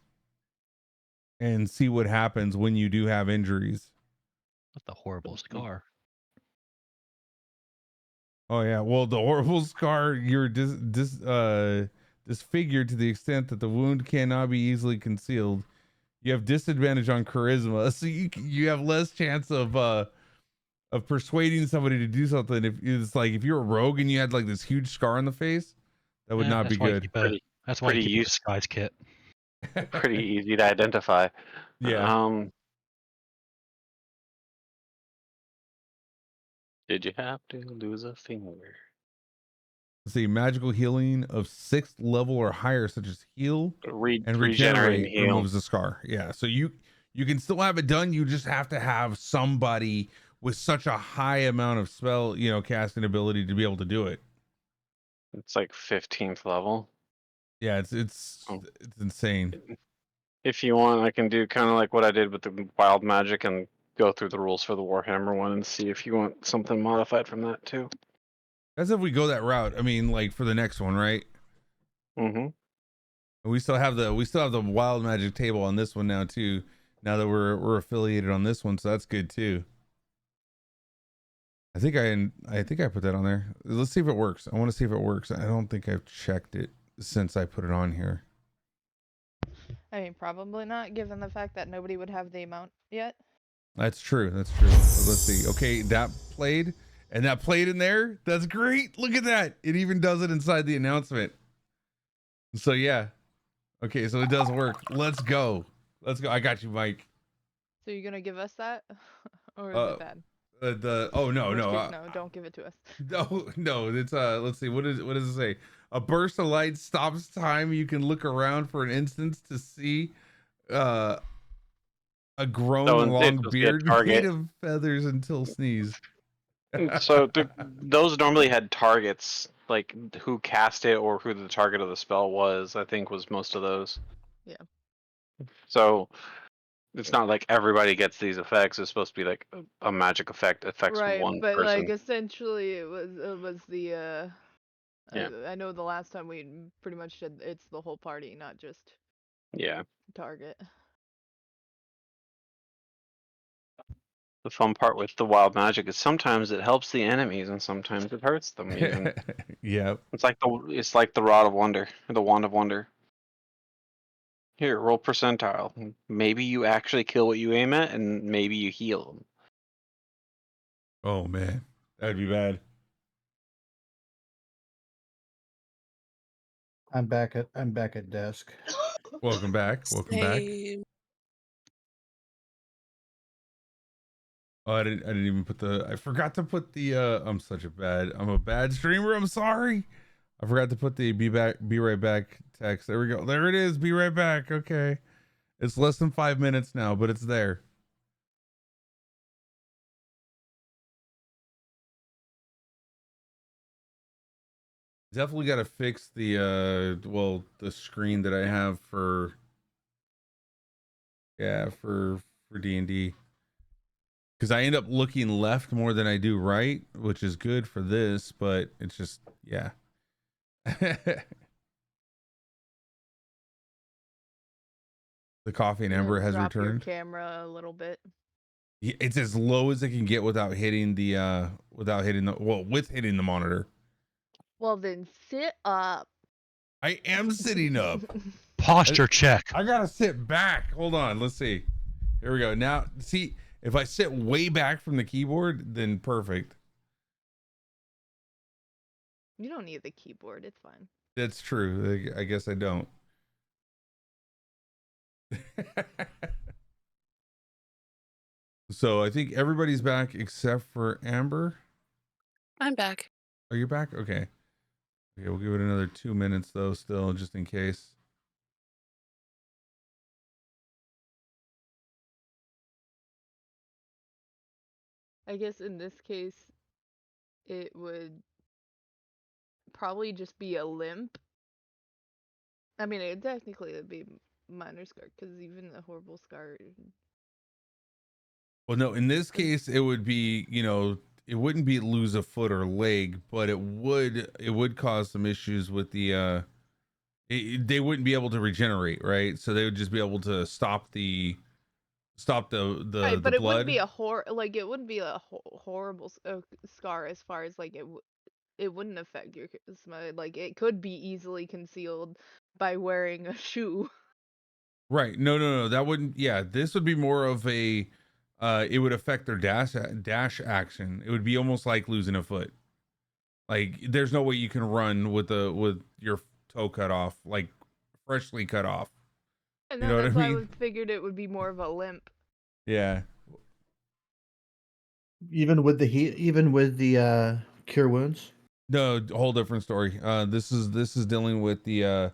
and see what happens when you do have injuries. That's a horrible scar. Oh yeah, well, the horrible scar, you're disfigured to the extent that the wound cannot be easily concealed. You have disadvantage on charisma, so you have less chance of persuading somebody to do something. If it's like if you're a rogue and you had like this huge scar on the face, that would not be good. That's why you Pretty keep a disguise kit. Pretty easy to identify. Yeah. Did you have to lose a finger? See, magical healing of 6th level or higher, such as heal and Regenerate and regenerate, heal. removes the scar. Yeah, so you can still have it done. You just have to have somebody with such a high amount of spell, casting ability to be able to do it. It's like 15th level. Yeah, it's insane. If you want, I can do kind of like what I did with the wild magic and go through the rules for the Warhammer one and see if you want something modified from that too. As if we go that route. I mean, like for the next one, right? Mm-hmm. We still have the wild magic table on this one now too. Now that we're affiliated on this one, so that's good too. I think I put that on there. Let's see if it works. I want to see if it works. I don't think I've checked it since I put it on here. I mean, probably not, given the fact that nobody would have the amount yet. That's true. That's true. So let's see. Okay, that played, and that played in there. That's great. Look at that. It even does it inside the announcement. So yeah. Okay, so it does work. Let's go. Let's go. I got you, Mike. So you're gonna give us that, or is Uh, it bad? oh no, Worst no, case, no, don't give it to us. no. It's let's see. What does it say? A burst of light stops time. You can look around for an instance to see uh a grown So it's long supposed to be a beard made target. of feathers until sneeze. So those normally had targets, like who cast it or who the target of the spell was. I think was most of those. Yeah. So it's not like everybody gets these effects. It's supposed to be like a magic effect affects Right, one but like person. essentially it was the Yeah. I know the last time we pretty much said it's the whole party, not just Yeah. target. The fun part with the wild magic is sometimes it helps the enemies and sometimes it hurts them even. Yep. It's like the rod of wonder, the wand of wonder. Here, roll percentile. Maybe you actually kill what you aim at, and maybe you heal them. Oh man, that'd be bad. I'm back at desk. Welcome back. Welcome back. Same. Oh, I didn't even put I forgot to put the I'm a bad streamer. I'm sorry. I forgot to put the be right back text. There we go. There it is. Be right back. Okay. It's less than 5 minutes now, but it's there. Definitely got to fix the the screen that I have for D&D. Because I end up looking left more than I do right, which is good for this, but it's just, yeah. The coffee and You Ember gotta has drop your returned. camera a little bit. It's as low as it can get without hitting the with hitting the monitor. Well, then sit up. I am sitting up. Posture check. I gotta sit back. Hold on. Let's see. Here we go. Now, see, if I sit way back from the keyboard, then perfect. You don't need the keyboard. It's fine. That's true. I guess I don't. So I think everybody's back except for Amber. I'm back. Are you back? Okay. Okay, we'll give it another 2 minutes though, still, just in case. I guess in this case, it would probably just be a limp. I mean, it technically would be minor scar because even a horrible scar. Well, no, in this case, it would be, it wouldn't be lose a foot or leg, but it would cause some issues with the they wouldn't be able to regenerate, right? So they would just be able to stop the Right, but the it wouldn't blood. be it wouldn't be a horrible scar as far as like it wouldn't affect your charisma. Like it could be easily concealed by wearing a shoe. Right. No. That wouldn't. Yeah, this would be more of a. It would affect their dash action. It would be almost like losing a foot. Like there's no way you can run with your toe cut off, like freshly cut off. And You no, know what I that's why I mean? figured it would be more of a limp. Yeah. Even with the cure wounds. No, whole different story. This is dealing with the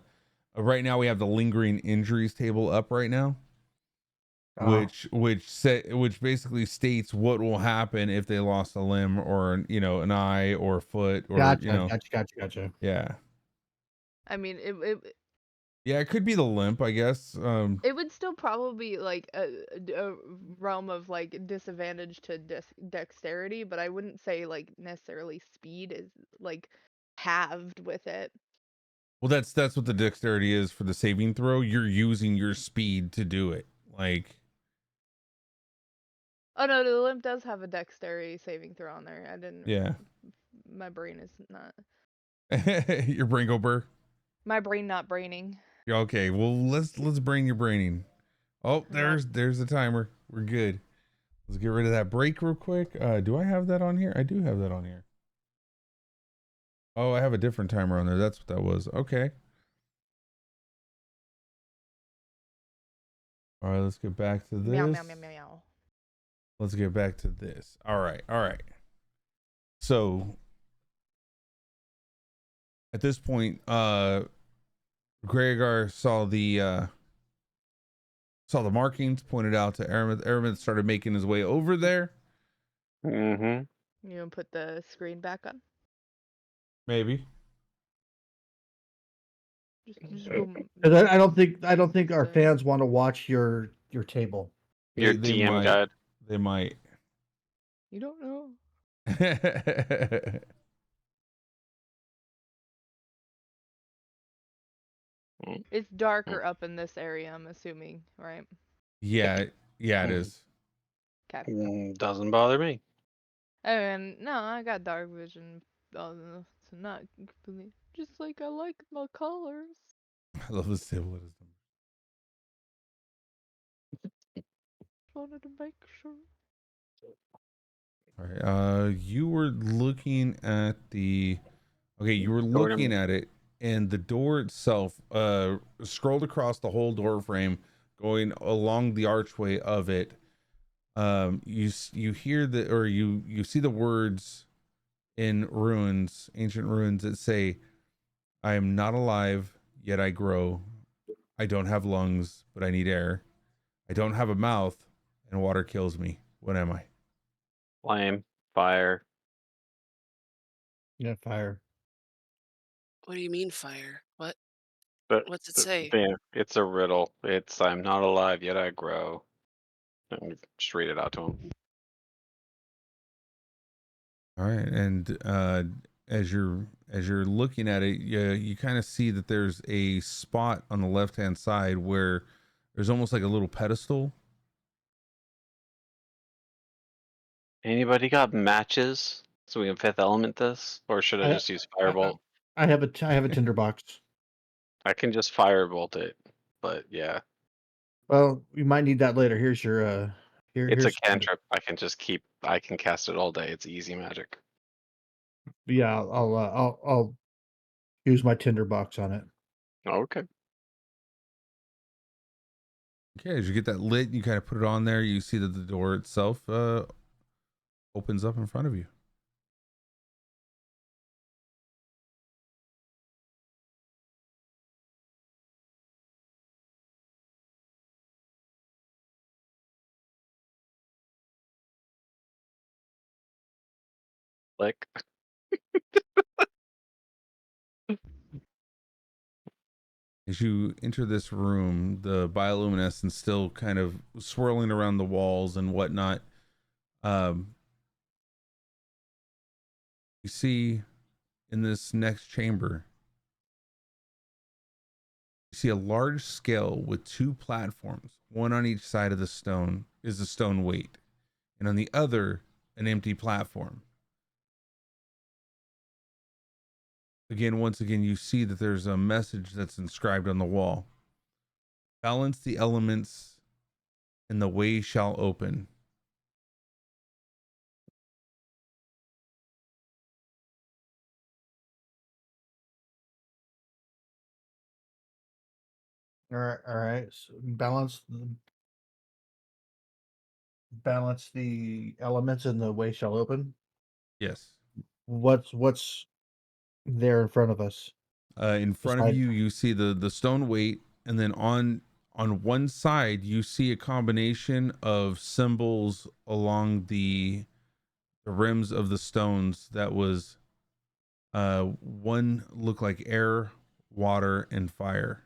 right now we have the lingering injuries table up right now. Which basically states what will happen if they lost a limb or an eye or a foot or Gotcha. yeah. I mean, Yeah, it could be the limp, I guess. it would still probably be like a realm of like disadvantage to dexterity, but I wouldn't say like necessarily speed is like halved with it. Well, that's what the dexterity is for the saving throw. You're using your speed to do it. Like, Oh no, the limp does have a dexterity saving throw on there. I didn't. yeah. My brain is not. Your brain go burr. My brain not braining. Yeah, okay, well let's bring your braining. Oh, there's the timer. We're good. Let's get rid of that break real quick. Do I have that on here? I do have that on here. Oh, I have a different timer on there. That's what that was. Okay. All right, let's get back to Meow this. meow meow meow meow. Let's get back to this. All right. All right. So at this point, Gregor saw the markings, pointed out to Aramis. Aramis started making his way over there. Mm-hmm. You gonna put the screen back on? Maybe. Just go. Because I don't think our there. fans want to watch your table. Your They DM might. guide. They might. You don't know. It's darker up in this area, I'm assuming, right? Yeah, yeah, it is. Okay. Doesn't bother me. And no, I got dark vision. So not completely. Just like I like my colors. I love this table. It is. Wanted to make sure. All right. You were looking at the. Okay, you were Door to looking me. at it, and the door itself, scrolled across the whole door frame, going along the archway of it. You hear the, or you see the words in runes, ancient runes, that say, "I am not alive, yet I grow. I don't have lungs, but I need air. I don't have a mouth, and water kills me. What am I?" Flame, fire. Yeah, fire. What do you mean fire? What? But What's it say? yeah, it's a riddle. It's I'm not alive yet I grow. And just read it out to him. All right, and as you're looking at it, you kind of see that there's a spot on the left hand side where there's almost like a little pedestal. Anybody got matches so we can fifth element this, or should I I just use I, firebolt? I have a tinderbox. I can just firebolt it, but yeah, Well, we might need that later. Here's your it's a here's cantrip. I can cast it all day. It's easy magic. yeah. I'll use my tinderbox on it. Okay. Okay, as you get that lit, you kind of put it on there. You see that the door itself opens up in front of you. Click. As you enter this room, the bioluminescence still kind of swirling around the walls and whatnot. You see in this next chamber, you see a large scale with two platforms, one on each side of the stone is the stone weight, and on the other, an empty platform. Again, once again, you see that there's a message that's inscribed on the wall. Balance the elements, and the way shall open. All right. So balance the elements and the way shall open. Yes. What's there in front of us? In front of Beside you, you see the stone weight, and then on one side, you see a combination of symbols along the rims of the stones that was one looked like air, water, and fire.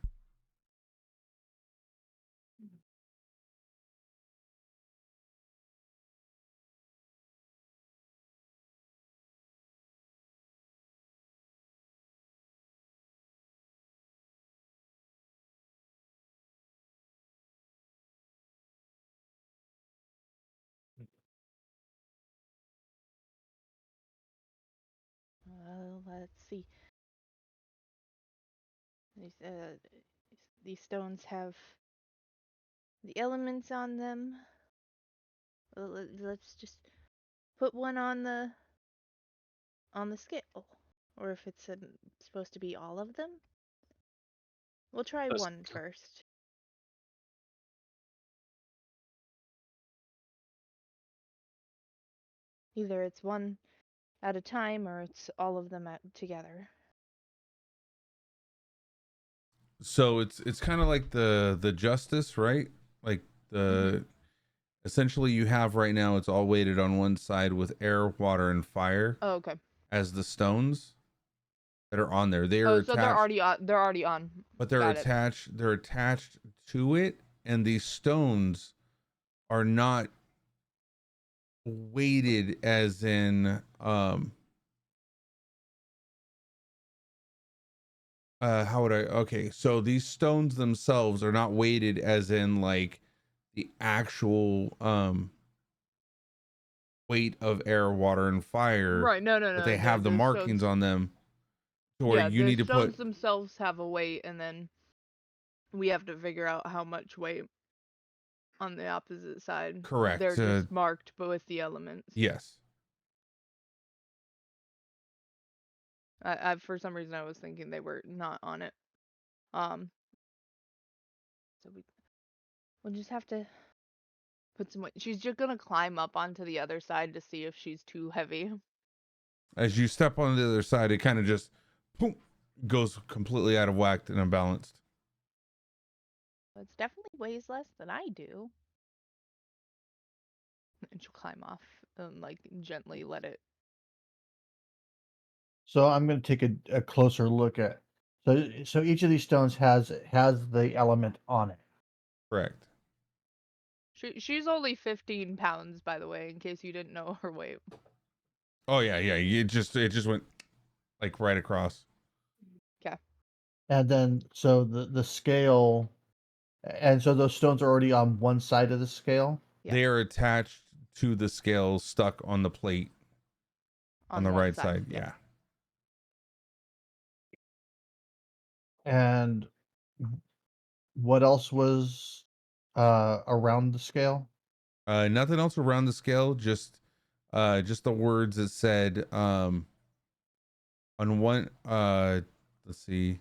Let's see. These stones have the elements on them. Let's just put one on the scale, or if it's supposed to be all of them. We'll try Just- one first. Either it's one at a time or it's all of them together. So it's kind of like the justice, right? Like the essentially you have right now it's all weighted on one side with air, water, and fire Oh, okay. as the stones that are on there. They are Oh, so they're attached, already on. They're already on. but they're Got it. attached. They're attached to it, and these stones are not weighted as in how would I okay, so these stones themselves are not weighted as in like the actual weight of air, water, and fire, Right. No, no, but no. they have the The markings stones. on them to where Yeah, you the need to stones put themselves have a weight, and then we have to figure out how much weight on the opposite side. correct They're just marked, but with the elements. yes. I for some reason I was thinking they were not on it. So we'll just have to put some weight. She's just gonna climb up onto the other side to see if she's too heavy. As you step on the other side, it kind of just boom, goes completely out of whack and unbalanced. But it definitely weighs less than I do. And she'll climb off and like gently let it. So I'm going to take a closer look at. So each of these stones has the element on it. Correct. She's only 15 pounds, by the way, in case you didn't know her weight. Oh yeah, yeah. It just went like right across. Okay. And then so the scale, and so those stones are already on one side of the scale. Yeah. They are attached to the scale stuck on the plate on the one right side. Yep. Yeah. And what else was around the scale? Nothing else around the scale, just the words that said on one let's see.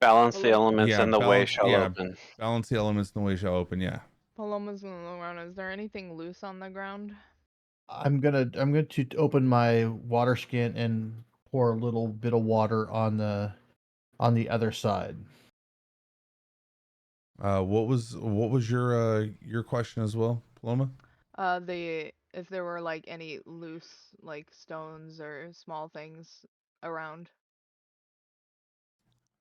Balance the elements Yeah, and the way balance shall yeah, open. balance the elements and the way shall open, yeah. Paloma's gonna look around. Is there anything loose on the ground? I'm going to open my water skin and pour a little bit of water on the other side. What was your question as well, Paloma? If there were like any loose like stones or small things around,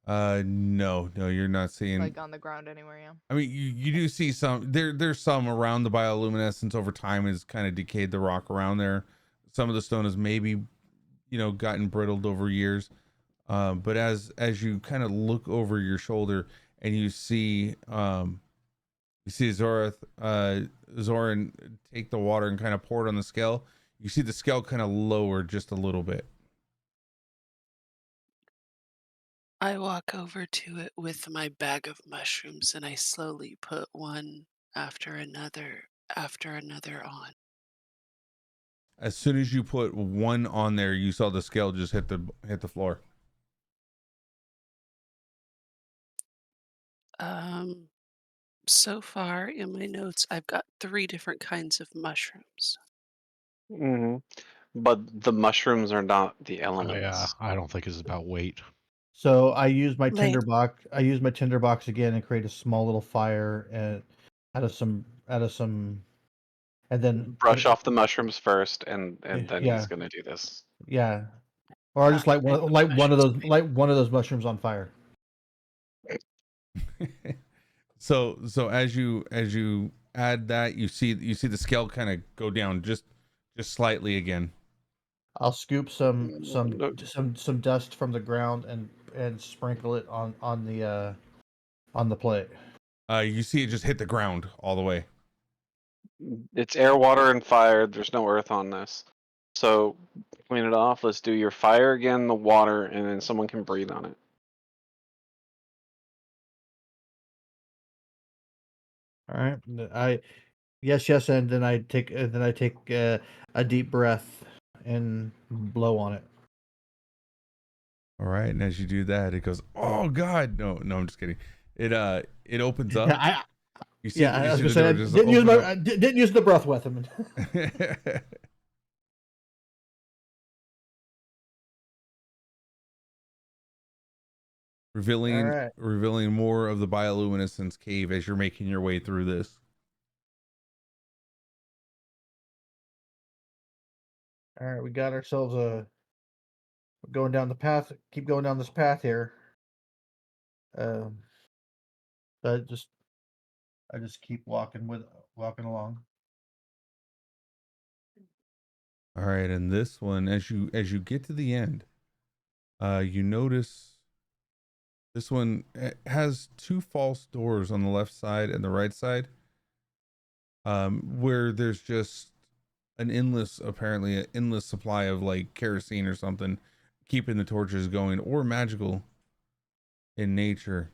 No, you're not seeing. like on the ground anywhere, yeah. I mean, you do see some. There's some around the bioluminescence over time has kind of decayed the rock around there. Some of the stone has maybe, gotten brittled over years. But as you kind of look over your shoulder and you see Zoran take the water and kind of pour it on the scale. You see the scale kind of lower just a little bit. I walk over to it with my bag of mushrooms and I slowly put one after another on. As soon as you put one on there, you saw the scale just hit the floor. So far in my notes, I've got 3 different kinds of mushrooms. Hmm. But the mushrooms are not the elements. I don't think it's about weight. So I use my Like- tinderbox. I use my tinderbox again and create a small little fire and out of some, and then Brush off the mushrooms first, and then yeah, he's gonna do this. yeah, or I just Ah, I put mushrooms in. light one of those mushrooms on fire. So as you add that, you see the scale kind of go down just slightly again. I'll scoop some No. dust from the ground and sprinkle it on the plate. You see it just hit the ground all the way. It's air, water, and fire. There's no earth on this. So clean it off. Let's do your fire again, the water, and then someone can breathe on it. All right. Yes, and then I take a deep breath and blow on it. All right, and as you do that, it goes, "Oh God, no, no, I'm just kidding." It opens up. Yeah, You see, I you was see gonna the say door I just didn't use open my didn't use the breath weapon. up. All revealing right. revealing more of the bioluminescence cave as you're making your way through this. All right, we got ourselves going down the path. Keep going down this path here. Um, I just keep walking along. All right, and this one, as you get to the end, you notice this one has two false doors on the left side and the right side, where there's just apparently an endless supply of like kerosene or something, keeping the torches going, or magical in nature.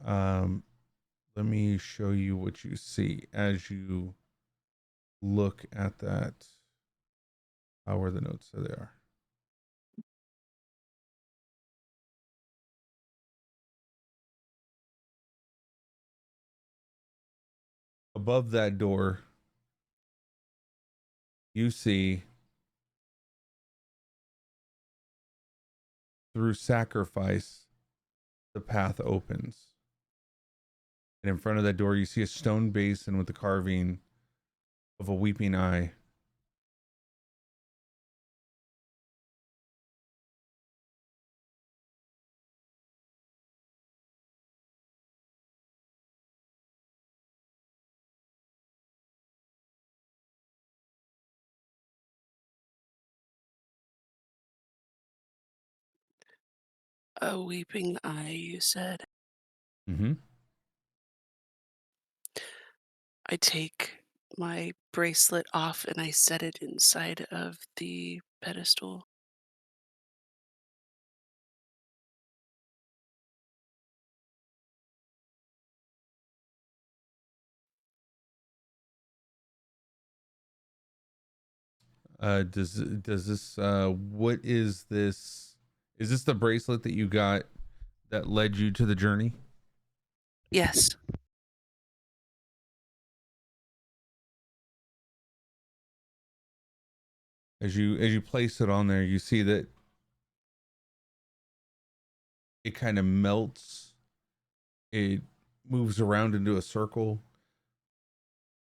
Let me show you what you see as you look at that. How are the notes? There they are. Above that door, you see, through sacrifice, the path opens. And in front of that door, you see a stone basin with the carving of a weeping eye. A weeping eye, you said. Mm-hmm. I take my bracelet off and I set it inside of the pedestal. Does this what is this? Is this the bracelet that you got that led you to the journey? Yes. As you place it on there, you see that it kind of melts. It moves around into a circle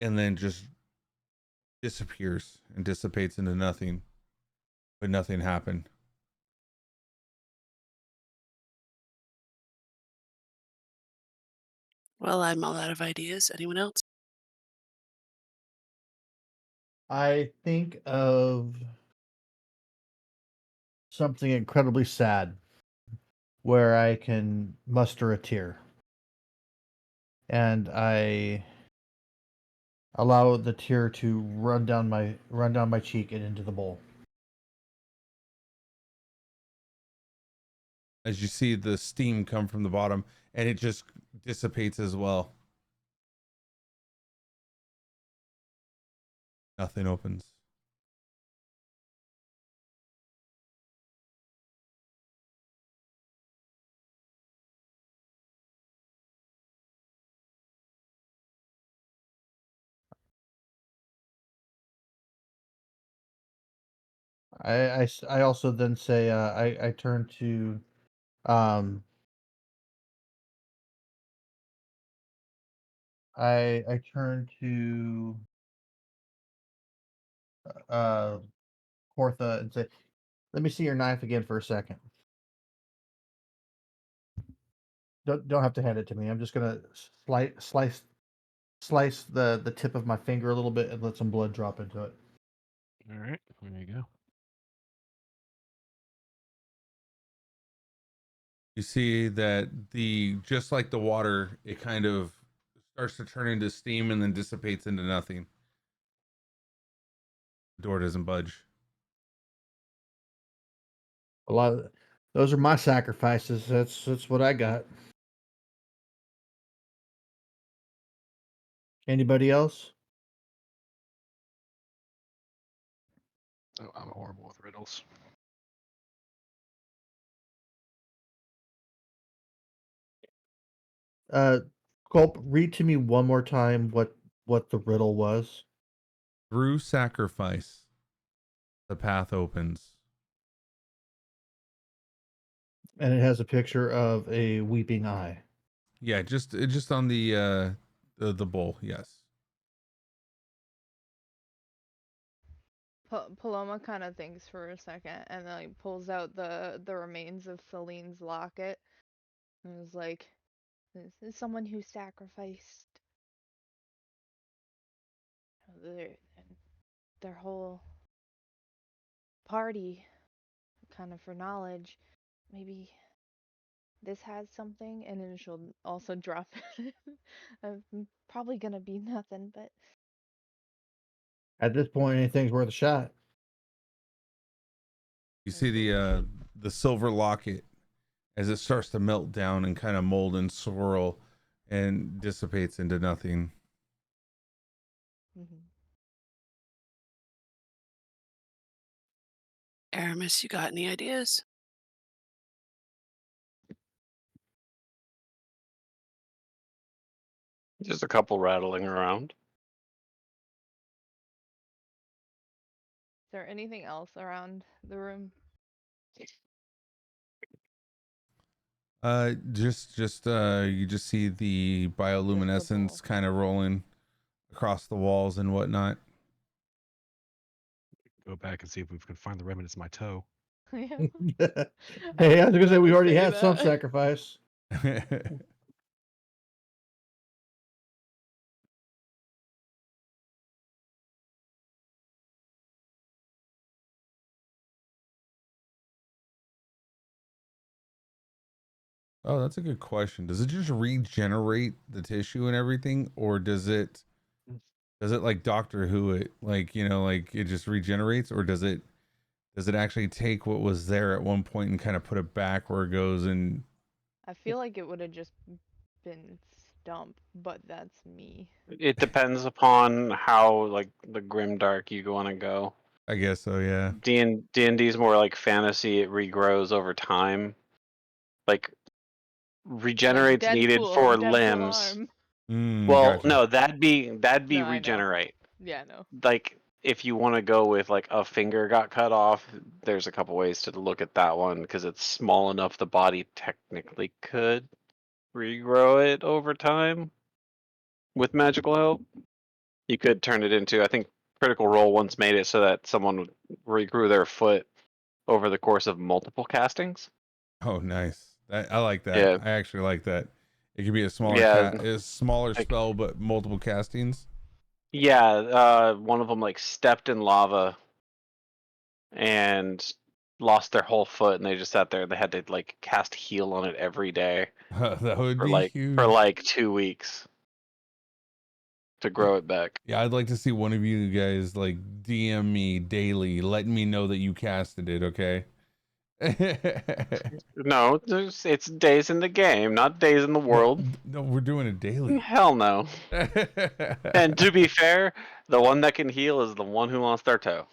and then just disappears and dissipates into nothing. But nothing happened. Well, I'm all out of ideas. Anyone else? I think of something incredibly sad where I can muster a tear. And I allow the tear to run down my cheek and into the bowl. As you see the steam come from the bottom and it just dissipates as well. Nothing opens. I also then say I turn to um I turn to uh Portha and say, "Let me see your knife again for a second." Don't have to hand it to me. I'm just gonna slice the tip of my finger a little bit and let some blood drop into it. All right, there you go. You see that just like the water, it kind of starts to turn into steam and then dissipates into nothing. Door doesn't budge. A lot of those are my sacrifices. That's what I got. Anybody else? Oh, I'm horrible with riddles. Culp, read to me one more time what the riddle was. Through sacrifice, the path opens. And it has a picture of a weeping eye. Yeah, just on the bowl. Yes. Paloma kind of thinks for a second and then like pulls out the remains of Celine's locket and is like, "This is someone who sacrificed their whole party, kind of for knowledge. Maybe this has something," and then she'll also drop it. Probably gonna be nothing, but At this point, anything's worth a shot. You see the silver locket as it starts to melt down and kind of mold and swirl and dissipates into nothing. mhm. Aramis, you got any ideas? Just a couple rattling around. Is there anything else around the room? Just you just see the bioluminescence kind of rolling across the walls and whatnot. Go back and see if we can find the remnants of my toe. Yeah. Hey, I was gonna say we to already say had some that. sacrifice. Oh, that's a good question. Does it just regenerate the tissue and everything, or does it like Doctor Who it, like, you know, like it just regenerates, or does it actually take what was there at one point and kind of put it back where it goes? And I feel like it would have just been stump, but that's me. It depends upon how like the grim dark you want to go. I guess so, yeah. D&D is more like fantasy. It regrows over time. Like Like regenerates needed for Deadpool limbs. arm. Well, Gotcha. no, that'd be No, I know. regenerate. Yeah, no. Like if you want to go with like a finger got cut off, there's a couple ways to look at that one because it's small enough the body technically could regrow it over time with magical help. You could turn it into, I think Critical Role once made it so that someone regrew their foot over the course of multiple castings. Oh, nice. I like that. Yeah, I actually like that. It could be yeah, a smaller like spell, but multiple castings. yeah. One of them like stepped in lava and lost their whole foot, and they just sat there. They had to like cast heal on it every day That would for be for huge. like 2 weeks to grow it back. Yeah, I'd like to see one of you guys like DM me daily, letting me know that you casted it, okay? No, it's days in the game, not days in the No, world. no, we're doing it daily. Hell no. And to be fair, the one that can heal is the one who lost their toe.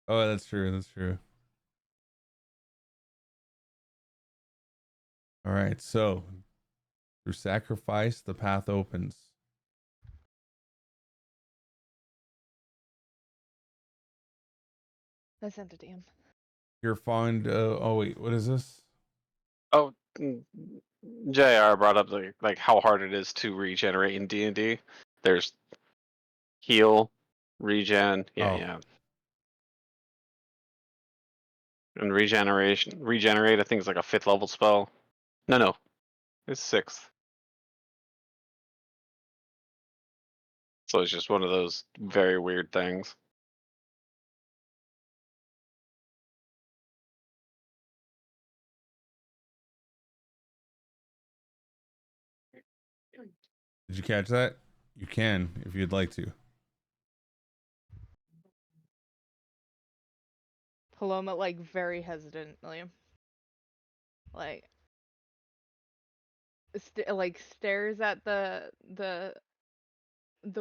Oh, that's true. That's true. All right. So through sacrifice, the path opens. I sent it to him. You're fond. Oh wait, what is this? Oh, JR brought up like how hard it is to regenerate in D&D. There's heal, regen, Oh, yeah. And regenerate, I think is like a 5th level spell. No, it's 6th. So it's just one of those very weird things. did you catch that? You can if you'd like to. Paloma like very hesitantly, like like stares at the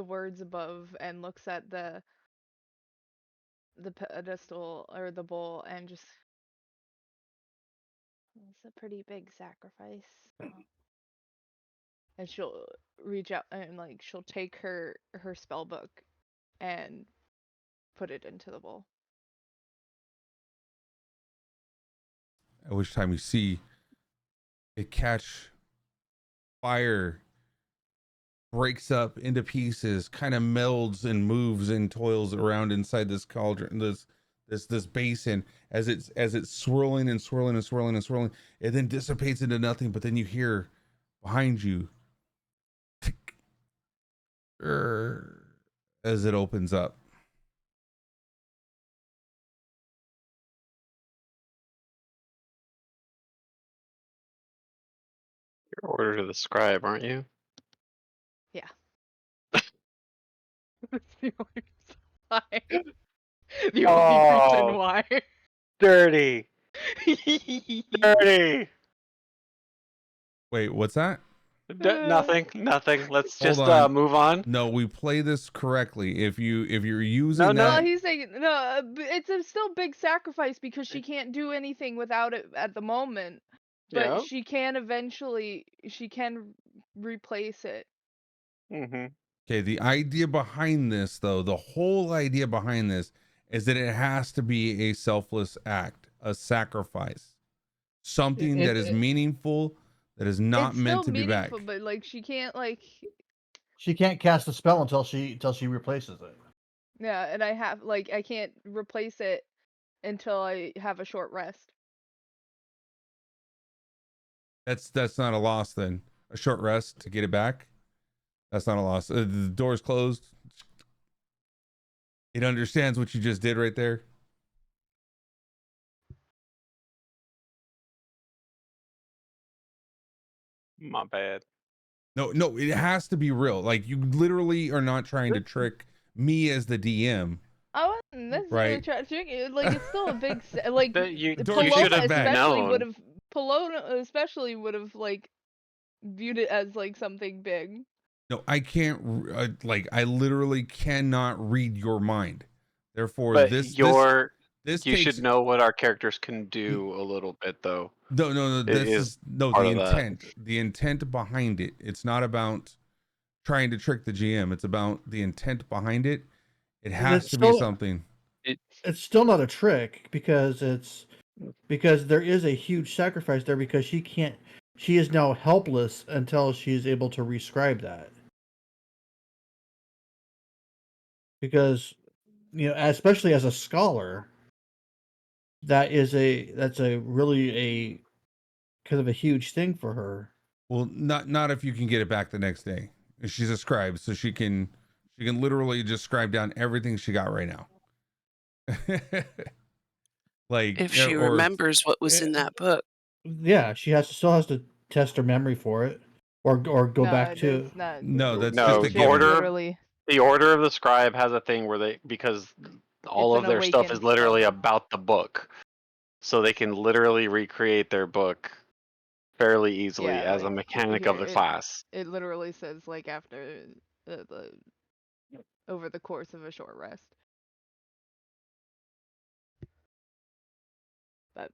words above and looks at the pedestal or the bowl and just, it's a pretty big sacrifice. And she'll reach out and like she'll take her spell book and put it into the bowl. At which time you see it catch fire, breaks up into pieces, kind of melds and moves and toils around inside this cauldron, this basin, as it's swirling and swirling and swirling and swirling. It then dissipates into nothing, but then you hear behind you tick, as it opens up. You're order to the scribe, aren't you? Yeah. That's the only reason why. The only reason Oh, why. dirty, dirty. Wait, what's that? Nothing, nothing. Let's Hold just on. move on. No, we play this correctly. If you're using No, no. Well, that, he's saying no. It's a still big sacrifice because she can't do anything without it at the moment. But Yeah. she can eventually. She can replace it. Mm-hmm. okay, the idea behind this, though, the whole idea behind this is that it has to be a selfless act, a sacrifice, something that is meaningful, that is not It's meant still to be back. meaningful, but like she can't like. She can't cast a spell until she replaces it. Yeah, and I can't replace it until I have a short rest. That's not a loss then. A short rest to get it back. That's not a loss. The door's closed. It understands what you just did right there. My bad. No, it has to be real. Like, you literally are not trying to trick me as the DM, I wasn't necessarily right? trying to trick you. Like it's still a big like You Dory, should Paloma have back. especially would known. have Paloma especially would have like viewed it as like something big. No, I can't. Like, I literally cannot read your mind. Therefore, But this you should takes. know what our characters can do a little bit, though. No. It This is is no part the of that. intent. The intent behind it. It's not about trying to trick the GM. It's about the intent behind it. It has It's to be still something. it's still not a trick because there is a huge sacrifice there because she is now helpless until she is able to rescribe that. Because especially as a scholar, that's a really a kind of a huge thing for her. Well, not if you can get it back the next day. She's a scribe, so she can literally just scribe down everything she got right now. Like, If she or remembers what was in that book. Yeah, she still has to test her memory for it, or go No, back it to. is not. no, that's just No, a She has to given. literally. the order of the scribe has a thing where because all It's of an their stuff is awakened literally spell. about the book, so they can literally recreate their book fairly easily Yeah, as a like mechanic of here the class. it literally says like after the over the course of a short rest. But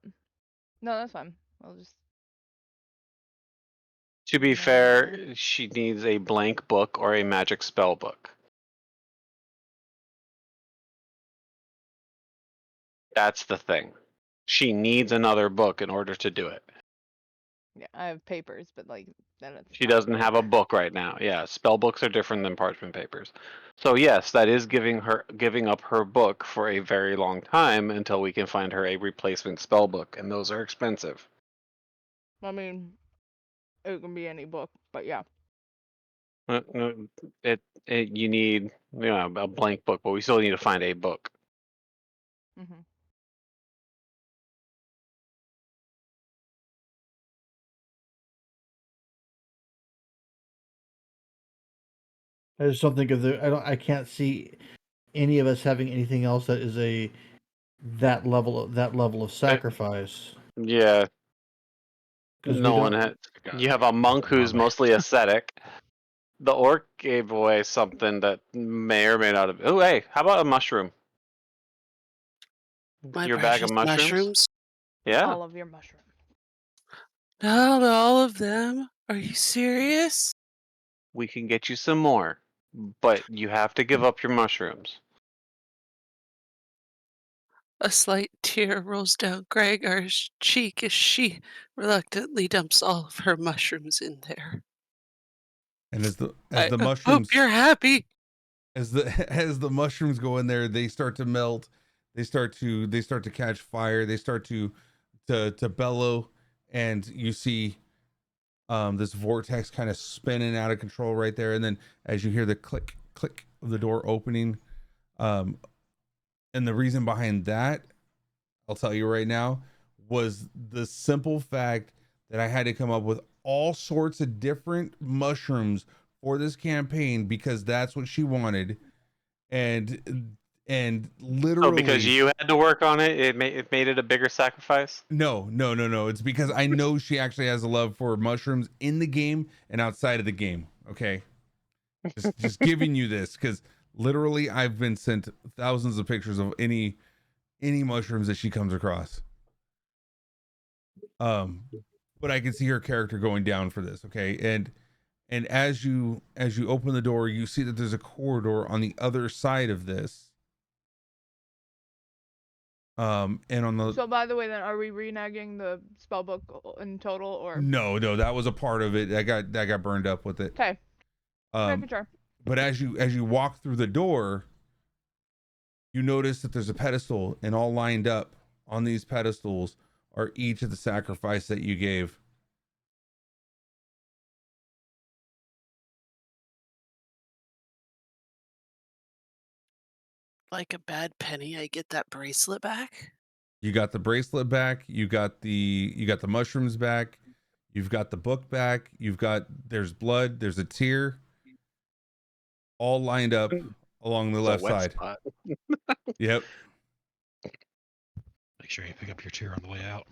no, that's fine. I'll just To be note it down. fair, she needs a blank book or a magic spell book. That's the thing. She needs another book in order to do it. Yeah, I have papers, but like then it's She not a doesn't have book. a book right now. Yeah, spell books are different than parchment papers. So yes, that is giving up her book for a very long time until we can find her a replacement spell book, and those are expensive. I mean, it can be any book, but yeah. No, you need a blank book, but we still need to find a book. Mhm. I just don't think of I can't see any of us having anything else that is that level of sacrifice. Yeah, 'Cause we no one don't- had. You have a monk who's mostly ascetic. The orc gave away something that may or may not have. Oh, hey, how about a mushroom? My Your bag of precious mushrooms? Yeah, All of your mushrooms. Not all of them. Are you serious? we can get you some more, but you have to give up your mushrooms. A slight tear rolls down Gregor's cheek as she reluctantly dumps all of her mushrooms in there. And as the I hope mushrooms you're happy. as the as the mushrooms go in there, they start to melt. They start to catch fire. They start to bellow, and you see this vortex kind of spinning out of control right there. And then as you hear the click click of the door opening, and the reason behind that, I'll tell you right now, was the simple fact that I had to come up with all sorts of different mushrooms for this campaign because that's what she wanted. And Oh, because literally, you had to work on it, it made it a bigger sacrifice. no. It's because I know she actually has a love for mushrooms in the game and outside of the game. Okay. Just giving you this because literally I've been sent thousands of pictures of any mushrooms that she comes across. But I can see her character going down for this. Okay. And as you open the door, you see that there's a corridor on the other side of this. And on the So by the way, then are we reneging the spellbook in total, or no, that was a part of it that got burned up with it. okay? Making sure. But as you walk through the door, you notice that there's a pedestal, and all lined up on these pedestals are each of the sacrifice that you gave. Like a bad penny, I get that bracelet back. You got the bracelet back, you got the mushrooms back, you've got the book back, there's blood, there's a tear, all lined up along the It's a left wet side. spot. Yep. Make sure you pick up your tear on the way out.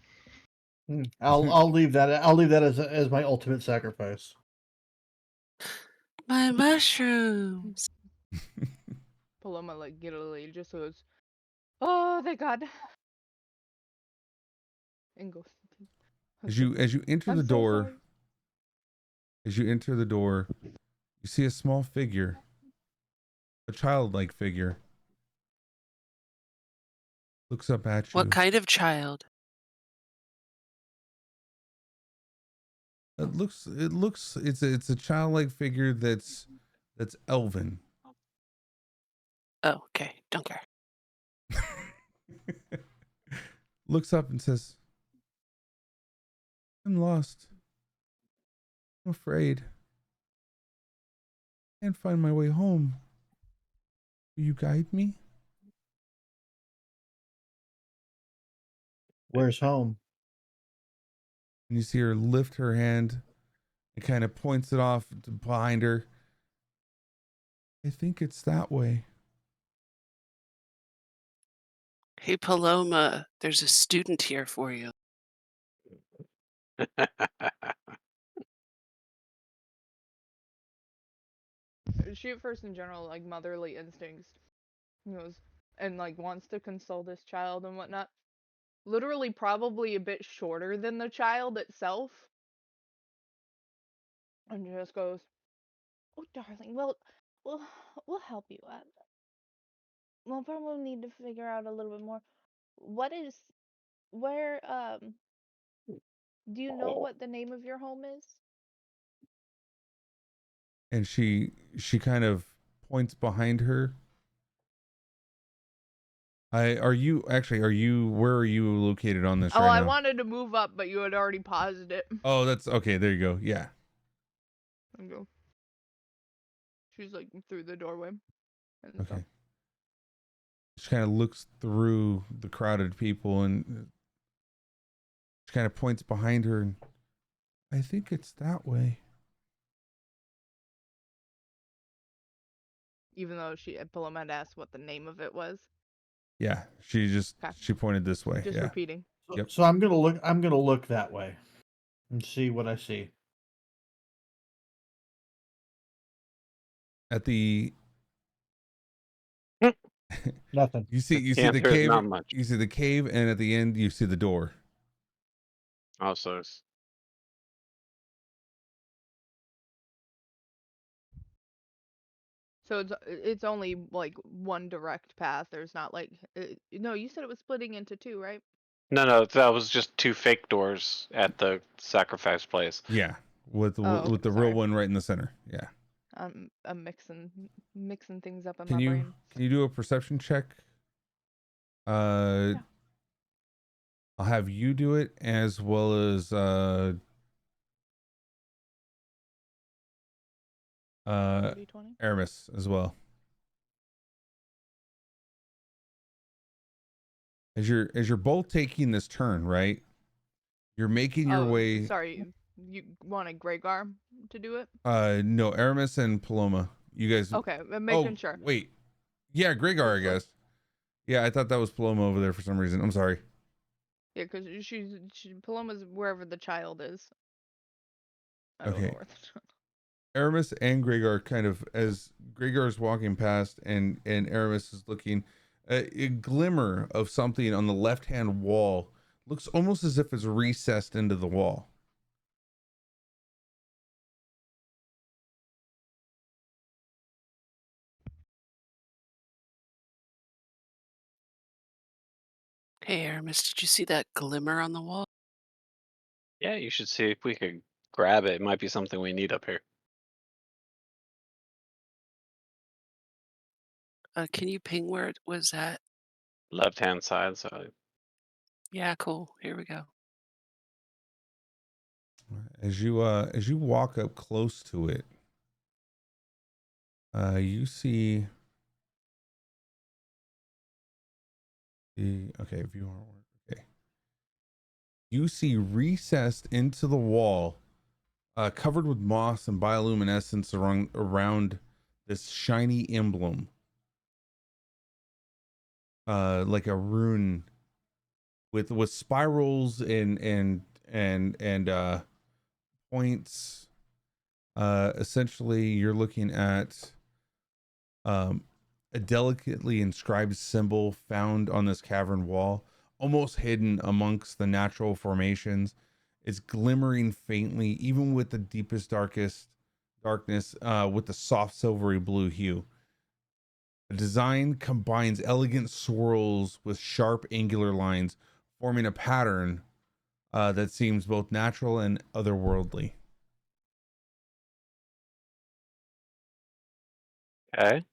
I'll leave that. I'll leave that as my ultimate sacrifice. My mushrooms. Paloma like giddily just goes, "Oh, thank God," and goes. As you enter I'm the so door, sorry. you see a small figure, a childlike figure. Looks up at you. What kind of child? It's a childlike figure that's elven. Oh, okay. Don't care. Looks up and says, "I'm lost. I'm afraid. Can't find my way home. Will you guide me?" Where's home? And you see her lift her hand and kind of points it off to behind her. "I think it's that way." Hey, Paloma, there's a student here for you. She at first in general like motherly instincts, goes and like wants to console this child and whatnot. Literally, probably a bit shorter than the child itself, and just goes, "Oh, darling, we'll we'll help you out. We'll probably need to figure out a little bit more. What is where Do you know what the name of your home is?" And she kind of points behind her. Are you where are you located on this Oh, right I now? wanted to move up, but you had already paused it. Oh, that's okay. There you go. Yeah. And go. She's like through the doorway. And Okay. stuff. She kind of looks through the crowded people and she kind of points behind her and "I think it's that way." Even though Paloma had asked what the name of it was. Yeah, Okay. she pointed this way. Just Yeah. repeating. Yep. So I'm gonna look. I'm gonna look that way and see what I see. At the Nothing. you see The the answer is cave. not much. You see the cave, and at the end you see the door. Oh, so it's So it's only like one direct path. There's not like no. You said it was splitting into two, right? no, that was just two fake doors at the sacrifice place. Yeah, with Oh, with the real sorry. one right in the center. Yeah. I'm mixing things up in Can my you brain. do a perception check? Yeah. I'll have you do it as well as D20. Aramis as well. As you're both taking this turn, right? You're making your Oh, way. sorry. You wanted Greygar to do it? No, Aramis and Paloma. You guys. Okay, I'm Oh, making sure. wait. Yeah, Gregar, I 'Cause, like, guess. Yeah, I thought that was Paloma over there for some reason. I'm sorry. yeah, because Paloma's wherever the child is. I don't know Okay. where the child. Aramis and Gregar kind of, as Gregar is walking past and Aramis is looking, a glimmer of something on the left hand wall looks almost as if it's recessed into the wall. Hey, Aramis, did you see that glimmer on the wall? Yeah, you should see if we could grab it. It might be something we need up here. Can you ping where it was at? Left hand side, so Yeah, cool. Here we go. As you walk up close to it, you see the okay, if you want to work, okay. You see recessed into the wall, covered with moss and bioluminescence around this shiny emblem, like a rune with spirals and points. Essentially, you're looking at um, a delicately inscribed symbol found on this cavern wall, almost hidden amongst the natural formations. It's glimmering faintly, even with the deepest, darkness, with the soft silvery blue hue. The design combines elegant swirls with sharp angular lines, forming a pattern that seems both natural and otherworldly. okay.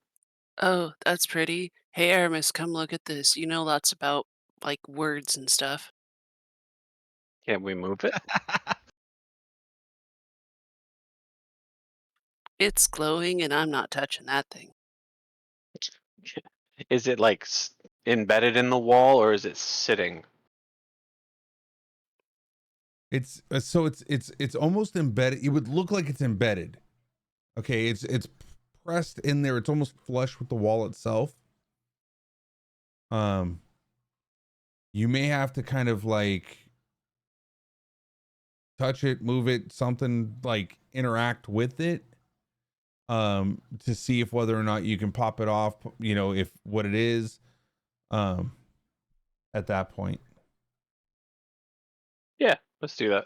Oh, that's pretty. Hey, Aramis, come look at this. You know lots about, like, words and stuff. Can we move it? It's glowing, and I'm not touching that thing. Is it like embedded in the wall, or is it sitting? It's so it's almost embedded. It would look like it's embedded. Okay, it's pressed in there. It's almost flush with the wall itself. Um, you may have to kind of like touch it, move it, something like interact with it, to see if whether or not you can pop it off. You know, if what it is, um, at that point. Yeah, let's do that.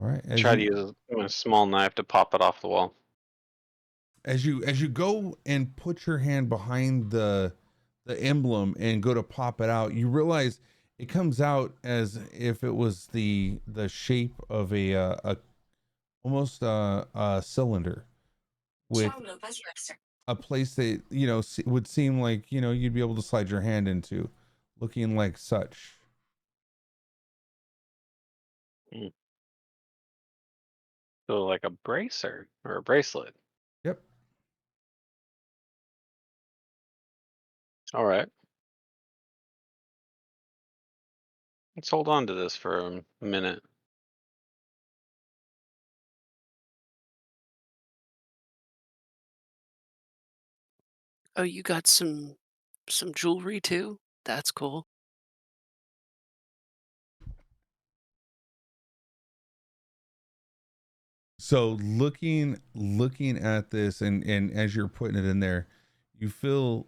All right. Try to use a small knife to pop it off the wall. As you go and put your hand behind the emblem and go to pop it out, you realize it comes out as if it was the shape of a almost a cylinder with a place that would seem like you'd be able to slide your hand into, looking like such. Mm. So like a bracer or a bracelet. Yep. All right. Let's hold on to this for a minute. Oh, you got some some jewelry too. That's cool. So looking at this, and as you're putting it in there, you feel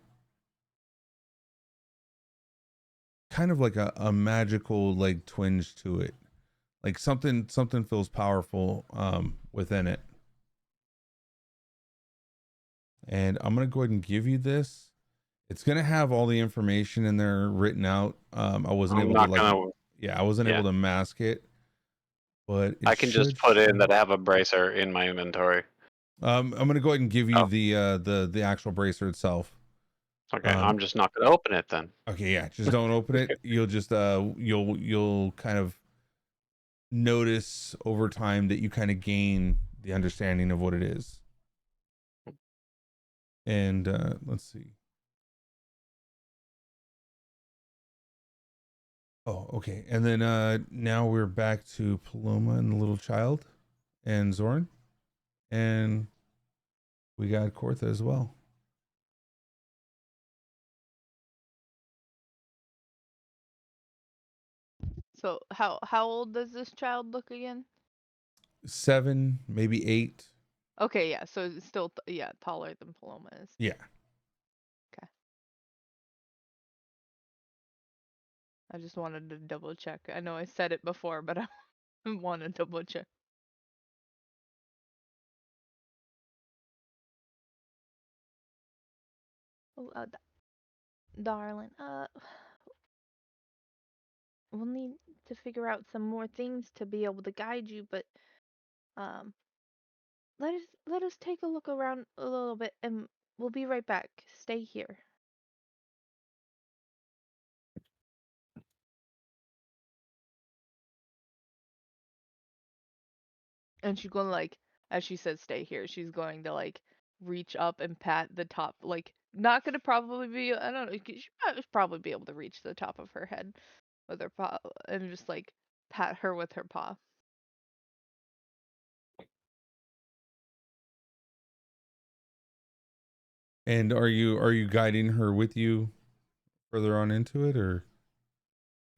kind of like a magical like twinge to it, like something feels powerful within it. And I'm gonna go ahead and give you this. It's gonna have all the information in there written out. I wasn't I'm able to not like, gonna. yeah, I wasn't Yeah. able to mask it, but it I can just should put in show. that I have a bracer in my inventory. I'm gonna go ahead and give you Oh, the actual bracer itself. okay. I'm just not gonna open it then. Okay, yeah, just don't open it. You'll just you'll kind of notice over time that you kind of gain the understanding of what it is. And let's see. Oh, okay. And then now we're back to Paloma and the little child and Zorn. And we got Kortha as well. So how old does this child look again? 7, maybe 8. Okay, yeah. So it's still yeah, taller than Paloma is. Yeah. Okay. I just wanted to double check. I know I said it before, but I want to double check. Oh, darling, we'll need to figure out some more things to be able to guide you, but um, let us take a look around a little bit, and we'll be right back. Stay here. And she's going to like, as she says, stay here. She's going to like reach up and pat the top, like not gonna probably be. I don't know. She might probably be able to reach the top of her head with her paw, and just like pat her with her paw. And are you guiding her with you further on into it, or?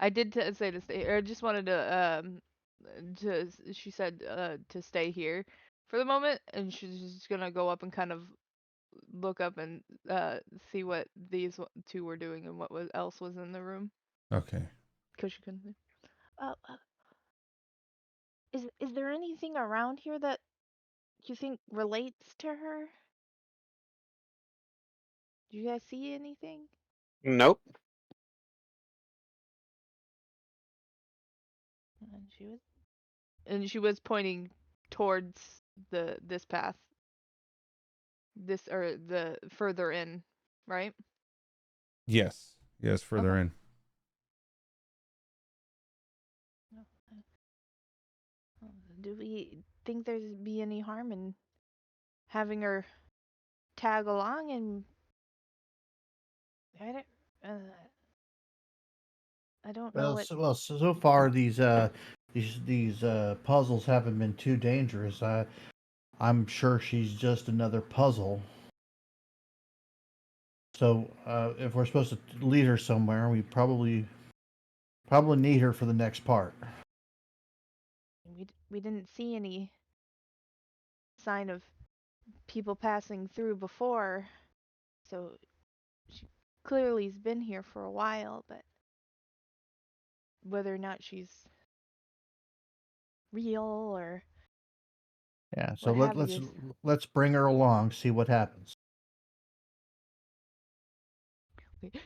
I did say to stay. Or I just wanted to. She said to stay here for the moment, and she's just gonna go up and kind of look up and see what these two were doing and what else was in the room. Okay. Cause she couldn't see. Uh, uh, is there anything around here that you think relates to her? Do you guys see anything? Nope. And she was pointing towards this path. This or the further in, right? Yes. Yes, further Okay. in. Do we think there's be any harm in having her tag along? And I don't, I don't know what. So far these puzzles haven't been too dangerous. I'm sure she's just another puzzle. So if we're supposed to lead her somewhere, we probably need her for the next part. We didn't see any sign of people passing through before, so she clearly has been here for a while, but whether or not she's real or Yeah. So what have you. let's bring her along, see what happens.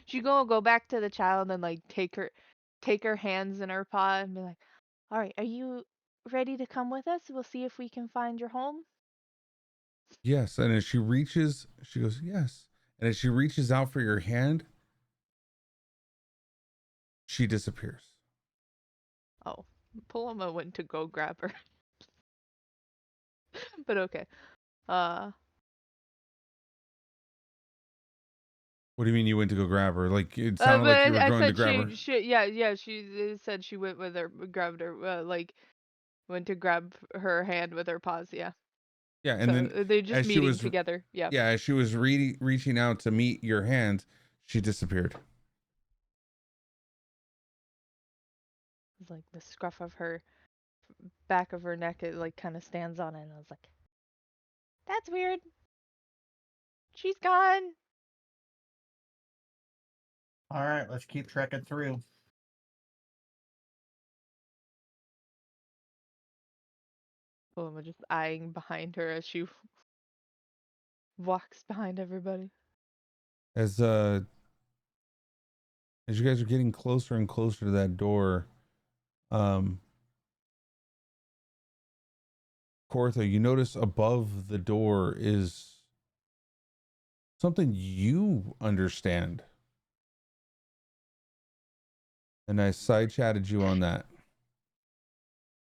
She gonna go back to the child and like take her hands in her paw and be like, "All right, are you ready to come with us? We'll see if we can find your home." Yes, and as she reaches, she goes, "Yes." And as she reaches out for your hand, she disappears. Oh, Paloma went to go grab her. But okay. What do you mean you went to go grab her? Like it sounded But like you were I going to said grab her. yeah, she said she went with her, grabbed her, like went to grab her hand with her paws, yeah. Yeah, and So then they're just as she meeting was together, yeah. yeah, as she was reaching out to meet your hand, She disappeared. It's like the scruff of her back of her neck, it like kind of stands on it, and I was like, that's weird. She's gone. All right, let's keep trekking through. Well, I'm just eyeing behind her as she walks behind everybody. As you guys are getting closer and closer to that door, Cortha, you notice above the door is something you understand. And I side chatted you on that.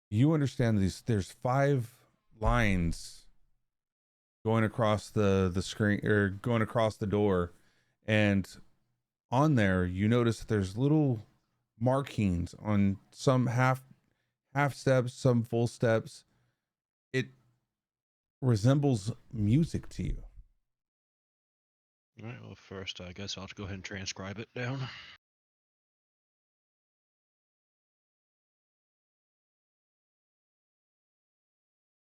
You understand these, there's 5 lines going across the screen, or going across the door, and on there you notice that there's little markings on some half steps, some full steps. It resembles music to you. All right, well, first, I guess I'll go ahead and transcribe it down.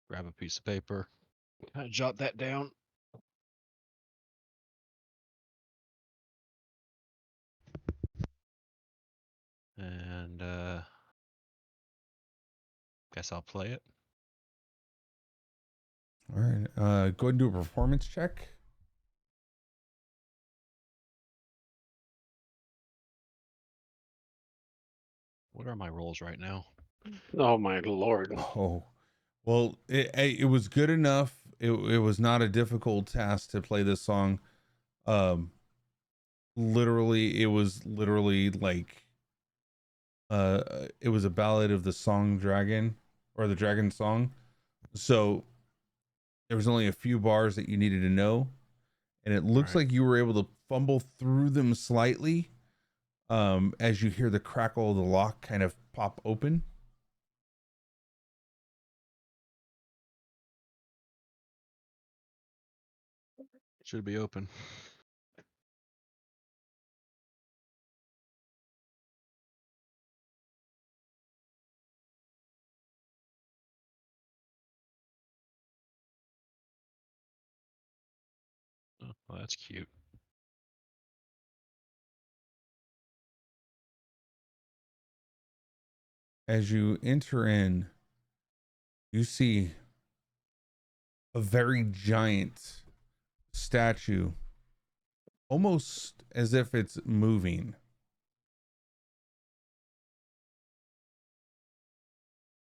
Grab a piece of paper, kind of jot that down. And guess I'll play it. All right, go ahead and do a performance check. What are my rolls right now? Oh my lord. Oh, well, it was good enough. It was not a difficult task to play this song. Literally, it was literally like, it was a ballad of the song Dragon, or the Dragon song. So there was only a few bars that you needed to know, and it looks Right. like you were able to fumble through them slightly, as you hear the crackle of the lock kind of pop open. Should be open. Oh, well, that's cute. As you enter in, you see a very giant statue, almost as if it's moving.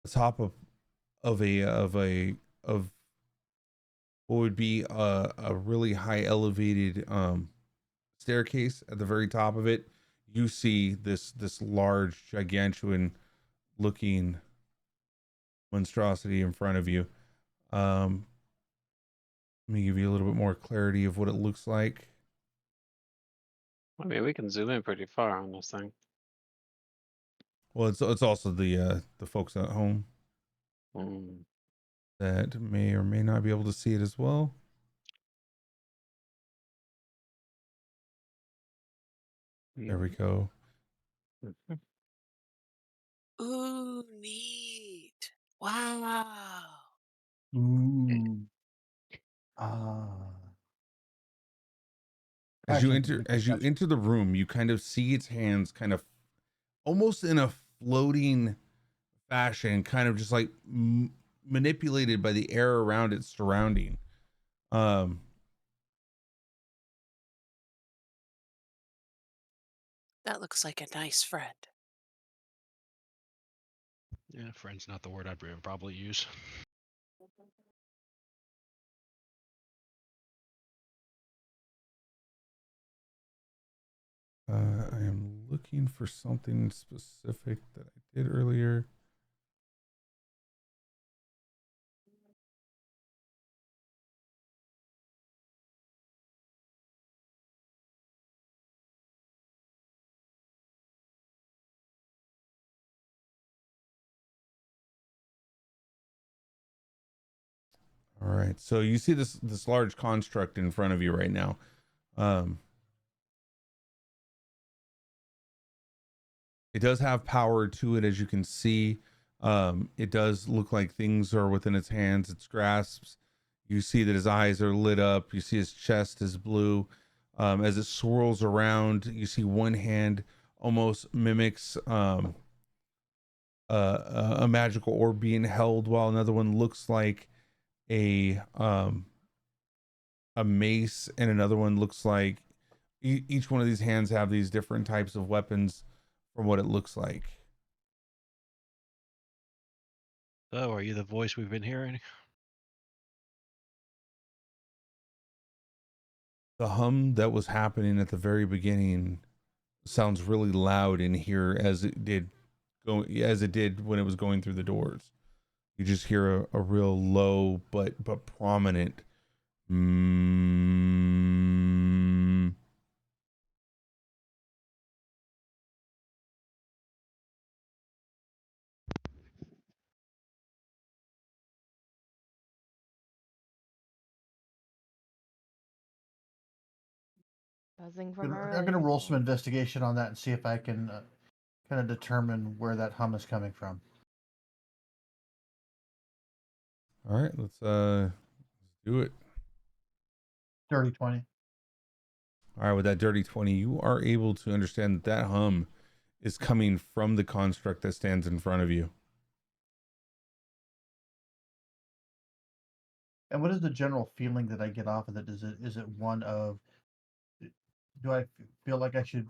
The top of what would be a really high elevated staircase. At the very top of it, you see this large, gargantuan looking monstrosity in front of you. Let me give you a little bit more clarity of what it looks like. I mean, we can zoom in pretty far on this thing. Well, it's also the folks at home Mm. that may or may not be able to see it as well. There we go. Mhm. Ooh, neat. Wow. Ooh. Ah. As you Actually, enter, the room, you kind of see its hands kind of almost in a floating fashion, kind of just like manipulated by the air around its surrounding. Um, That looks like a nice friend. Yeah, friend's not the word I'd probably use. I am looking for something specific that I did earlier. All right. So you see this large construct in front of you right now. It does have power to it, as you can see. It does look like things are within its hands, its grasps. You see that his eyes are lit up. You see his chest is blue. As it swirls around, you see one hand almost mimics a magical orb being held, while another one looks like a mace, and another one looks like each one of these hands have these different types of weapons from what it looks like. So, are you the voice we've been hearing? The hum that was happening at the very beginning sounds really loud in here, as it did when it was going through the doors. You just hear a real low but prominent mm. Buzzing from I'm earlier. gonna roll some investigation on that and see if I can kind of determine where that hum is coming from. All right, let's do it. Dirty 20. All right, with that dirty 20, you are able to understand that that hum is coming from the construct that stands in front of you. And what is the general feeling that I get off of it? Is it one of, do I feel like I should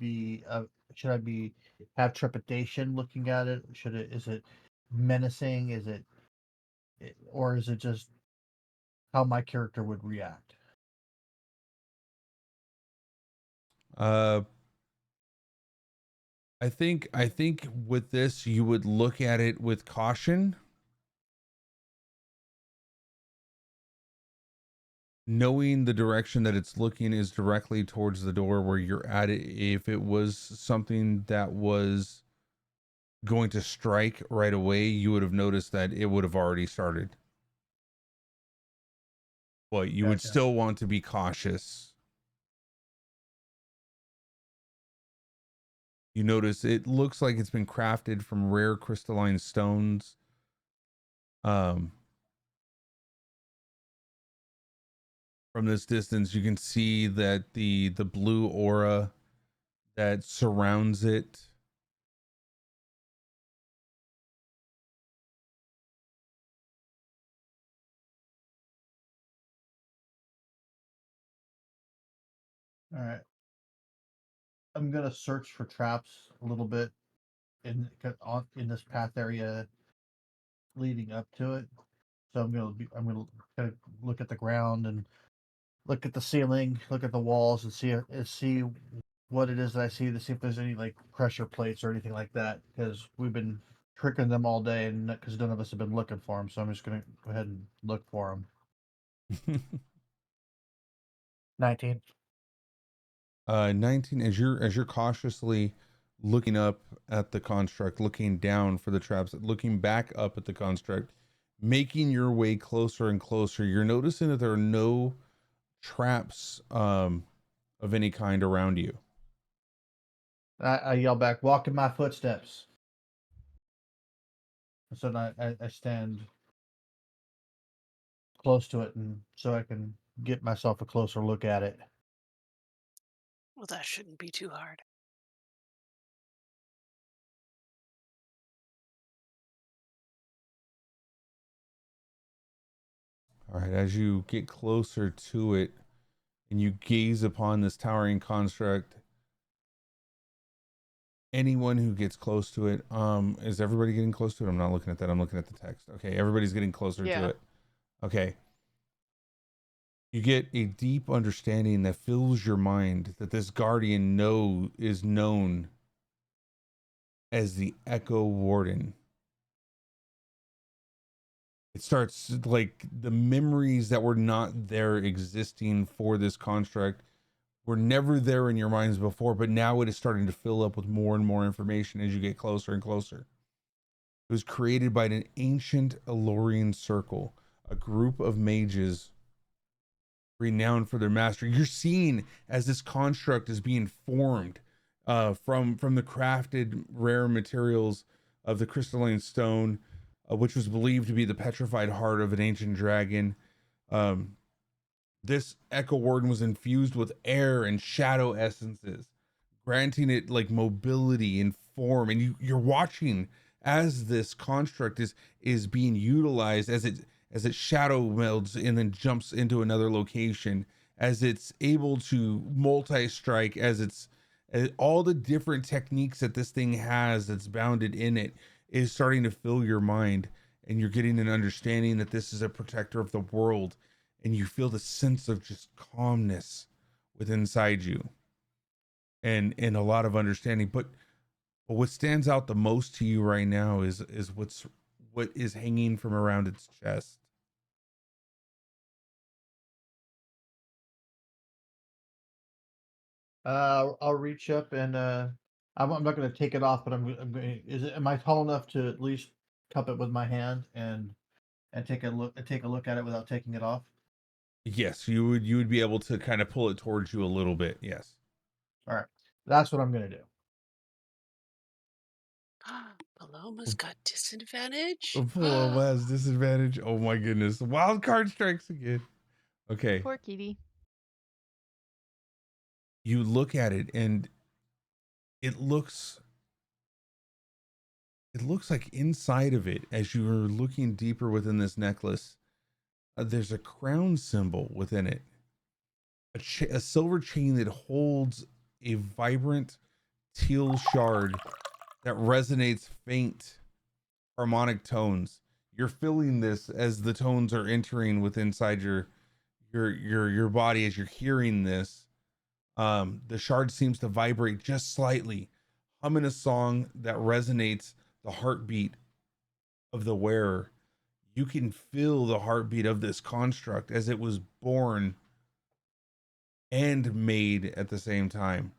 I be have trepidation looking at it? Is it menacing? Or is it just how my character would react? Uh, I think with this you would look at it with caution, knowing the direction that it's looking is directly towards the door where you're at it. If it was something that was going to strike right away, you would have noticed that it would have already started. But you would Gotcha. still want to be cautious. You notice it looks like it's been crafted from rare crystalline stones. From this distance, you can see that the blue aura that surrounds it All right. I'm gonna search for traps a little bit in this path area leading up to it. So I'm gonna kind of look at the ground and look at the ceiling, look at the walls, and see what it is that I see, to see if there's any like pressure plates or anything like that. Because we've been tricking them all day, and because none of us have been looking for them, so I'm just gonna go ahead and look for them. 19. 19. As you're cautiously looking up at the construct, looking down for the traps, looking back up at the construct, making your way closer and closer, you're noticing that there are no traps of any kind around you. I yell back, "Walk in my footsteps." So I stand close to it, and so I can get myself a closer look at it. Well, that shouldn't be too hard. All right, as you get closer to it and you gaze upon this towering construct, anyone who gets close to it, is everybody getting close to it? I'm not looking at that. I'm looking at the text. Okay, everybody's getting closer to Yeah. it. Okay. You get a deep understanding that fills your mind that this guardian is known as the Echo Warden. It starts like the memories that were not there existing for this construct were never there in your minds before, but now it is starting to fill up with more and more information as you get closer and closer. It was created by an ancient Elorian circle, a group of mages renowned for their mastery. You're seeing as this construct is being formed, from the crafted rare materials of the crystalline stone, which was believed to be the petrified heart of an ancient dragon. Um, this Echo Warden was infused with air and shadow essences, granting it like mobility and form. And you're watching as this construct is being utilized as it shadow melds and then jumps into another location, as it's able to multi-strike, as all the different techniques that this thing has that's bounded in it is starting to fill your mind, and you're getting an understanding that this is a protector of the world, and you feel the sense of just calmness within inside you, and a lot of understanding. But what stands out the most to you right now is what is hanging from around its chest. I'll reach up and I'm not going to take it off, but I'm going. Am I tall enough to at least cup it with my hand and take a look at it without taking it off? Yes, you would be able to kind of pull it towards you a little bit. Yes. All right, that's what I'm going to do. Paloma's got disadvantage. Pull has disadvantage. Oh my goodness. Wild card strikes again. Okay. Poor kitty. You look at it and it looks like inside of it, as you are looking deeper within this necklace, there's a crown symbol within it, a silver chain that holds a vibrant teal shard that resonates faint harmonic tones. You're feeling this as the tones are entering with inside your body as you're hearing this. The shard seems to vibrate just slightly, humming a song that resonates the heartbeat of the wearer. You can feel the heartbeat of this construct as it was born and made at the same time.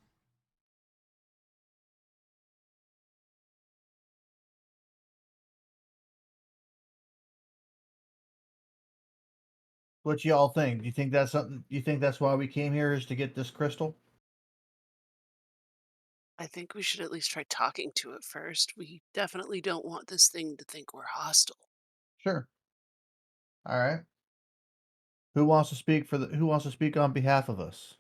What y'all think? Do you think that's something? You think that's why we came here, is to get this crystal? I think we should at least try talking to it first. We definitely don't want this thing to think we're hostile. Sure. All right. Who wants to speak for the? Who wants to speak on behalf of us?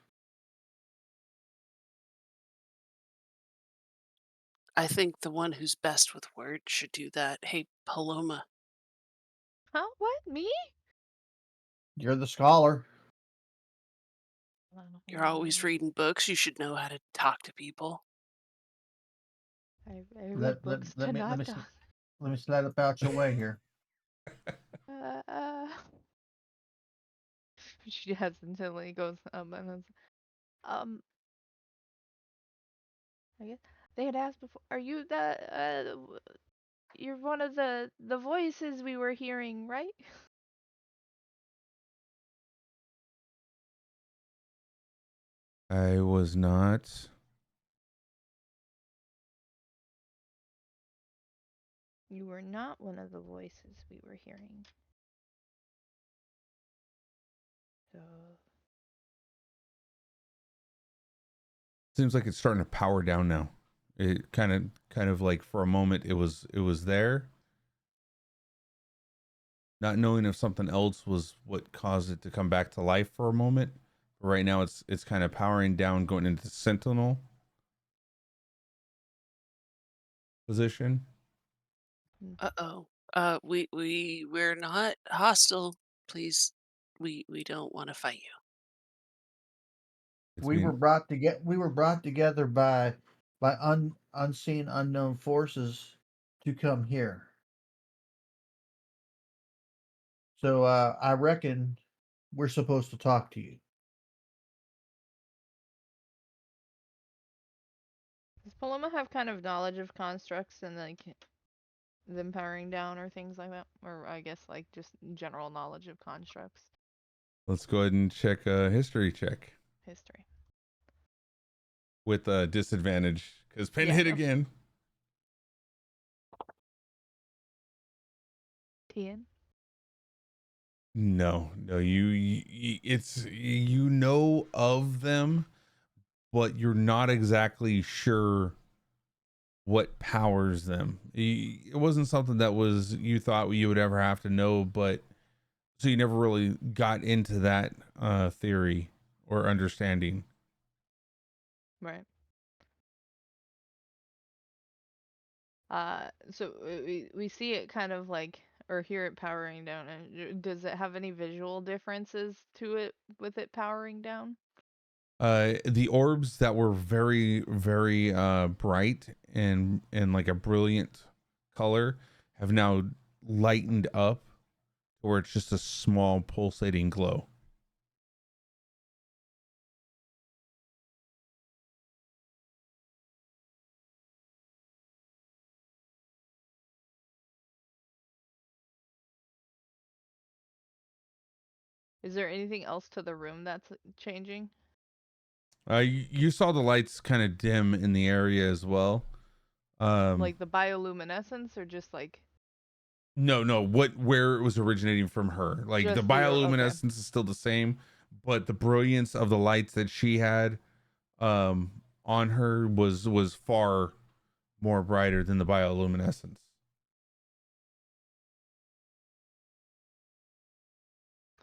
I think the one who's best with words should do that. Hey, Paloma, Huh? What? Me? You're the scholar. Hold on, you're hold on, always hold on. reading books. You should know how to talk to people. I read Let books let to me let not me talk. let me slide up out your way here. Uh, uh. She hesitantly goes, and then, um, I guess they had asked before. Are you you're one of the voices we were hearing, right? I was not. You were not one of the voices we were hearing. So, Seems like it's starting to power down now. It kind of like for a moment it was there, not knowing if something else was what caused it to come back to life for a moment. But right now it's kind of powering down, going into sentinel position. Uh-oh. We're not hostile. Please, we don't want to fight you. It's being We were brought together by unseen, unknown forces to come here. So I reckon we're supposed to talk to you. does Paloma have kind of knowledge of constructs and like them powering down or things like that? Or I guess like just general knowledge of constructs? Let's go ahead and check a history check History. with a disadvantage because pin Yeah, hit no. again. 10. No, it's you know of them, but you're not exactly sure what powers them. It wasn't something that was you thought you would ever have to know, but so you never really got into that theory or understanding. Right. So we see it kind of like, or hear it powering down. And does it have any visual differences to it with it powering down? The orbs that were very, very bright and like a brilliant color have now lightened up, or it's just a small pulsating glow. Is there anything else to the room that's changing? You saw the lights kind of dim in the area as well. Like the bioluminescence, or just like No, where it was originating from her. Like the just the okay. bioluminescence is still the same, but the brilliance of the lights that she had on her was far more brighter than the bioluminescence.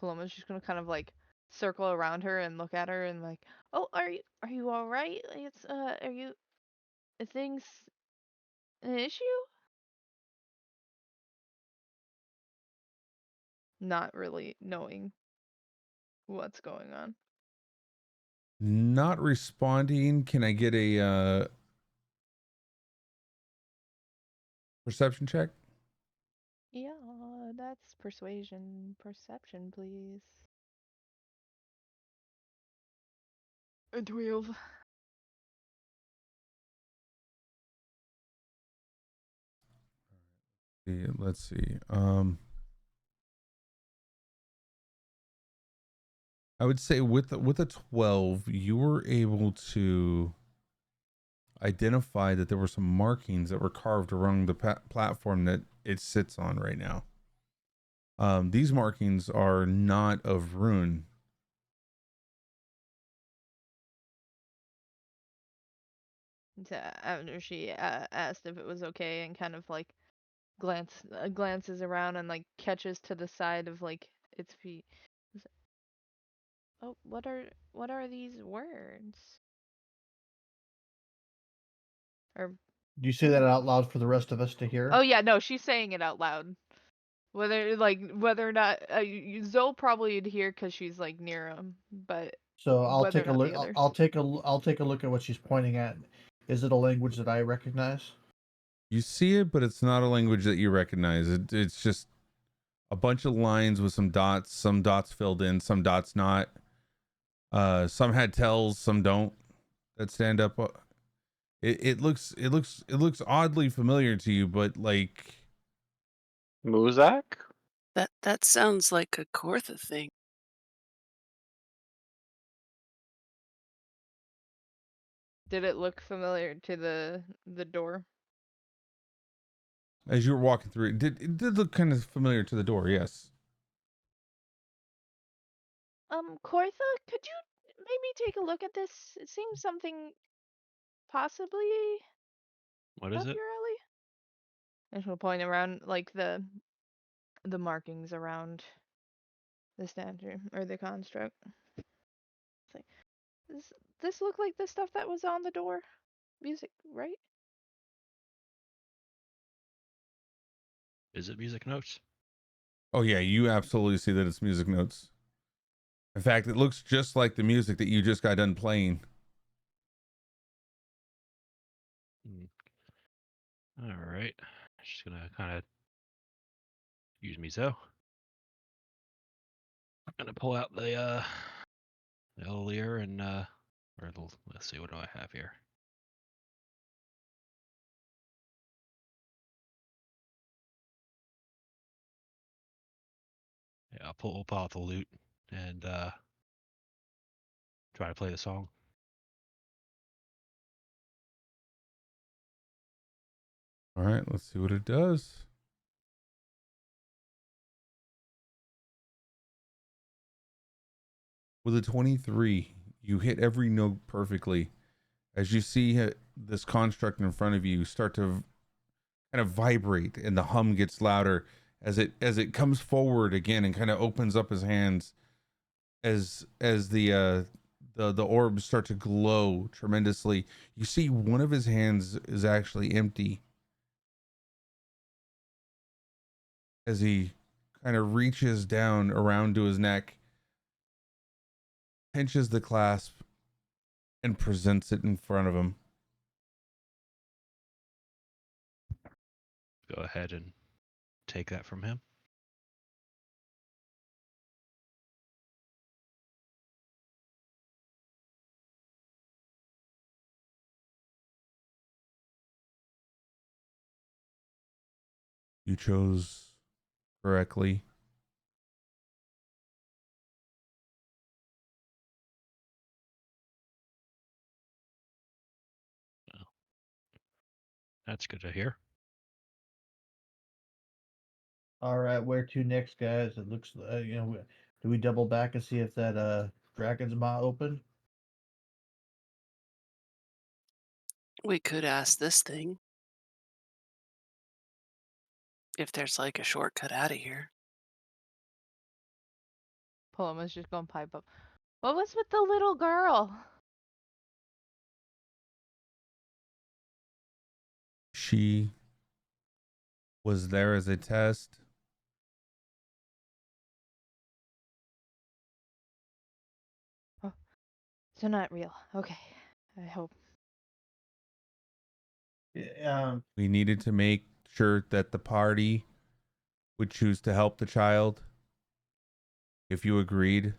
Paloma's just gonna kind of like circle around her and look at her and like, oh, are you all right? It's are you, are things an issue? Not really knowing what's going on. Not responding. Can I get a perception check? Yeah, that's perception, please. A 12. Let's see. I would say with a 12, you were able to identify that there were some markings that were carved around the platform that it sits on right now. These markings are not of rune. After she asked if it was okay and kind of like glances around and like catches to the side of like its feet. Oh, what are these words? Or Do you say that out loud for the rest of us to hear? oh yeah, no, she's saying it out loud. Whether or not Zoe probably would hear because she's like near him, but So I'll whether or take a not look. the others. I'll take a. I'll take a look at what she's pointing at. Is it a language that I recognize? You see it, but it's not a language that you recognize. It's just a bunch of lines with some dots filled in, some dots not. Some had tells, some don't, that stand up. It looks oddly familiar to you, but like Muzak? That sounds like a Kortha thing. Did it look familiar to the door? as you were walking through it did look kind of familiar to the door. Yes. Kortha, could you maybe take a look at this? It seems something possibly What is up it? your alley. And she'll point around like the markings around the statue or the construct. It's like, does this look like the stuff that was on the door? Music, right? Is it music notes? Oh yeah, you absolutely see that it's music notes. In fact, it looks just like the music that you just got done playing. All right. Just gonna kind of use me so. I'm gonna pull out the Elier and let's see, what do I have here? Yeah, we'll pull out the lute and try to play the song. All right, let's see what it does. With a 23, you hit every note perfectly. as you see this construct in front of you start to kind of vibrate, and the hum gets louder as it comes forward again and kind of opens up his hands as the orbs start to glow tremendously. You see one of his hands is actually empty as he kind of reaches down around to his neck, pinches the clasp, and presents it in front of him. Go ahead and take that from him. You chose correctly. That's good to hear. All right, where to next, guys? It looks, do we double back and see if that dragon's maw open? We could ask this thing if there's like a shortcut out of here. Paloma's just gonna pipe up. What was with the little girl? She was there as a test. Oh, so not real. Okay, I hope. We needed to make sure that the party would choose to help the child. If you agreed,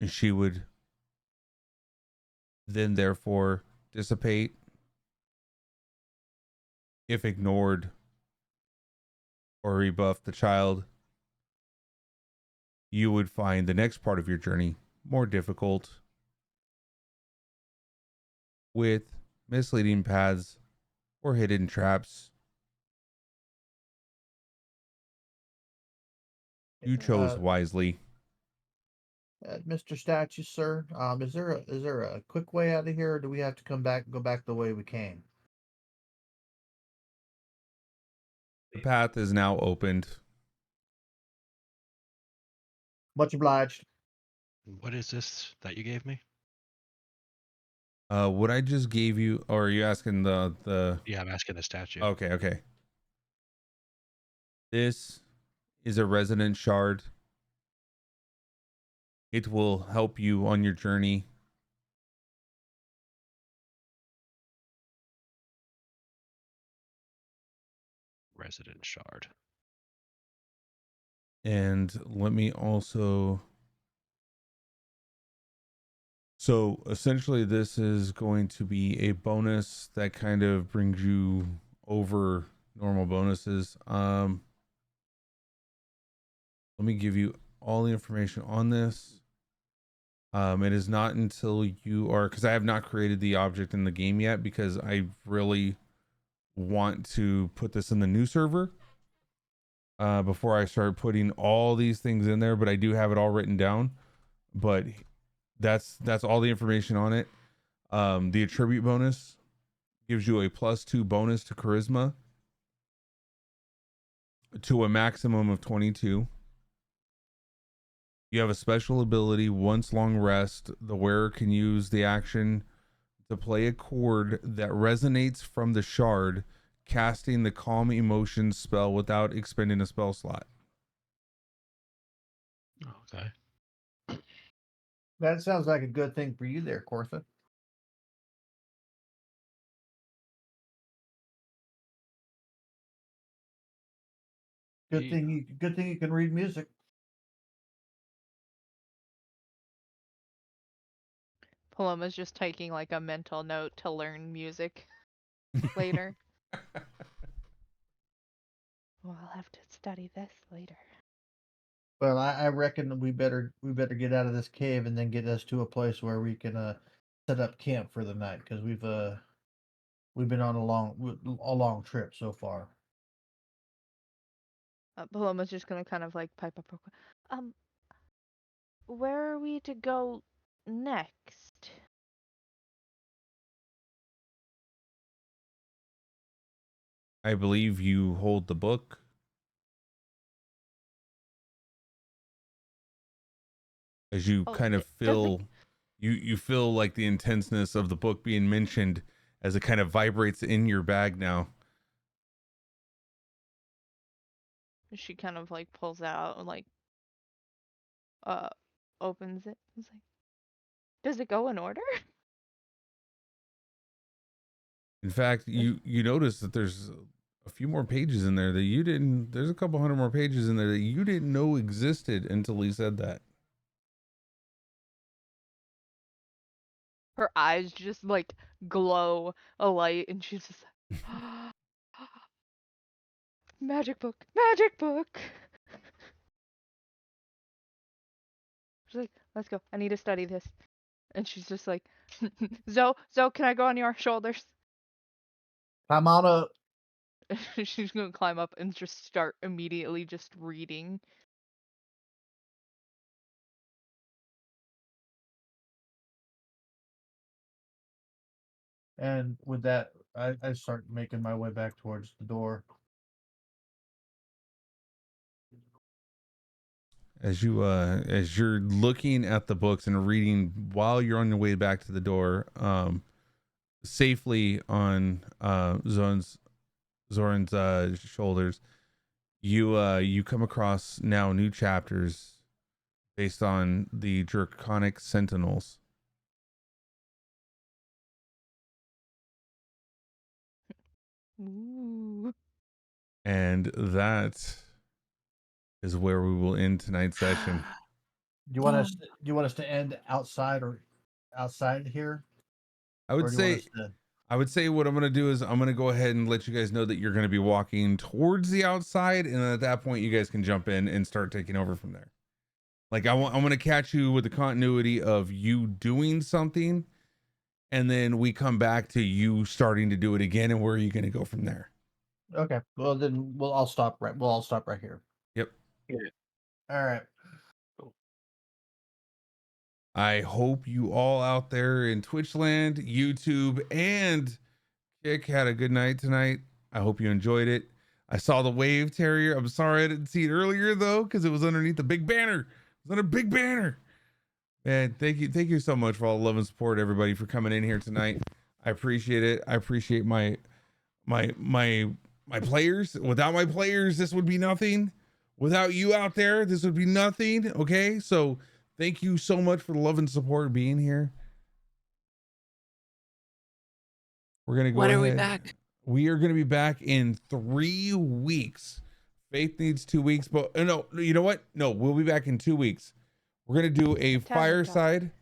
she would then therefore dissipate. If ignored or rebuffed the child, you would find the next part of your journey more difficult, with misleading paths or hidden traps. You chose wisely. Mr. Statue, sir, is there a quick way out of here, or do we have to go back the way we came? The path is now opened. Much obliged. What is this that you gave me? What I just gave you, or are you asking the? Yeah, I'm asking the statue. Okay. This is a resonant shard. It will help you on your journey. Resident shard. And let me also. So essentially, this is going to be a bonus that kind of brings you over normal bonuses. Let me give you all the information on this. It is not until you are, because I have not created the object in the game yet, because I really want to put this in the new server before I start putting all these things in there. But I do have it all written down. But that's all the information on it. The attribute bonus gives you a +2 bonus to charisma to a maximum of 22. You have a special ability. Once long rest, the wearer can use the action to play a chord that resonates from the shard, casting the calm emotions spell without expending a spell slot. Okay. That sounds like a good thing for you there, Cortha. Good thing you can read music. Paloma's just taking like a mental note to learn music later. Well, I'll have to study this later. Well, I reckon that we better get out of this cave and then get us to a place where we can set up camp for the night, because we've been on a long trip so far. Paloma's just gonna kind of like pipe up real quick. Where are we to go next? I believe you hold the book. As you Oh, kind of does it? feel, you feel like the intenseness of the book being mentioned as it kind of vibrates in your bag now. She kind of like pulls that out and like uh opens it. It's like, does it go in order? In fact, you notice that there's a few more pages in there that you didn't. There's a couple hundred more pages in there that you didn't know existed until he said that. Her eyes just like glow a light, and she's just like, magic book, magic book. She's like, let's go. I need to study this. And she's just like, Zoe, can I go on your shoulders? Come on up. She's gonna climb up and just start immediately just reading. And with that, I start making my way back towards the door. As you're looking at the books and reading while you're on your way back to the door, safely on Zoran's shoulders, you come across now new chapters based on the Draconic Sentinels. Ooh. And that is where we will end tonight's session. Do you want us? Do you want us to end outside or outside here? I would Or do you want say us to- I would say what I'm going to do is I'm going to go ahead and let you guys know that you're going to be walking towards the outside, and then at that point you guys can jump in and start taking over from there. Like I'm going to catch you with the continuity of you doing something, and then we come back to you starting to do it again, and where are you going to go from there? Okay. Well, then we'll all stop right. We'll all stop right here. Yep. All right. I hope you all out there in Twitch land, YouTube, and Kick had a good night tonight. I hope you enjoyed it. I saw the wave terrier. I'm sorry I didn't see it earlier though, because it was underneath the big banner. It was on a big banner. Man, thank you so much for all the love and support, everybody, for coming in here tonight. I appreciate it. I appreciate my players. Without my players, this would be nothing. Without you out there, this would be nothing. Okay, so thank you so much for the love and support being here. We're gonna go When ahead. are we back? We are gonna be back in 3 weeks. Faith needs 2 weeks, but no, you know what? No, we'll be back in 2 weeks. We're gonna do a fireside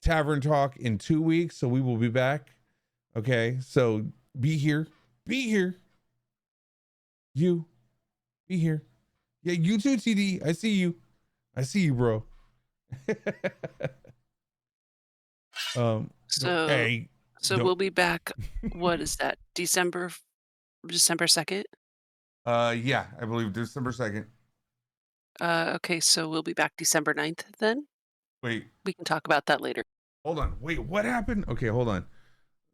tavern talk in 2 weeks, so we will be back. Okay, so be here. Be here. You be here. Yeah, you too, TD. I see you. I see you, bro. So, hey, we'll be back. What is that? December 2nd? Yeah, I believe December 2nd. Okay, so we'll be back December 9th then? Wait. We can talk about that later. Hold on. Wait, what happened? Okay, hold on.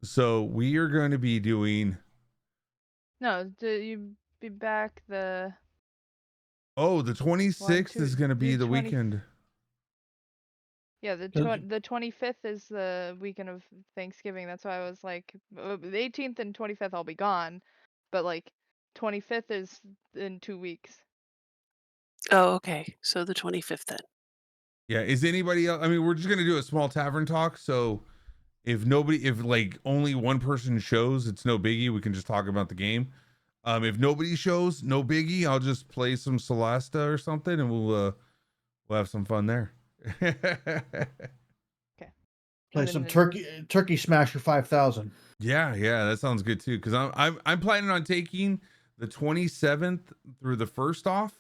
So we are going to be doing. No, you be back the. Oh, the 26th is going to be the 20 weekend. Yeah, the 25th is the weekend of Thanksgiving. That's why I was like, the 18th and 25th I'll be gone, but like 25th is in 2 weeks. Oh, okay. So the 25th then. Yeah. Is anybody else? I mean, we're just going to do a small tavern talk. So if like only one person shows, it's no biggie. We can just talk about the game. If nobody shows, no biggie. I'll just play some Celesta or something, and we'll have some fun there. Okay. Play some Turkey Smasher 5000. Yeah, that sounds good too. Because I'm planning on taking the 27th through the 1st off,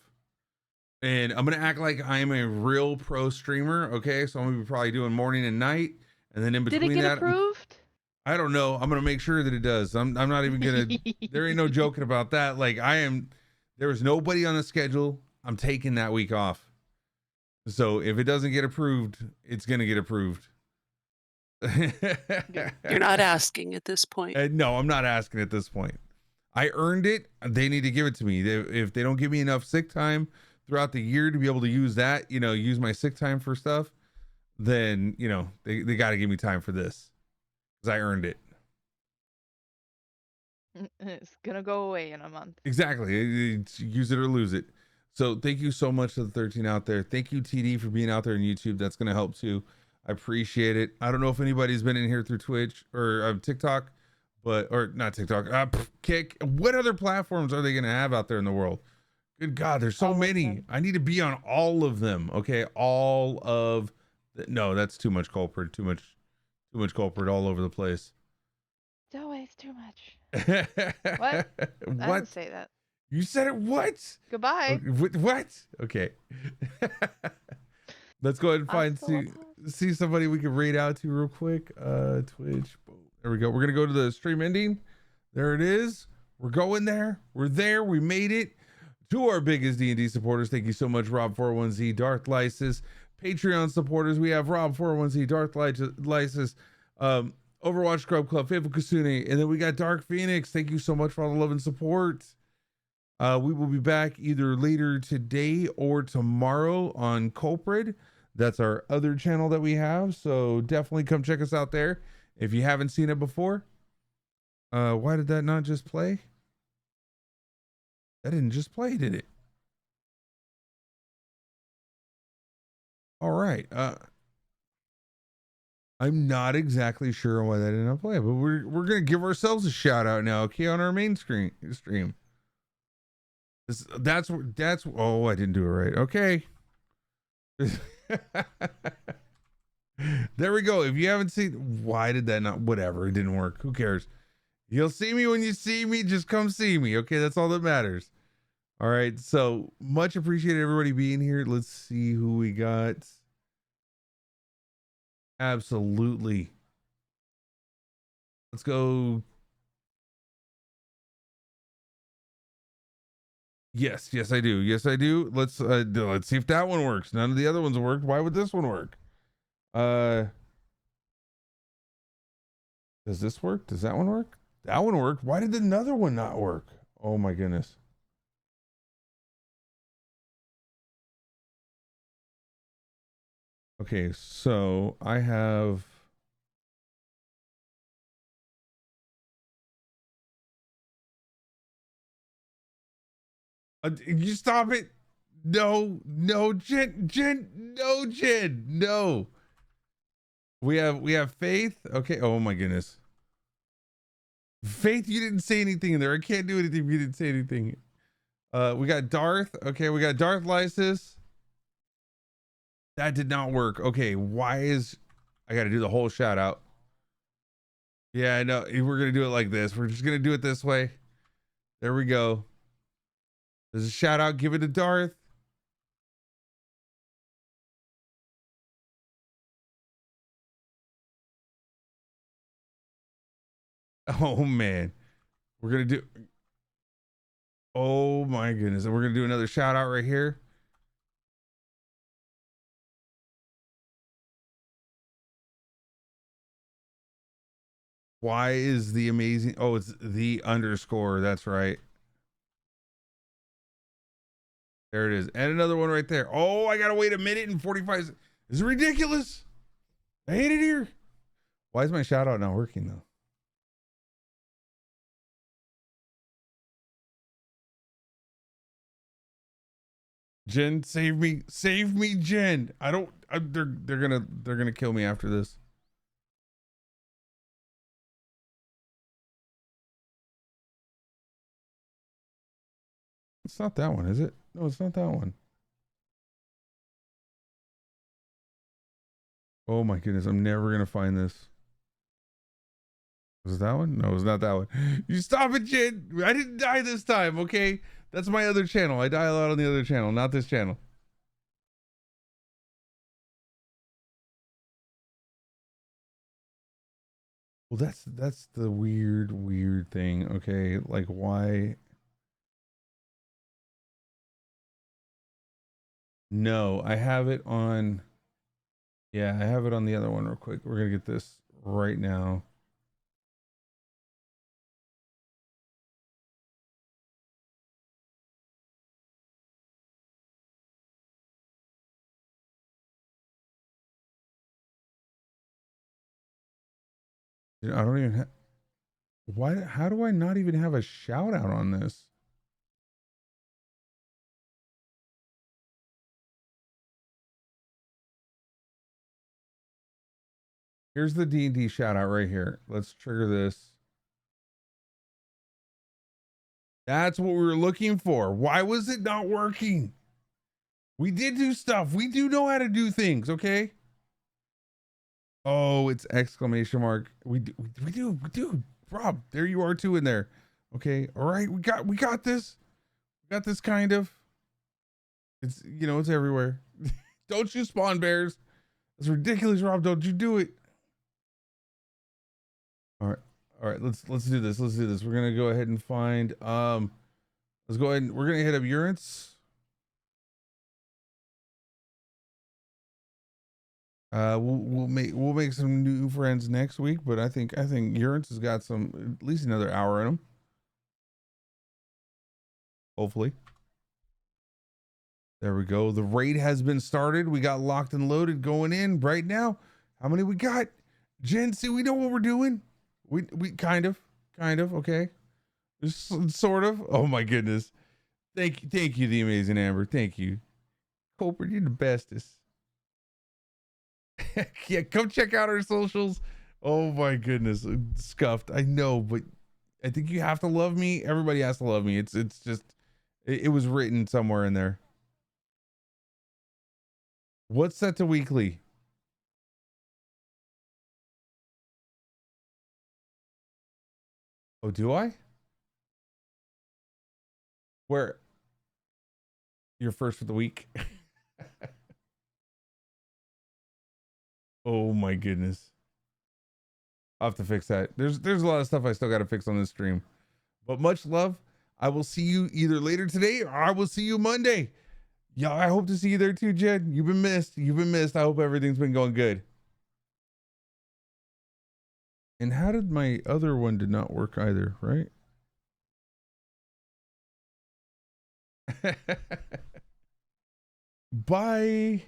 and I'm gonna act like I'm a real pro streamer. Okay, so I'm gonna be probably doing morning and night, and then in between Did it get that, approved? I don't know. I'm gonna make sure that it does. I'm not even gonna. There ain't no joking about that. Like there was nobody on the schedule. I'm taking that week off. So if it doesn't get approved, it's gonna get approved. You're not asking at this point. No, I'm not asking at this point. I earned it. They need to give it to me. If they don't give me enough sick time throughout the year to be able to use that, use my sick time for stuff, then, they got to give me time for this because I earned it. It's gonna go away in a month. Exactly. It's use it or lose it. So thank you so much to the 13 out there. Thank you, TD, for being out there on YouTube. That's going to help too. I appreciate it. I don't know if anybody's been in here through Twitch or TikTok, or not TikTok, Kick. What other platforms are they going to have out there in the world? Good God, there's so many. I need to be on all of them. Okay. No, that's too much culprit. Too much culprit all over the place. It's always too much. What? I didn't say that. You said it. What? Goodbye. What? Okay. Let's go ahead and find see somebody we can raid out to real quick. Twitch. Boom. There we go. We're gonna go to the stream ending. There it is. We're going there. We're there. We made it. To our biggest D&D supporters, thank you so much, Rob401Z, Darth Lysis. Patreon supporters, we have Rob401Z, Darth Lysis, Overwatch Scrub Club, Faithful Kasune, and then we got Dark Phoenix. Thank you so much for all the love and support. We will be back either later today or tomorrow on Culprid. That's our other channel that we have, so definitely come check us out there if you haven't seen it before. Why did that not just play? That didn't just play, did it? All right. I'm not exactly sure why that did not play, but we're gonna give ourselves a shout out now, okay, on our main stream. That's oh, I didn't do it right. Okay. There we go. If you haven't seen, why did that not? Whatever, it didn't work. Who cares? You'll see me when you see me. Just come see me. Okay, that's all that matters. All right. So much appreciated everybody being here. Let's see who we got. Absolutely. Let's go. Yes, I do. Yes, I do. Let's see if that one works. None of the other ones worked. Why would this one work? Does this work? Does that one work? That one worked. Why did another one not work? Oh my goodness. Okay, so I have you stop it. No, Jen, no. We have Faith. Okay. Oh my goodness. Faith, you didn't say anything in there. I can't do anything if you didn't say anything. We got Darth. Okay, we got Darth Lysis. That did not work. Okay, why is I gotta do the whole shout out? Yeah, I know. We're gonna do it like this. We're just gonna do it this way. There we go. There's a shout out. Give it to Darth. Oh man. We're gonna do, oh my goodness. And we're gonna do another shout out right here. Why is the amazing, oh, it's the underscore. That's right. There it is. And another one right there. Oh, I gotta wait a minute and 45. This is ridiculous. I hate it here. Why is my shout out not working though? Jen, save me, Jen. They're gonna kill me after this. It's not that one, is it? No, it's not that one. Oh my goodness, I'm never gonna find this. Was it that one? No, it's not that one. You stop it, Jen. I didn't die this time, okay? That's my other channel. I die a lot on the other channel, not this channel. Well, that's the weird thing, okay? Like why? No, I have it on. Yeah, I have it on the other one real quick. We're gonna get this right now. Dude, I don't even why, how do I not even have a shout out on this? Here's the D&D shout out right here. Let's trigger this. That's what we were looking for. Why was it not working? We did do stuff. We do know how to do things, okay? Oh, it's exclamation mark. We do. Rob, there you are too in there. Okay. All right. We got this. We got this kind of. It's, you know, it's everywhere. Don't you spawn bears. It's ridiculous, Rob. Don't you do it. All right. All right. Let's do this. Let's do this. We're going to go ahead and find, let's go ahead and we're going to hit up Urance. We'll make some new friends next week, but I think Urance has got some, at least another hour in him. Hopefully. There we go. The raid has been started. We got locked and loaded going in right now. How many we got? Jen, see, we know what we're doing. We kind of, okay. Just sort of. Oh my goodness. Thank you, the amazing Amber. Thank you. Cooper, you're the bestest. Yeah, come check out our socials. Oh my goodness. Scuffed. I know, but I think you have to love me. Everybody has to love me. It's just it was written somewhere in there. What's set to weekly? Oh, do I? Where? You're first for the week. Oh my goodness. I'll have to fix that. There's a lot of stuff I still got to fix on this stream. But much love. I will see you either later today or I will see you Monday. Yeah, I hope to see you there too, Jed. You've been missed. I hope everything's been going good. And how did my other one did not work either, right? Bye.